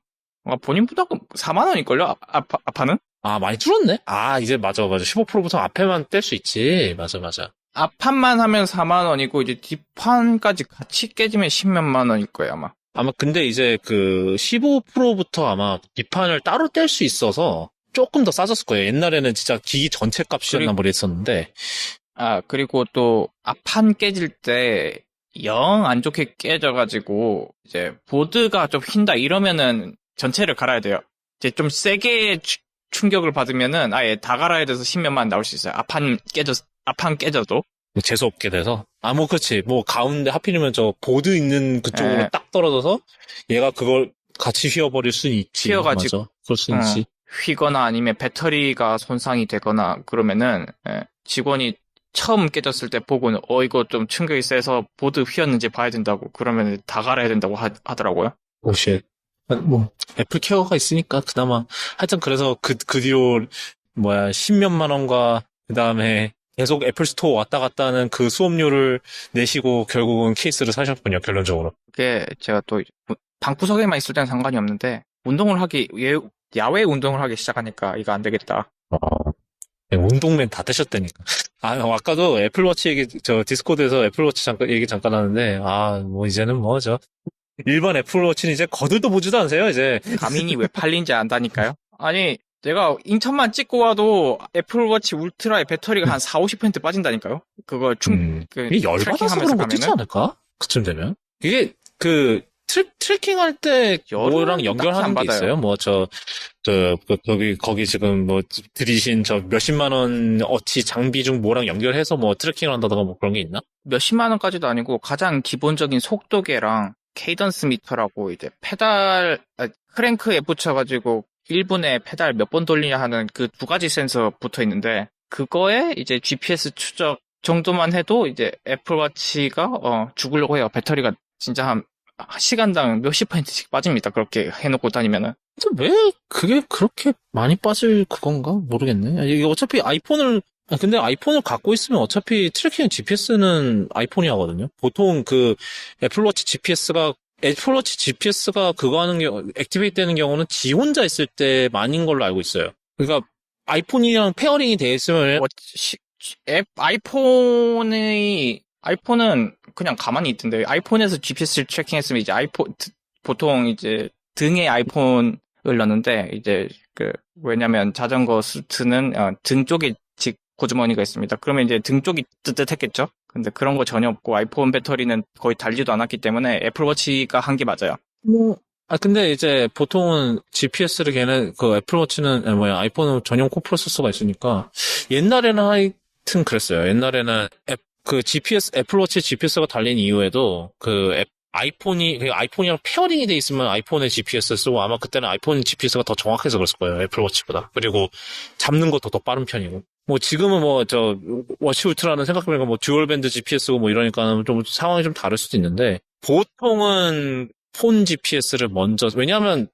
본인 부담금 4만 원일걸요? 아파는? 많이 줄었네? 이제 맞아. 15%부터 앞에만 뗄 수 있지. 맞아. 앞판만 하면 4만 원이고, 이제 뒷판까지 같이 깨지면 10몇만 원일 거예요, 아마. 근데 이제 15%부터 아마 뒷판을 따로 뗄 수 있어서 조금 더 싸졌을 거예요. 옛날에는 진짜 기기 전체 값이었나 그랬었는데. 그리고 또 앞판 깨질 때 영 안 좋게 깨져가지고, 이제 보드가 좀 휜다 이러면은 전체를 갈아야 돼요. 이제 좀 세게 충격을 받으면은 아예 다 갈아야 돼서 10몇만 원 나올 수 있어요. 앞판 깨져도. 재수없게 돼서. 그렇지. 가운데 하필이면 보드 있는 그쪽으로 딱 떨어져서 얘가 그걸 같이 휘어버릴 수는 있지. 휘어가지고. 맞아. 그럴 수 있지. 휘거나 아니면 배터리가 손상이 되거나 그러면은, 직원이 처음 깨졌을 때 보고는, 이거 좀 충격이 세서 보드 휘었는지 봐야 된다고. 그러면 다 갈아야 된다고 하더라고요. 오쉣. 애플 케어가 있으니까 그나마. 하여튼 그래서 그 뒤로, 10몇만 원과 그 다음에 계속 애플 스토어 왔다 갔다 하는 그 수업료를 내시고 결국은 케이스를 사셨군요, 결론적으로. 그게 제가 또 방구석에만 있을 때는 상관이 없는데 야외 운동을 하기 시작하니까 이거 안 되겠다. 운동맨 다 되셨다니까. 아까도 애플워치 얘기, 디스코드에서 애플워치 얘기 잠깐 하는데, 이제는 일반 애플워치는 이제 거들도 보지도 않으세요, 이제. 가민이 왜 팔린지 안다니까요? 아니, 내가 인천만 찍고 와도 애플워치 울트라의 배터리가 한 40~50% 빠진다니까요? 그거 이게 열받아서 그런 거 있지 않을까? 그쯤 되면. 이게, 트래킹할 때 뭐랑 연결하는 게 있어요? 거기 지금 들이신 몇십만 원 어치 장비 중 뭐랑 연결해서 트래킹을 한다던가 그런 게 있나? 몇십만 원까지도 아니고 가장 기본적인 속도계랑 케이던스 미터라고 이제 크랭크에 붙여가지고 1분에 페달 몇 번 돌리냐 하는 그 2가지 센서 붙어 있는데 그거에 이제 GPS 추적 정도만 해도 이제 애플워치가 죽으려고 해요. 배터리가 진짜 한 시간당 몇십 %씩 빠집니다. 그렇게 해놓고 다니면은. 근데 왜 그게 그렇게 많이 빠질 그건가? 모르겠네. 이게 어차피 근데 아이폰을 갖고 있으면 어차피 트래킹 GPS는 아이폰이 하거든요. 보통 애플워치 GPS가 그거 하는 액티베이트 되는 경우는 지 혼자 있을 때만인 걸로 알고 있어요. 그러니까 아이폰이랑 페어링이 돼 있으면 아이폰은 그냥 가만히 있던데 아이폰에서 GPS를 트래킹했으면 이제 보통 이제 등에 아이폰을 넣는데 이제 왜냐면 자전거 수트는 등 쪽에 고주머니가 있습니다. 그러면 이제 등 쪽이 뜨뜻했겠죠? 근데 그런 거 전혀 없고 아이폰 배터리는 거의 달지도 않았기 때문에 애플워치가 한 게 맞아요. 근데 이제 보통은 GPS를 걔는, 그 애플워치는, 아이폰은 전용 코프로세서가 있으니까, 옛날에는 하여튼 그랬어요. 옛날에는 그 GPS, 애플워치 GPS가 달린 이후에도, 아이폰이랑 페어링이 돼 있으면 아이폰의 GPS를 쓰고, 아마 그때는 아이폰 GPS가 더 정확해서 그랬을 거예요. 애플워치보다. 그리고 잡는 것도 더 빠른 편이고. 뭐 지금은 워치 울트라는 생각해보니까 듀얼 밴드 GPS고 이러니까 좀 상황이 좀 다를 수도 있는데, 보통은 폰 GPS를 먼저, 왜냐하면,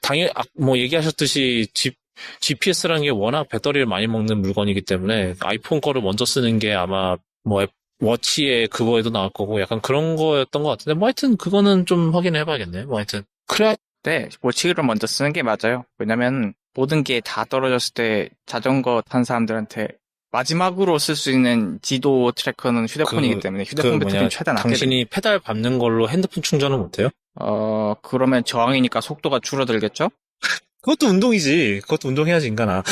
당연히, 얘기하셨듯이, GPS라는 게 워낙 배터리를 많이 먹는 물건이기 때문에, 아이폰 거를 먼저 쓰는 게 아마, 워치에 그거에도 나올 거고, 약간 그런 거였던 것 같은데, 하여튼, 그거는 좀 확인해 봐야겠네. 하여튼. 그래. 네, 워치를 먼저 쓰는 게 맞아요. 왜냐면, 모든 게 다 떨어졌을 때 자전거 탄 사람들한테 마지막으로 쓸 수 있는 지도 트래커는 휴대폰이기 때문에 휴대폰 배터리는 최대한 아껴야 당신이 페달 밟는 걸로 핸드폰 충전을 못해요? 그러면 저항이니까 속도가 줄어들겠죠? 그것도 운동이지. 그것도 운동해야지, 인간아.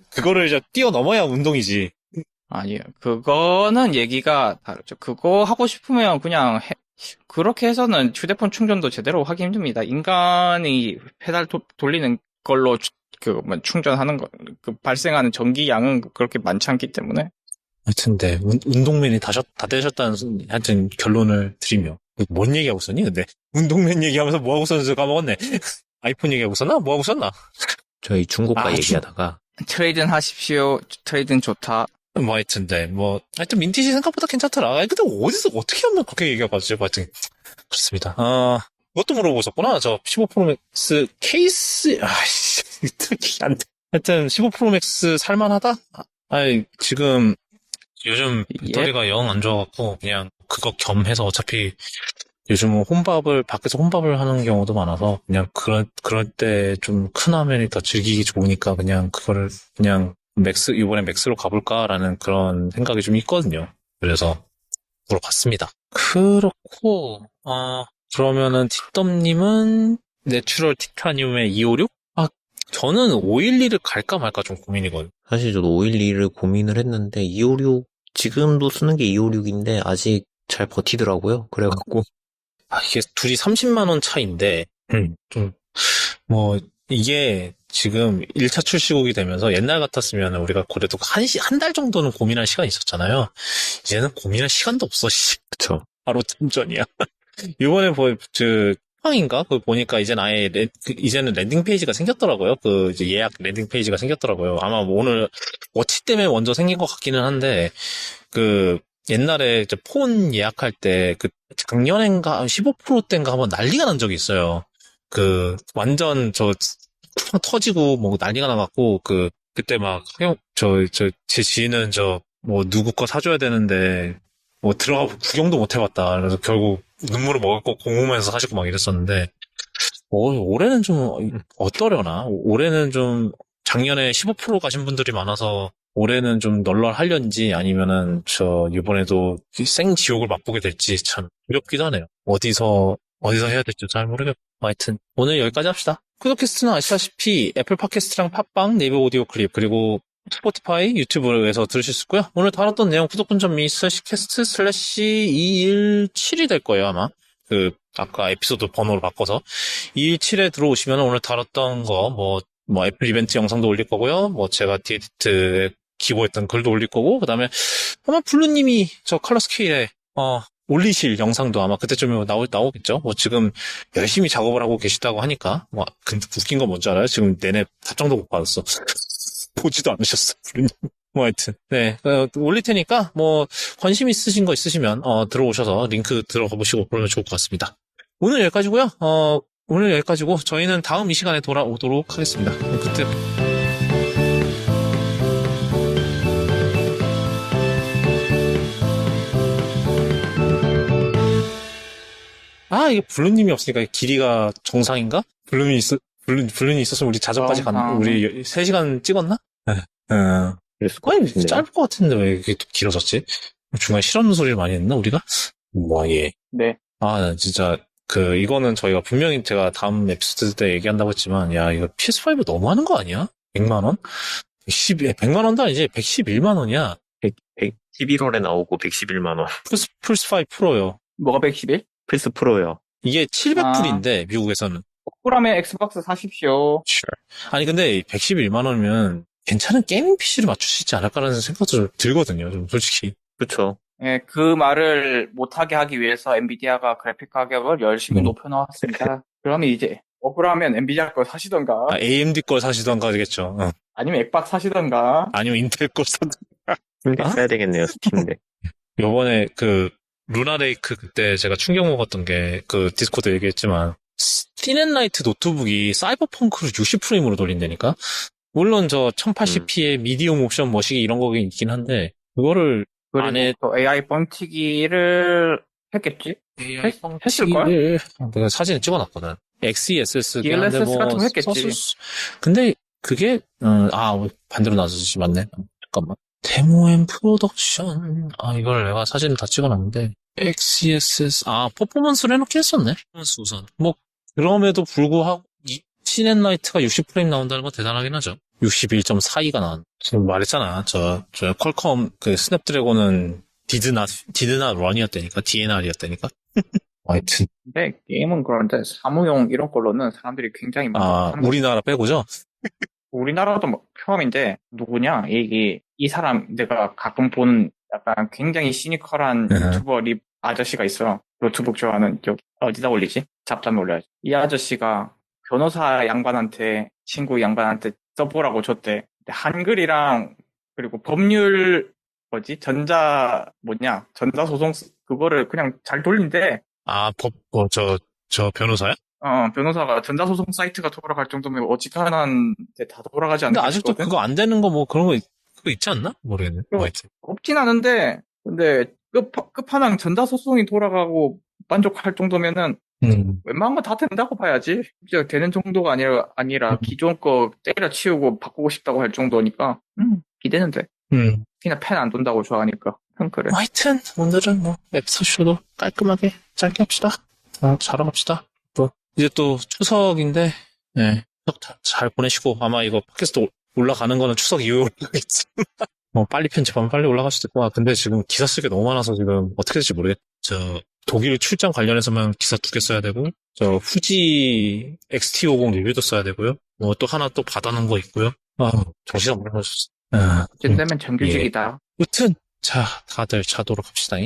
그거를 이제 뛰어넘어야 운동이지. 아니요. 그거는 얘기가 다르죠. 그거 하고 싶으면 그냥 그렇게 해서는 휴대폰 충전도 제대로 하기 힘듭니다. 인간이 페달 돌리는 걸로 충전하는 발생하는 전기 양은 그렇게 많지 않기 때문에. 하여튼, 네. 운동맨이 다 되셨다는, 하여튼, 결론을 드리며. 뭔 얘기하고 있었니, 근데? 운동맨 얘기하면서 뭐하고 있었는지 까먹었네. 아이폰 얘기하고 있었나? 뭐하고 있었나? 저희 중고가 얘기하다가 트레이드는 하십시오. 트레이드는 좋다. 하여튼, 네. 하여튼, 민티지 생각보다 괜찮더라. 근데 어디서, 어떻게 하면 그렇게 얘기해가지고, 하여튼. 그렇습니다. 그것도 물어보고 있었구나. 저 15 프로맥스 케이스, 안 돼. 하여튼, 15 프로맥스 살만하다? 지금, 요즘 배터리가 영 안 좋아갖고, 그냥 그거 겸해서 어차피 요즘은 밖에서 혼밥을 하는 경우도 많아서, 그냥 그럴 때 좀 큰 화면이 더 즐기기 좋으니까, 그냥 그거를, 그냥 이번에 맥스로 가볼까라는 그런 생각이 좀 있거든요. 그래서, 물어봤습니다. 그렇고, 그러면은, 틱덤님은, 내추럴 티타늄의 256? 저는 512를 갈까 말까 좀 고민이거든요. 사실 저도 512를 고민을 했는데 256 지금도 쓰는 게 256인데 아직 잘 버티더라고요. 그래갖고 이게 둘이 30만 원 차이인데 이게 지금 1차 출시국이 되면서 옛날 같았으면 우리가 그래도 한 달 정도는 고민할 시간이 있었잖아요. 이제는 고민할 시간도 없어. 그쵸. 바로 참전이야. 이번에 인가? 그거 보니까 이제는 랜딩 페이지가 생겼더라고요. 이제 예약 랜딩 페이지가 생겼더라고요. 아마 오늘 워치 때문에 먼저 생긴 것 같기는 한데, 옛날에 이제 폰 예약할 때, 작년엔가 15% 때인가 한번 난리가 난 적이 있어요. 완전 쿠팡 터지고 난리가 나갖고, 그때 제 지인은 누구 거 사줘야 되는데, 들어가 구경도 못 해봤다. 그래서 결국 눈물을 먹을 거 궁금해서 사시고 막 이랬었는데, 올해는 좀 어떠려나? 올해는 좀 작년에 15% 가신 분들이 많아서 올해는 좀 널널하려는지 아니면은 이번에도 생지옥을 맛보게 될지 참 두렵기도 하네요. 어디서 해야 될지 잘 모르겠고. 하여튼 오늘 여기까지 합시다. 푸드캐스트는 아시다시피 애플 팟캐스트랑 팟빵, 네이버 오디오 클립 그리고 스포티파이, 유튜브에서 들으실 수 있고요. 오늘 다뤘던 내용 구독.me/캐스트/217이 될 거예요, 아마. 아까 에피소드 번호를 바꿔서. 217에 들어오시면 오늘 다뤘던 거, 애플 이벤트 영상도 올릴 거고요. 제가 디에디트에 기고했던 글도 올릴 거고, 그 다음에 아마 블루님이 저 컬러 스케일에, 올리실 영상도 아마 그때쯤에 나오겠죠? 지금 열심히 작업을 하고 계시다고 하니까. 근데 웃긴 건 뭔지 알아요? 지금 내내 답장도 못 받았어. 보지도 않으셨어, 블루님. 하여튼. 네. 올릴 테니까, 관심 있으신 거 있으시면, 들어오셔서 링크 들어가 보시고 그러면 좋을 것 같습니다. 오늘 여기까지고요. 오늘 여기까지고, 저희는 다음 이 시간에 돌아오도록 하겠습니다. 그때. 이게 블루님이 없으니까 길이가 정상인가? 블루님이 있었으면 우리 자정까지 우리 3시간 찍었나? 네. 짧을 것 같은데 왜 이렇게 길어졌지? 중간에 실없는 소리를 많이 했나, 우리가? 예. 네. 진짜, 이거는 저희가 분명히 제가 다음 에피소드 때 얘기한다고 했지만, 이거 PS5 너무하는 거 아니야? 100만원? 100만원도 아니지, 111만원이야. 11월에 나오고 111만원. 플스5 프로요. 뭐가 111? 플스 프로요. 이게 700불인데, 미국에서는. 억울하면 엑스박스 사십시오. 아니, 근데 111만 원이면 괜찮은 게이밍 PC를 맞출 수 있지 않을까라는 생각도 좀 들거든요, 좀 솔직히. 그쵸. 예, 그 말을 못하게 하기 위해서 엔비디아가 그래픽 가격을 열심히 높여놓았습니다. 그러면 이제 억울하면 엔비디아 거 사시던가, AMD 걸 사시던가 되겠죠. 아니면 액박 사시던가. 아니면 인텔 걸 사던가. 스팀덱 써야 되겠네요, 스팀덱. 요번에 루나레이크 그때 제가 충격 먹었던 게 디스코드 얘기했지만 스틴앤라이트 노트북이 사이버펑크를 60프레임으로 돌린다니까? 물론 저 1080p의 미디움 옵션 머시기 이런 거 있긴 한데 그거를 안에 그리고 또 AI 뻥튀기를 했겠지? AI 했을걸? 내가 사진을 찍어놨거든. XESS DLSS 같은 거 했겠지. 근데 그게 반대로 나서지 맞네. 잠깐만. 데모 앤 프로덕션. 이걸 내가 사진을 다 찍어놨는데 XESS 퍼포먼스를 해놓긴 했었네. 퍼포먼스 우선. 그럼에도 불구하고 이 시넨라이트가 60프레임 나온다는 건 대단하긴 하죠. 61.42가 나온. 지금 말했잖아. 저 퀄컴 스냅드래곤은 did not run이었다니까. DNR이었다니까. 하여튼. 근데 게임은 그런데 사무용 이런 걸로는 사람들이 굉장히 만족하는 거지. 우리나라 빼고죠? 우리나라도 포함인데 누구냐? 이 사람 내가 가끔 보는 약간 굉장히 시니컬한 유튜버 아저씨가 있어. 노트북 좋아하는 어디다 올리지? 잡담에 올려야지. 이 아저씨가 변호사 양반한테 친구 양반한테 써보라고 줬대. 근데 한글이랑 그리고 법률 전자소송 그거를 그냥 잘 돌린대. 저 변호사야? 변호사가 전자소송 사이트가 돌아갈 정도면 어지간한데 다 돌아가지 근데 않나 아직도 싶거든? 그거 안 되는 거 그런 거 그거 있지 않나? 모르겠네. 하여튼. 없진 않은데 근데 끝판왕 전자소송이 돌아가고 만족할 정도면은 웬만한 건 다 된다고 봐야지. 진짜 되는 정도가 아니라 기존 거 때려치우고 바꾸고 싶다고 할 정도니까 기대는 돼. 그냥 펜 안 돈다고 좋아하니까. 그래. 하여튼 오늘은 에피소드도 깔끔하게 짧게 합시다. 자러 갑시다. 이제 또 추석인데 추석 잘 보내시고 아마 이거 팟캐스트 올라가는 거는 추석 이후에 올라가겠지. 빨리 편집하면 빨리 올라갈 수도 있고. 근데 지금 기사 쓸 게 너무 많아서 지금 어떻게 될지 모르겠. 독일 출장 관련해서만 기사 2개 써야 되고, 후지 XT50 리뷰도 써야 되고요. 또 하나 또 받아놓은 거 있고요. 정신 안 차렸어. 이쯤 되면 정규직이다. 여튼, 자, 다들 자도록 합시다.